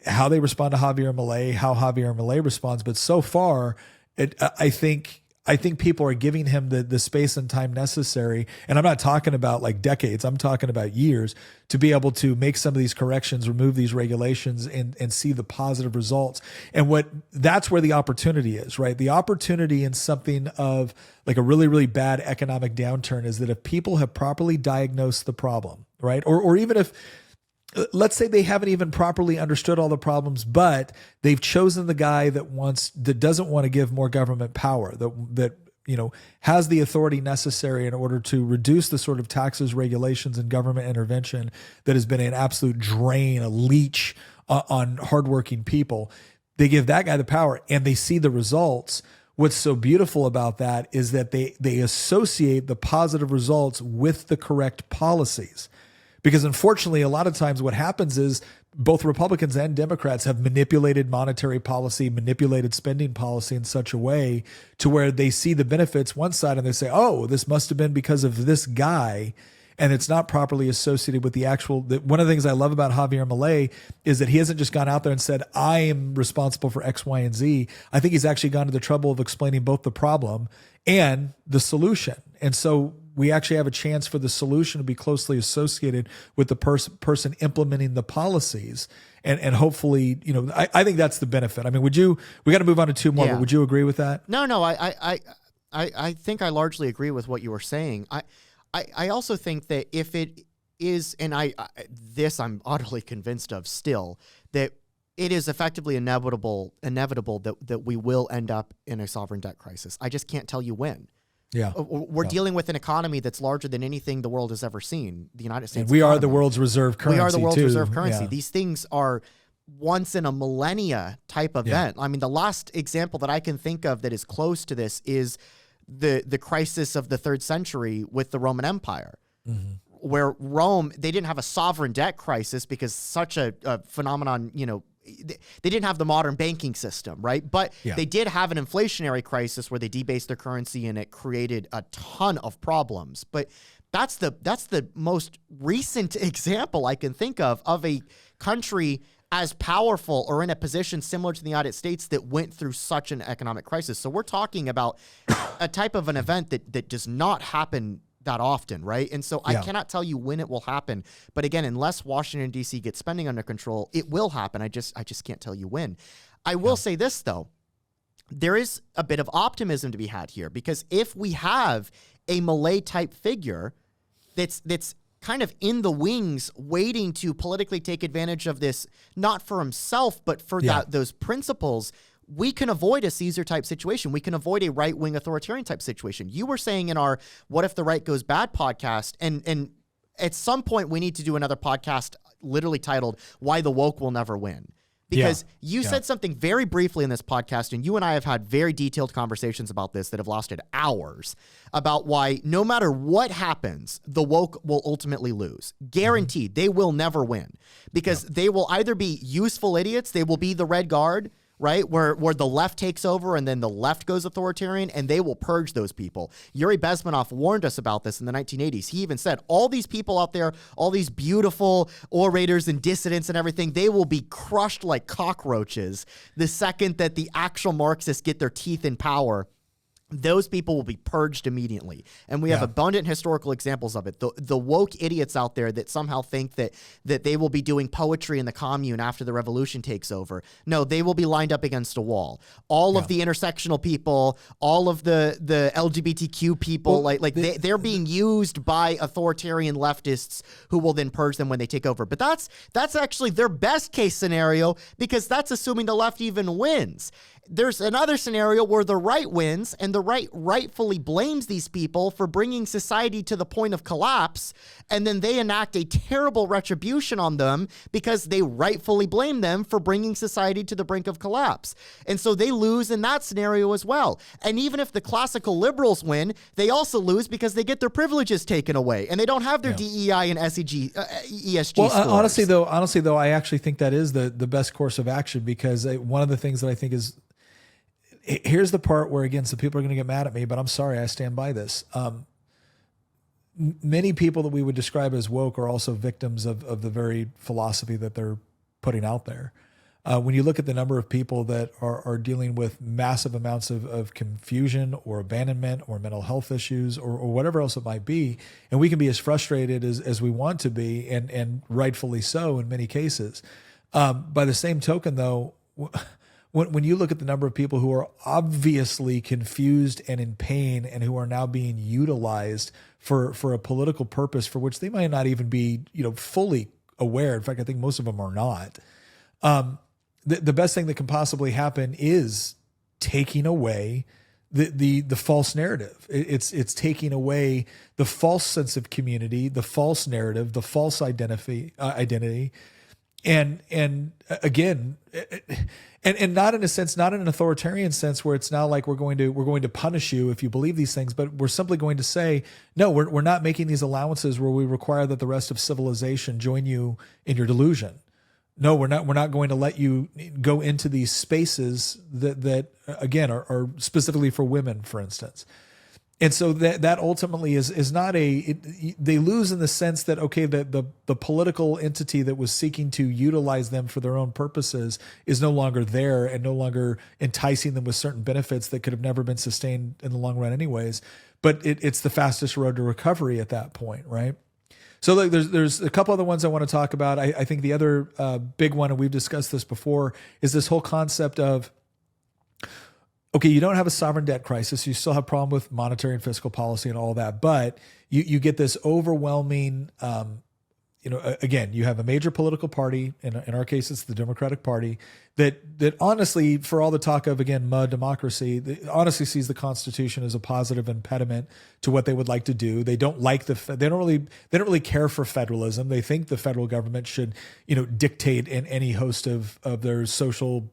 Speaker 1: how they respond to Javier Milei, how Javier Milei responds. But so far, I think I think people are giving him the space and time necessary. And I'm not talking about like decades. I'm talking about years to be able to make some of these corrections, remove these regulations, and see the positive results. And that's where the opportunity is, right? The opportunity in something of like a really, really bad economic downturn is that if people have properly diagnosed the problem, right? Or even if, let's say they haven't even properly understood all the problems, but they've chosen the guy that doesn't want to give more government power, that has the authority necessary in order to reduce the sort of taxes, regulations, and government intervention that has been an absolute drain, a leech on hardworking people. They give that guy the power and they see the results. What's so beautiful about that is that they associate the positive results with the correct policies. Because unfortunately, a lot of times what happens is both Republicans and Democrats have manipulated monetary policy, manipulated spending policy in such a way to where they see the benefits one side and they say, oh, this must have been because of this guy. And it's not properly associated with the actual. One of the things I love about Javier Milei is that he hasn't just gone out there and said, I am responsible for X, Y, and Z. I think he's actually gone to the trouble of explaining both the problem and the solution. And so we actually have a chance for the solution to be closely associated with the person implementing the policies. And hopefully, I think that's the benefit. I mean, we got to move on to two more, but would you agree with that?
Speaker 3: No, I think I largely agree with what you were saying. I also think that if it is, and I'm utterly convinced of still, that it is effectively inevitable that we will end up in a sovereign debt crisis. I just can't tell you when.
Speaker 1: Yeah,
Speaker 3: we're dealing with an economy that's larger than anything the world has ever seen. The United States.
Speaker 1: And we are the world's reserve currency.
Speaker 3: We are the world's reserve currency.
Speaker 1: Yeah.
Speaker 3: These things are once in a millennia type event. Yeah. I mean, the last example that I can think of that is close to this is the crisis of the 3rd century with the Roman Empire, where Rome, they didn't have a sovereign debt crisis because such a phenomenon, they didn't have the modern banking system, right? But they did have an inflationary crisis where they debased their currency and it created a ton of problems. But that's the most recent example I can think of a country as powerful or in a position similar to the United States that went through such an economic crisis. So we're talking about a type of an event that does not happen that often, right? And so I cannot tell you when it will happen. But again, unless Washington, D.C. gets spending under control, it will happen. I just can't tell you when. I will say this, though. There is a bit of optimism to be had here, because if we have a Milei-type figure that's kind of in the wings waiting to politically take advantage of this, not for himself, but for those principles, we can avoid a Caesar-type situation. We can avoid a right-wing authoritarian-type situation. You were saying in our What If the Right Goes Bad podcast, and at some point we need to do another podcast literally titled Why the Woke Will Never Win. Because you said something very briefly in this podcast, and you and I have had very detailed conversations about this that have lasted hours, about why no matter what happens, the woke will ultimately lose. Guaranteed. They will never win. Because they will either be useful idiots, they will be the red guard, right? Where the left takes over and then the left goes authoritarian, and they will purge those people. Yuri Bezmenov warned us about this in the 1980s. He even said, all these people out there, all these beautiful orators and dissidents and everything, they will be crushed like cockroaches the second that the actual Marxists get their teeth in power. Those people will be purged immediately. And we have abundant historical examples of it. The woke idiots out there that somehow think that they will be doing poetry in the commune after the revolution takes over. No, they will be lined up against a wall. All of the intersectional people, all of the LGBTQ people, they're being used by authoritarian leftists who will then purge them when they take over. But that's actually their best case scenario, because that's assuming the left even wins. There's another scenario where the right wins, and the right rightfully blames these people for bringing society to the point of collapse, and then they enact a terrible retribution on them because they rightfully blame them for bringing society to the brink of collapse. And so they lose in that scenario as well. And even if the classical liberals win, they also lose because they get their privileges taken away, and they don't have their DEI and ESG
Speaker 1: well,
Speaker 3: scores.
Speaker 1: Honestly, though, I actually think that is the best course of action, because one of the things that I think is, here's the part where, again, some people are going to get mad at me, but I'm sorry, I stand by this. Many people that we would describe as woke are also victims of the very philosophy that they're putting out there. when you look at the number of people that are dealing with massive amounts of confusion or abandonment or mental health issues or whatever else it might be, and we can be as frustrated as we want to be, and rightfully so in many cases. By the same token, though, when you look at the number of people who are obviously confused and in pain and who are now being utilized for a political purpose for which they might not even be, fully aware. In fact, I think most of them are not. The best thing that can possibly happen is taking away the false narrative. It's taking away the false sense of community, the false narrative, the false identity. And again, and not in a sense, not in an authoritarian sense where it's now like we're going to punish you if you believe these things, but we're simply going to say, no, we're not making these allowances where we require that the rest of civilization join you in your delusion. No, we're not going to let you go into these spaces that again are specifically for women, for instance. And so that ultimately is not they lose in the sense that, okay, the political entity that was seeking to utilize them for their own purposes is no longer there and no longer enticing them with certain benefits that could have never been sustained in the long run anyways. But it's the fastest road to recovery at that point, right? So like there's a couple other ones I want to talk about. I think the other big one, and we've discussed this before, is this whole concept of, okay, you don't have a sovereign debt crisis. You still have a problem with monetary and fiscal policy and all that, but you get this overwhelming, again, you have a major political party, in our case, it's the Democratic Party, that honestly, for all the talk of, again, mud democracy, honestly sees the Constitution as a positive impediment to what they would like to do. They don't like they don't really care for federalism. They think the federal government should, dictate in any host of their social,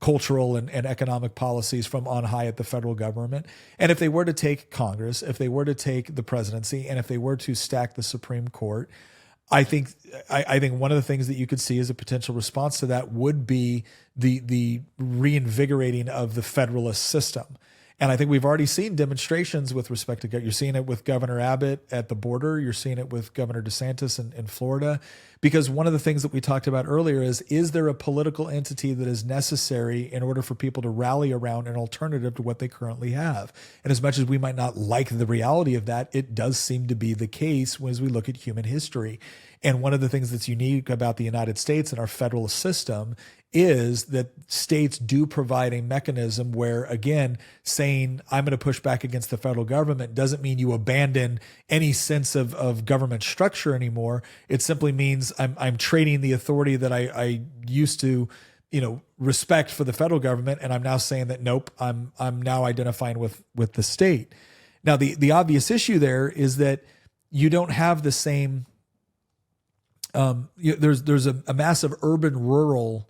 Speaker 1: cultural and economic policies from on high at the federal government. And if they were to take Congress, if they were to take the presidency, and if they were to stack the Supreme Court, I think one of the things that you could see as a potential response to that would be the reinvigorating of the federalist system. And I think we've already seen demonstrations with respect to, you're seeing it with Governor Abbott at the border. You're seeing it with Governor DeSantis in Florida, because one of the things that we talked about earlier is there a political entity that is necessary in order for people to rally around an alternative to what they currently have? And as much as we might not like the reality of that, it does seem to be the case as we look at human history. And one of the things that's unique about the United States and our federalist system is that states do provide a mechanism where, again, saying I'm going to push back against the federal government doesn't mean you abandon any sense of government structure anymore. It simply means I'm trading the authority that I used to, respect for the federal government, and I'm now saying that nope, I'm now identifying with the state. Now the obvious issue there is that you don't have the same. There's a massive urban-rural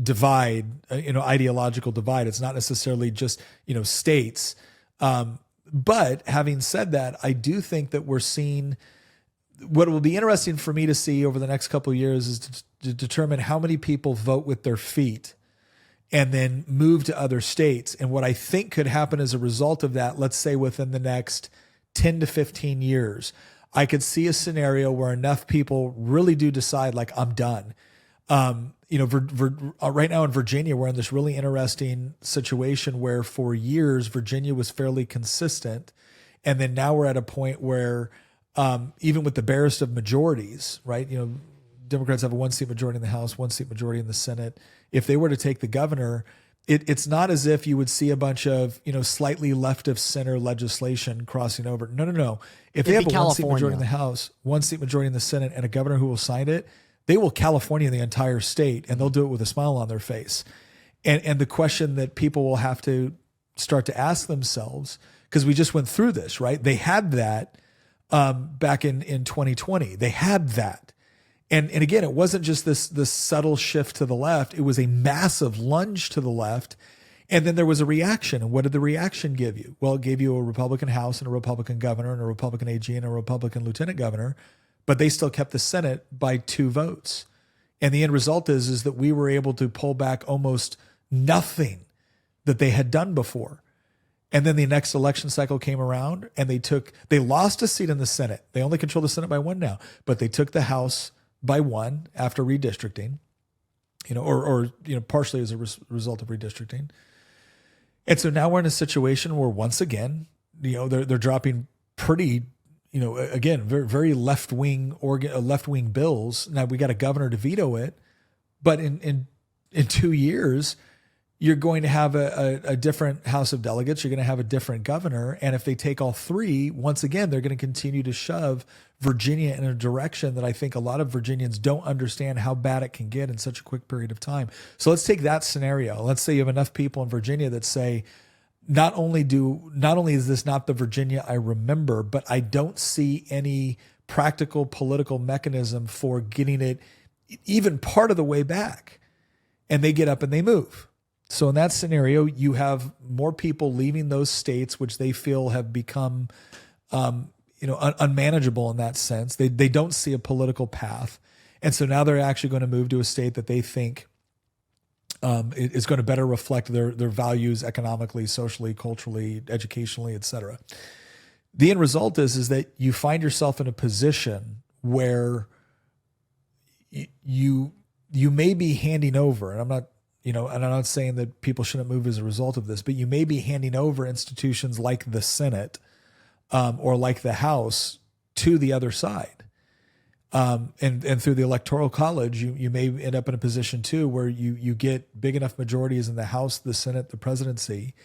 Speaker 1: divide, ideological divide. It's not necessarily just, states. But having said that, I do think that we're seeing what will be interesting for me to see over the next couple of years is to determine how many people vote with their feet and then move to other states. And what I think could happen as a result of that, let's say within the next 10 to 15 years, I could see a scenario where enough people really do decide, like, I'm done. Right now in Virginia, we're in this really interesting situation where for years, Virginia was fairly consistent. And then now we're at a point where even with the barest of majorities, right? Democrats have a 1-seat majority in the House, 1-seat majority in the Senate. If they were to take the governor, it's not as if you would see a bunch of, slightly left of center legislation crossing over. No. If they have a 1-seat majority in the House, 1-seat majority in the Senate, and a governor who will sign it, they will California the entire state, and they'll do it with a smile on their face. And the question that people will have to start to ask themselves, because we just went through this, right? They had that back in 2020. They had that. And again, it wasn't just this subtle shift to the left. It was a massive lunge to the left. And then there was a reaction. And what did the reaction give you? Well, it gave you a Republican House and a Republican governor and a Republican AG and a Republican lieutenant governor, but they still kept the Senate by 2 votes. And the end result is that we were able to pull back almost nothing that they had done before. And then the next election cycle came around and they lost a seat in the Senate. They only control the Senate by 1 now, but they took the House by 1 after redistricting. or partially as a result of redistricting. And so now we're in a situation where once again, they're dropping pretty, again, very, very left wing bills. Now we got a governor to veto it, but in 2 years, you're going to have a different House of Delegates. You're going to have a different governor. And if they take all three, once again, they're going to continue to shove Virginia in a direction that I think a lot of Virginians don't understand how bad it can get in such a quick period of time. So let's take that scenario. Let's say you have enough people in Virginia that say, not only is this not the Virginia I remember, but I don't see any practical political mechanism for getting it even part of the way back. And they get up and they move. So in that scenario, you have more people leaving those states, which they feel have become, unmanageable in that sense. They don't see a political path. And so now they're actually going to move to a state that they think is going to better reflect their values economically, socially, culturally, educationally, et cetera. The end result is that you find yourself in a position where you may be handing over, and I'm not saying that people shouldn't move as a result of this, but you may be handing over institutions like the Senate or like the House to the other side. And through the Electoral College, you may end up in a position too where you get big enough majorities in the House, the Senate, the presidency.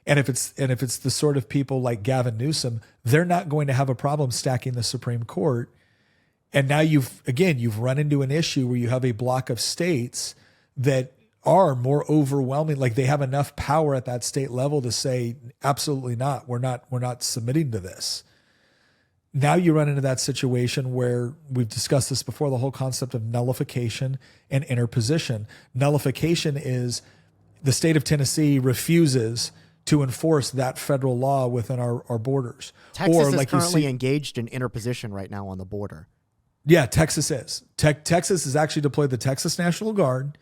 Speaker 1: And if it's the sort of people like Gavin Newsom, they're not going to have a problem stacking the Supreme Court. And now you've run into an issue where you have a block of states that are more overwhelming. Like they have enough power at that state level to say, absolutely not. We're not submitting to this. Now you run into that situation where we've discussed this before, the whole concept of nullification and interposition. Nullification is the state of Tennessee refuses to enforce that federal law within our borders.
Speaker 3: Texas is currently engaged in interposition right now on the border.
Speaker 1: Yeah, Texas is. Texas has actually deployed the Texas National Guard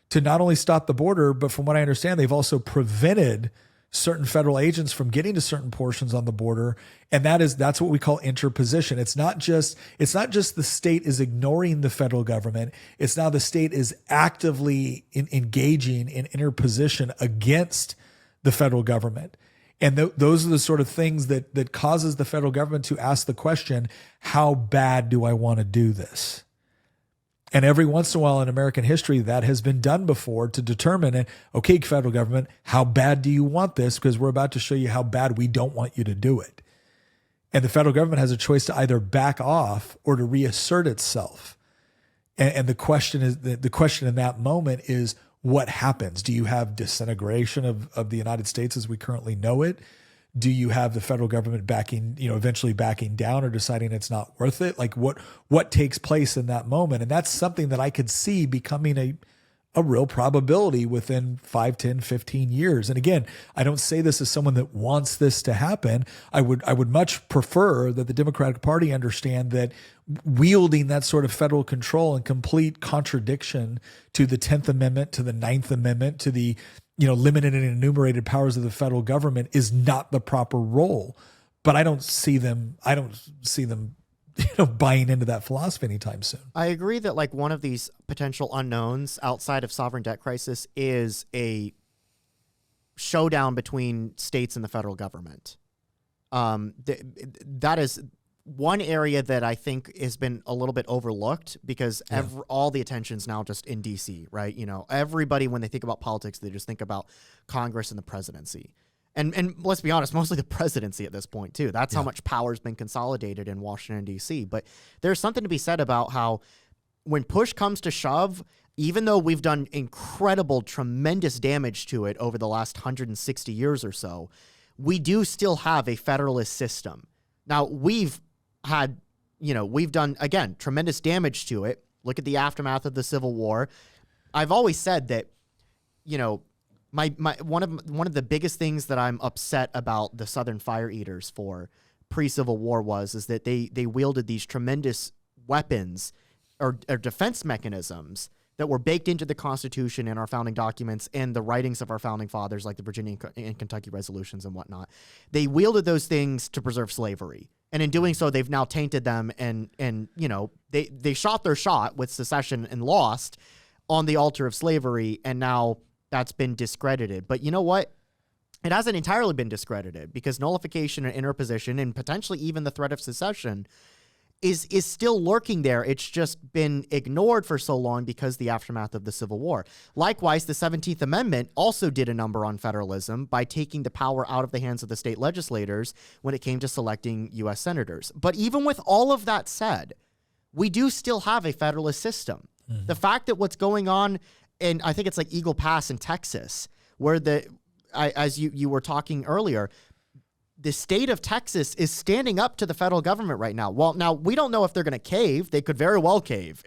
Speaker 1: to not only stop the border, but from what I understand, they've also prevented certain federal agents from getting to certain portions on the border. And that's what we call interposition. It's not just the state is ignoring the federal government. It's now the state is actively engaging in interposition against the federal government. And those are the sort of things that causes the federal government to ask the question, how bad do I want to do this? And every once in a while in American history, that has been done before to determine, okay, federal government, how bad do you want this? Because we're about to show you how bad we don't want you to do it. And the federal government has a choice to either back off or to reassert itself. And the question in that moment is, what happens? Do you have disintegration of the United States as we currently know it? Do you have the federal government eventually backing down or deciding it's not worth it? Like what takes place in that moment? And that's something that I could see becoming a real probability within 5, 10, 15 years. And again, I don't say this as someone that wants this to happen. I would much prefer that the Democratic Party understand that wielding that sort of federal control in complete contradiction to the 10th Amendment, to the 9th Amendment, to the limited and enumerated powers of the federal government is not the proper role. But I don't see them buying into that philosophy anytime soon.
Speaker 3: I agree that like one of these potential unknowns outside of sovereign debt crisis is a showdown between states and the federal government. That is one area that I think has been a little bit overlooked because all the attention's now just in DC, right? Everybody, when they think about politics, they just think about Congress and the presidency. And let's be honest, mostly the presidency at this point, too. That's how much power has been consolidated in Washington, D.C. But there's something to be said about how when push comes to shove, even though we've done incredible, tremendous damage to it over the last 160 years or so, we do still have a federalist system. Now, we've done, again, tremendous damage to it. Look at the aftermath of the Civil War. I've always said that, my one of the biggest things that I'm upset about the Southern Fire Eaters for pre-Civil War is that they wielded these tremendous weapons or defense mechanisms that were baked into the Constitution and our founding documents and the writings of our founding fathers, like the Virginia and Kentucky resolutions and whatnot. They wielded those things to preserve slavery. And in doing so, they've now tainted them and they shot their shot with secession and lost. on the altar of slavery, and now that's been discredited. But you know what? It hasn't entirely been discredited, because nullification and interposition, and potentially even the threat of secession, is still lurking there. It's just been ignored for so long because the aftermath of the Civil War. Likewise, the 17th Amendment also did a number on federalism by taking the power out of the hands of the state legislators when it came to selecting U.S. senators. But even with all of that said, we do still have a federalist system. Mm-hmm. The fact that what's going on, and I think it's like Eagle Pass in Texas, where as you were talking earlier, the state of Texas is standing up to the federal government right now. Well, now we don't know if they're going to cave. They could very well cave.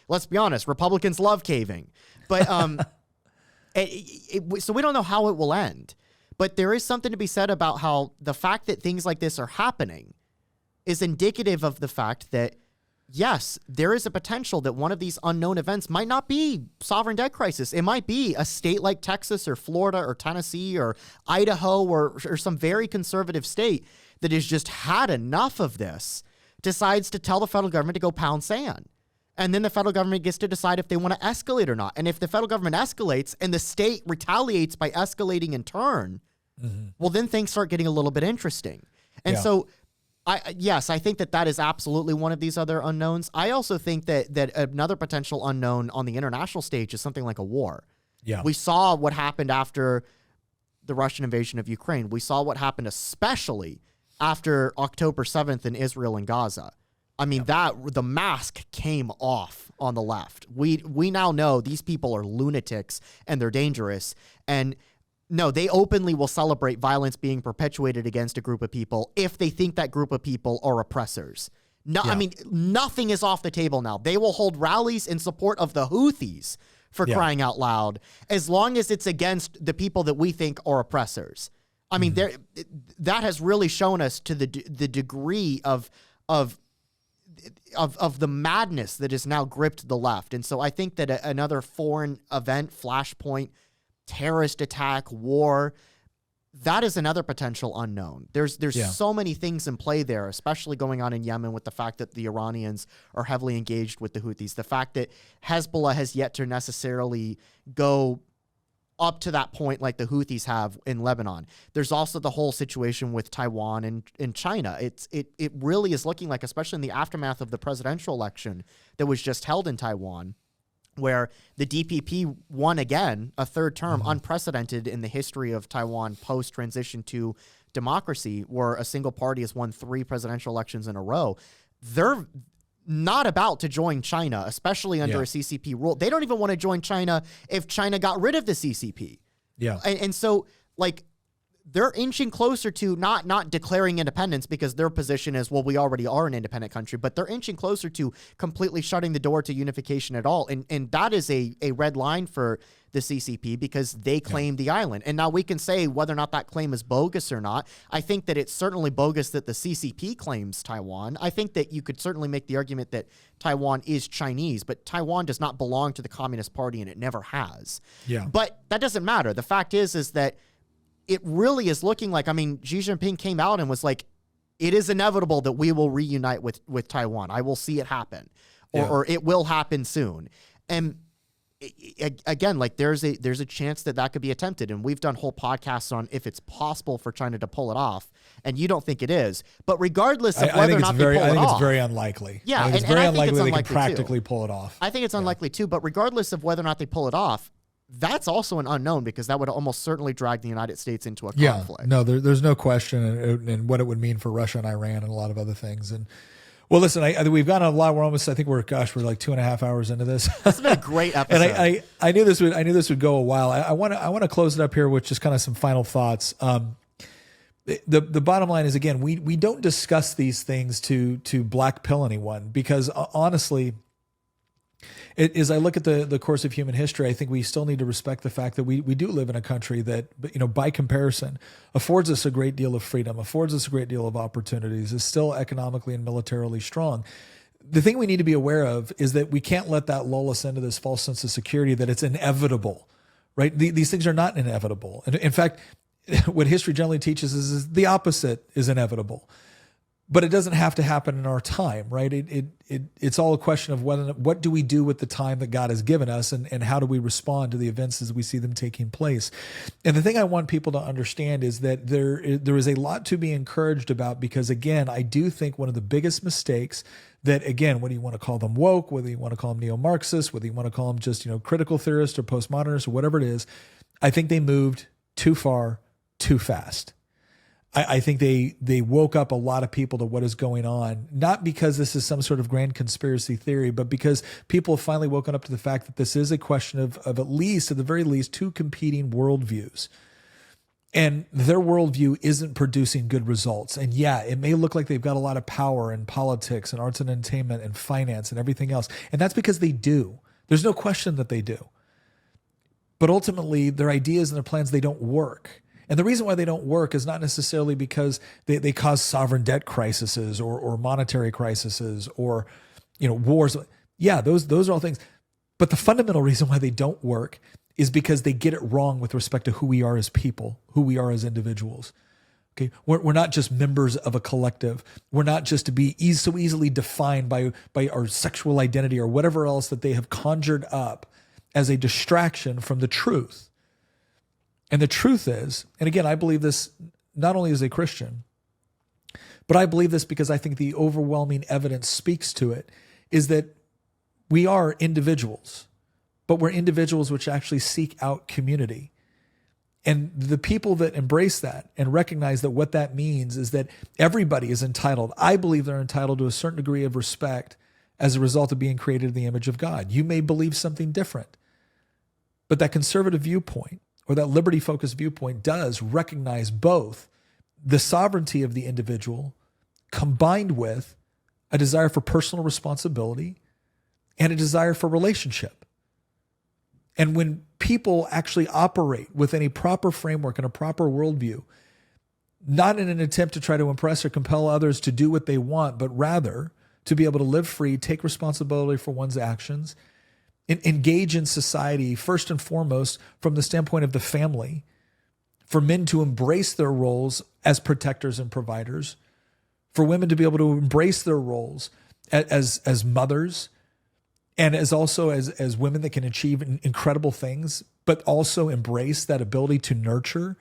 Speaker 3: Let's be honest, Republicans love caving. But so we don't know how it will end. But there is something to be said about how the fact that things like this are happening is indicative of the fact that, yes, there is a potential that one of these unknown events might not be sovereign debt crisis. It might be a state like Texas or Florida or Tennessee or Idaho or some very conservative state that has just had enough of this, decides to tell the federal government to go pound sand. And then the federal government gets to decide if they want to escalate or not. And if the federal government escalates and the state retaliates by escalating in turn, well, then things start getting a little bit interesting. And so I think that is absolutely one of these other unknowns. I also think that another potential unknown on the international stage is something like a war. Yeah. We saw what happened after the Russian invasion of Ukraine. We saw what happened especially after October 7th in Israel and Gaza. I mean, the mask came off on the left. We now know these people are lunatics and they're dangerous. And no, they openly will celebrate violence being perpetuated against a group of people if they think that group of people are oppressors. No, I mean, nothing is off the table now. They will hold rallies in support of the Houthis, for crying out loud, as long as it's against the people that we think are oppressors. I mean, that has really shown us to the degree of the madness that has now gripped the left. And so I think that another foreign event, flashpoint, terrorist attack, war, that is another potential unknown. There's so many things in play there, especially going on in Yemen with the fact that the Iranians are heavily engaged with the Houthis, the fact that Hezbollah has yet to necessarily go up to that point like the Houthis have in Lebanon. There's also the whole situation with Taiwan and China. It really is looking like, especially in the aftermath of the presidential election that was just held in Taiwan, where the DPP won again, a third term, unprecedented in the history of Taiwan post-transition to democracy, where a single party has won 3 presidential elections in a row. They're not about to join China, especially under a CCP rule. They don't even want to join China if China got rid of the CCP. Yeah. And so, like, they're inching closer to not declaring independence, because their position is, well, we already are an independent country, but they're inching closer to completely shutting the door to unification at all. And that is a red line for the CCP, because they claim the island. And now we can say whether or not that claim is bogus or not. I think that it's certainly bogus that the CCP claims Taiwan. I think that you could certainly make the argument that Taiwan is Chinese, but Taiwan does not belong to the Communist Party, and it never has. Yeah. But that doesn't matter. The fact is that it really is looking like, I mean, Xi Jinping came out and was like, it is inevitable that we will reunite with Taiwan. I will see it happen, or it will happen soon. And again, like, there's a chance that could be attempted. And we've done whole podcasts on if it's possible for China to pull it off. And you don't think it is. But regardless of whether or not they pull it off. I think it's
Speaker 1: very unlikely.
Speaker 3: Yeah.
Speaker 1: It's very unlikely they can practically pull it off.
Speaker 3: I think it's unlikely too. But regardless of whether or not they pull it off, that's also an unknown, because that would almost certainly drag the United States into a conflict.
Speaker 1: No, there's no question, and what it would mean for Russia and Iran and a lot of other things. And well, listen, we've gotten a lot. We're almost, I think we're like 2.5 hours into this.
Speaker 3: This has been a great episode.
Speaker 1: And I knew this would go a while. I want to close it up here with just kind of some final thoughts. The bottom line is, again, we don't discuss these things to black pill anyone, because honestly, as I look at the course of human history, I think we still need to respect the fact that we do live in a country that, by comparison, affords us a great deal of freedom, affords us a great deal of opportunities, is still economically and militarily strong. The thing we need to be aware of is that we can't let that lull us into this false sense of security that it's inevitable, right? These things are not inevitable. And in fact, what history generally teaches is the opposite is inevitable. but it doesn't have to happen in our time, right? It's all a question of what do we do with the time that God has given us, and how do we respond to the events as we see them taking place. And the thing I want people to understand is that there is a lot to be encouraged about, because again, I do think one of the biggest mistakes that, again, whether you want to call them woke, whether you want to call them neo-Marxist, whether you want to call them just, critical theorists or postmodernists or whatever it is, I think they moved too far, too fast. I think they woke up a lot of people to what is going on, not because this is some sort of grand conspiracy theory, but because people have finally woken up to the fact that this is a question of at the very least, two competing worldviews. And their worldview isn't producing good results. And yeah, it may look like they've got a lot of power in politics and arts and entertainment and finance and everything else. And that's because they do. There's no question that they do. But ultimately, their ideas and their plans, they don't work. And the reason why they don't work is not necessarily because they cause sovereign debt crises or monetary crises or wars. Yeah, those are all things. But the fundamental reason why they don't work is because they get it wrong with respect to who we are as people, who we are as individuals. Okay, we're not just members of a collective. We're not just to be so easily defined by our sexual identity or whatever else that they have conjured up as a distraction from the truth. And the truth is, and again, I believe this not only as a Christian, but I believe this because I think the overwhelming evidence speaks to it, is that we are individuals, but we're individuals which actually seek out community. And the people that embrace that and recognize that what that means is that everybody is entitled, I believe they're entitled to a certain degree of respect as a result of being created in the image of God. You may believe something different, but that conservative viewpoint or that liberty-focused viewpoint does recognize both the sovereignty of the individual combined with a desire for personal responsibility and a desire for relationship. And when people actually operate within a proper framework and a proper worldview, not in an attempt to try to impress or compel others to do what they want, but rather to be able to live free, take responsibility for one's actions, engage in society, first and foremost, from the standpoint of the family, for men to embrace their roles as protectors and providers, for women to be able to embrace their roles as mothers, and as women that can achieve incredible things, but also embrace that ability to nurture,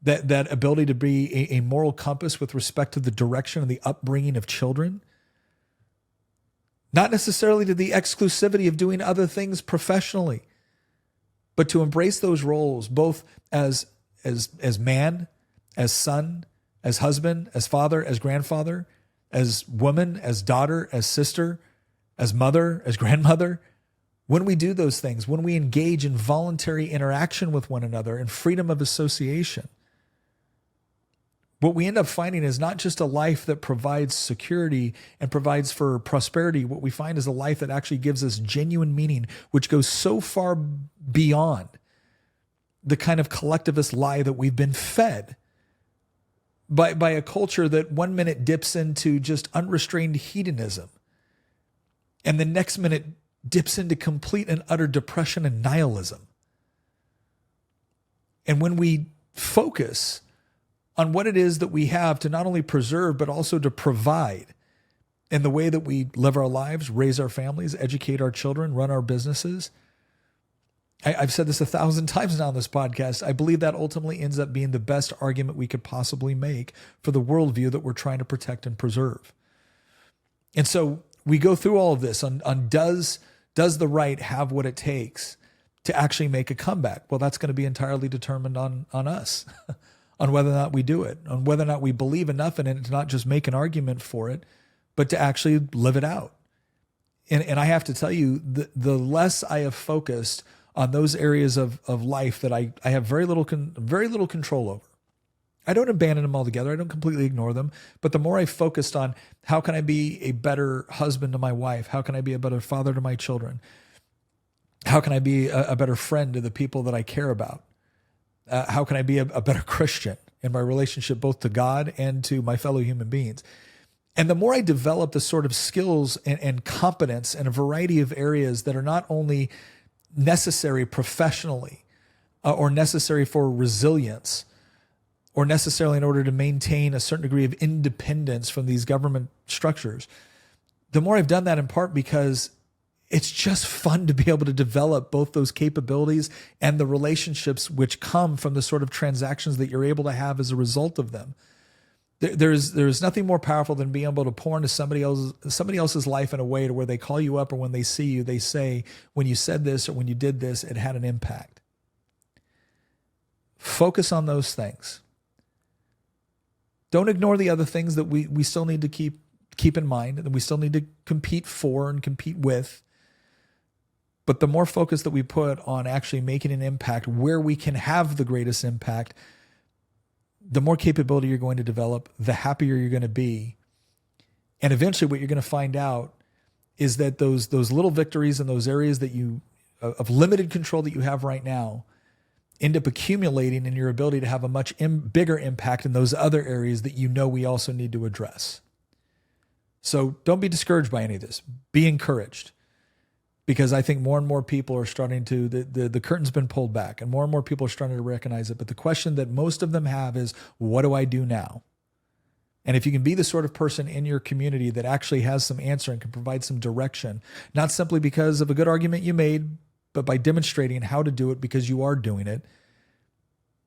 Speaker 1: that ability to be a moral compass with respect to the direction and the upbringing of children. Not necessarily to the exclusivity of doing other things professionally, but to embrace those roles both as man, as son, as husband, as father, as grandfather, as woman, as daughter, as sister, as mother, as grandmother. When we do those things, when we engage in voluntary interaction with one another and freedom of association, what we end up finding is not just a life that provides security and provides for prosperity. What we find is a life that actually gives us genuine meaning, which goes so far beyond the kind of collectivist lie that we've been fed by a culture that one minute dips into just unrestrained hedonism and the next minute dips into complete and utter depression and nihilism. And when we focus on what it is that we have to not only preserve, but also to provide in the way that we live our lives, raise our families, educate our children, run our businesses. I've said this 1,000 times now on this podcast. I believe that ultimately ends up being the best argument we could possibly make for the worldview that we're trying to protect and preserve. And so we go through all of this on does the right have what it takes to actually make a comeback? Well, that's going to be entirely determined on us. On whether or not we do it, on whether or not we believe enough in it to not just make an argument for it, but to actually live it out. And I have to tell you, the less I have focused on those areas of life that I have very little control over. I don't abandon them altogether. I don't completely ignore them. But the more I focused on how can I be a better husband to my wife? How can I be a better father to my children? How can I be a better friend to the people that I care about? How can I be a better Christian in my relationship both to God and to my fellow human beings? And the more I develop the sort of skills and competence in a variety of areas that are not only necessary professionally or necessary for resilience, or necessarily in order to maintain a certain degree of independence from these government structures. The more I've done that in part because it's just fun to be able to develop both those capabilities and the relationships which come from the sort of transactions that you're able to have as a result of them. There's nothing more powerful than being able to pour into somebody else's life in a way to where they call you up, or when they see you, they say, when you said this or when you did this, it had an impact. Focus on those things. Don't ignore the other things that we still need to keep in mind, and we still need to compete for and compete with. But the more focus that we put on actually making an impact where we can have the greatest impact, the more capability you're going to develop, the happier you're going to be. And eventually what you're going to find out is that those little victories in those areas that of limited control that you have right now end up accumulating in your ability to have a much bigger impact in those other areas that we also need to address. So don't be discouraged by any of this. Be encouraged, because I think more and more people are starting to, the curtain's been pulled back, and more people are starting to recognize it. But the question that most of them have is, what do I do now? And if you can be the sort of person in your community that actually has some answer and can provide some direction, not simply because of a good argument you made, but by demonstrating how to do it because you are doing it,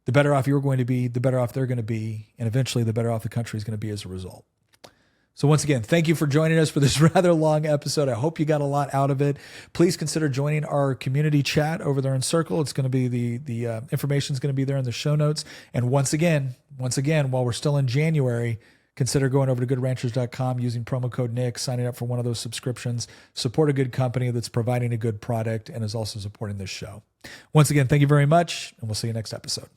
Speaker 1: the better off you're going to be, the better off they're going to be, and eventually the better off the country is going to be as a result. So once again, thank you for joining us for this rather long episode. I hope you got a lot out of it. Please consider joining our community chat over there in Circle. It's going to be the information is going to be there in the show notes. And once again, while we're still in January, consider going over to goodranchers.com, using promo code Nick, signing up for one of those subscriptions. Support a good company that's providing a good product and is also supporting this show. Once again, thank you very much, and we'll see you next episode.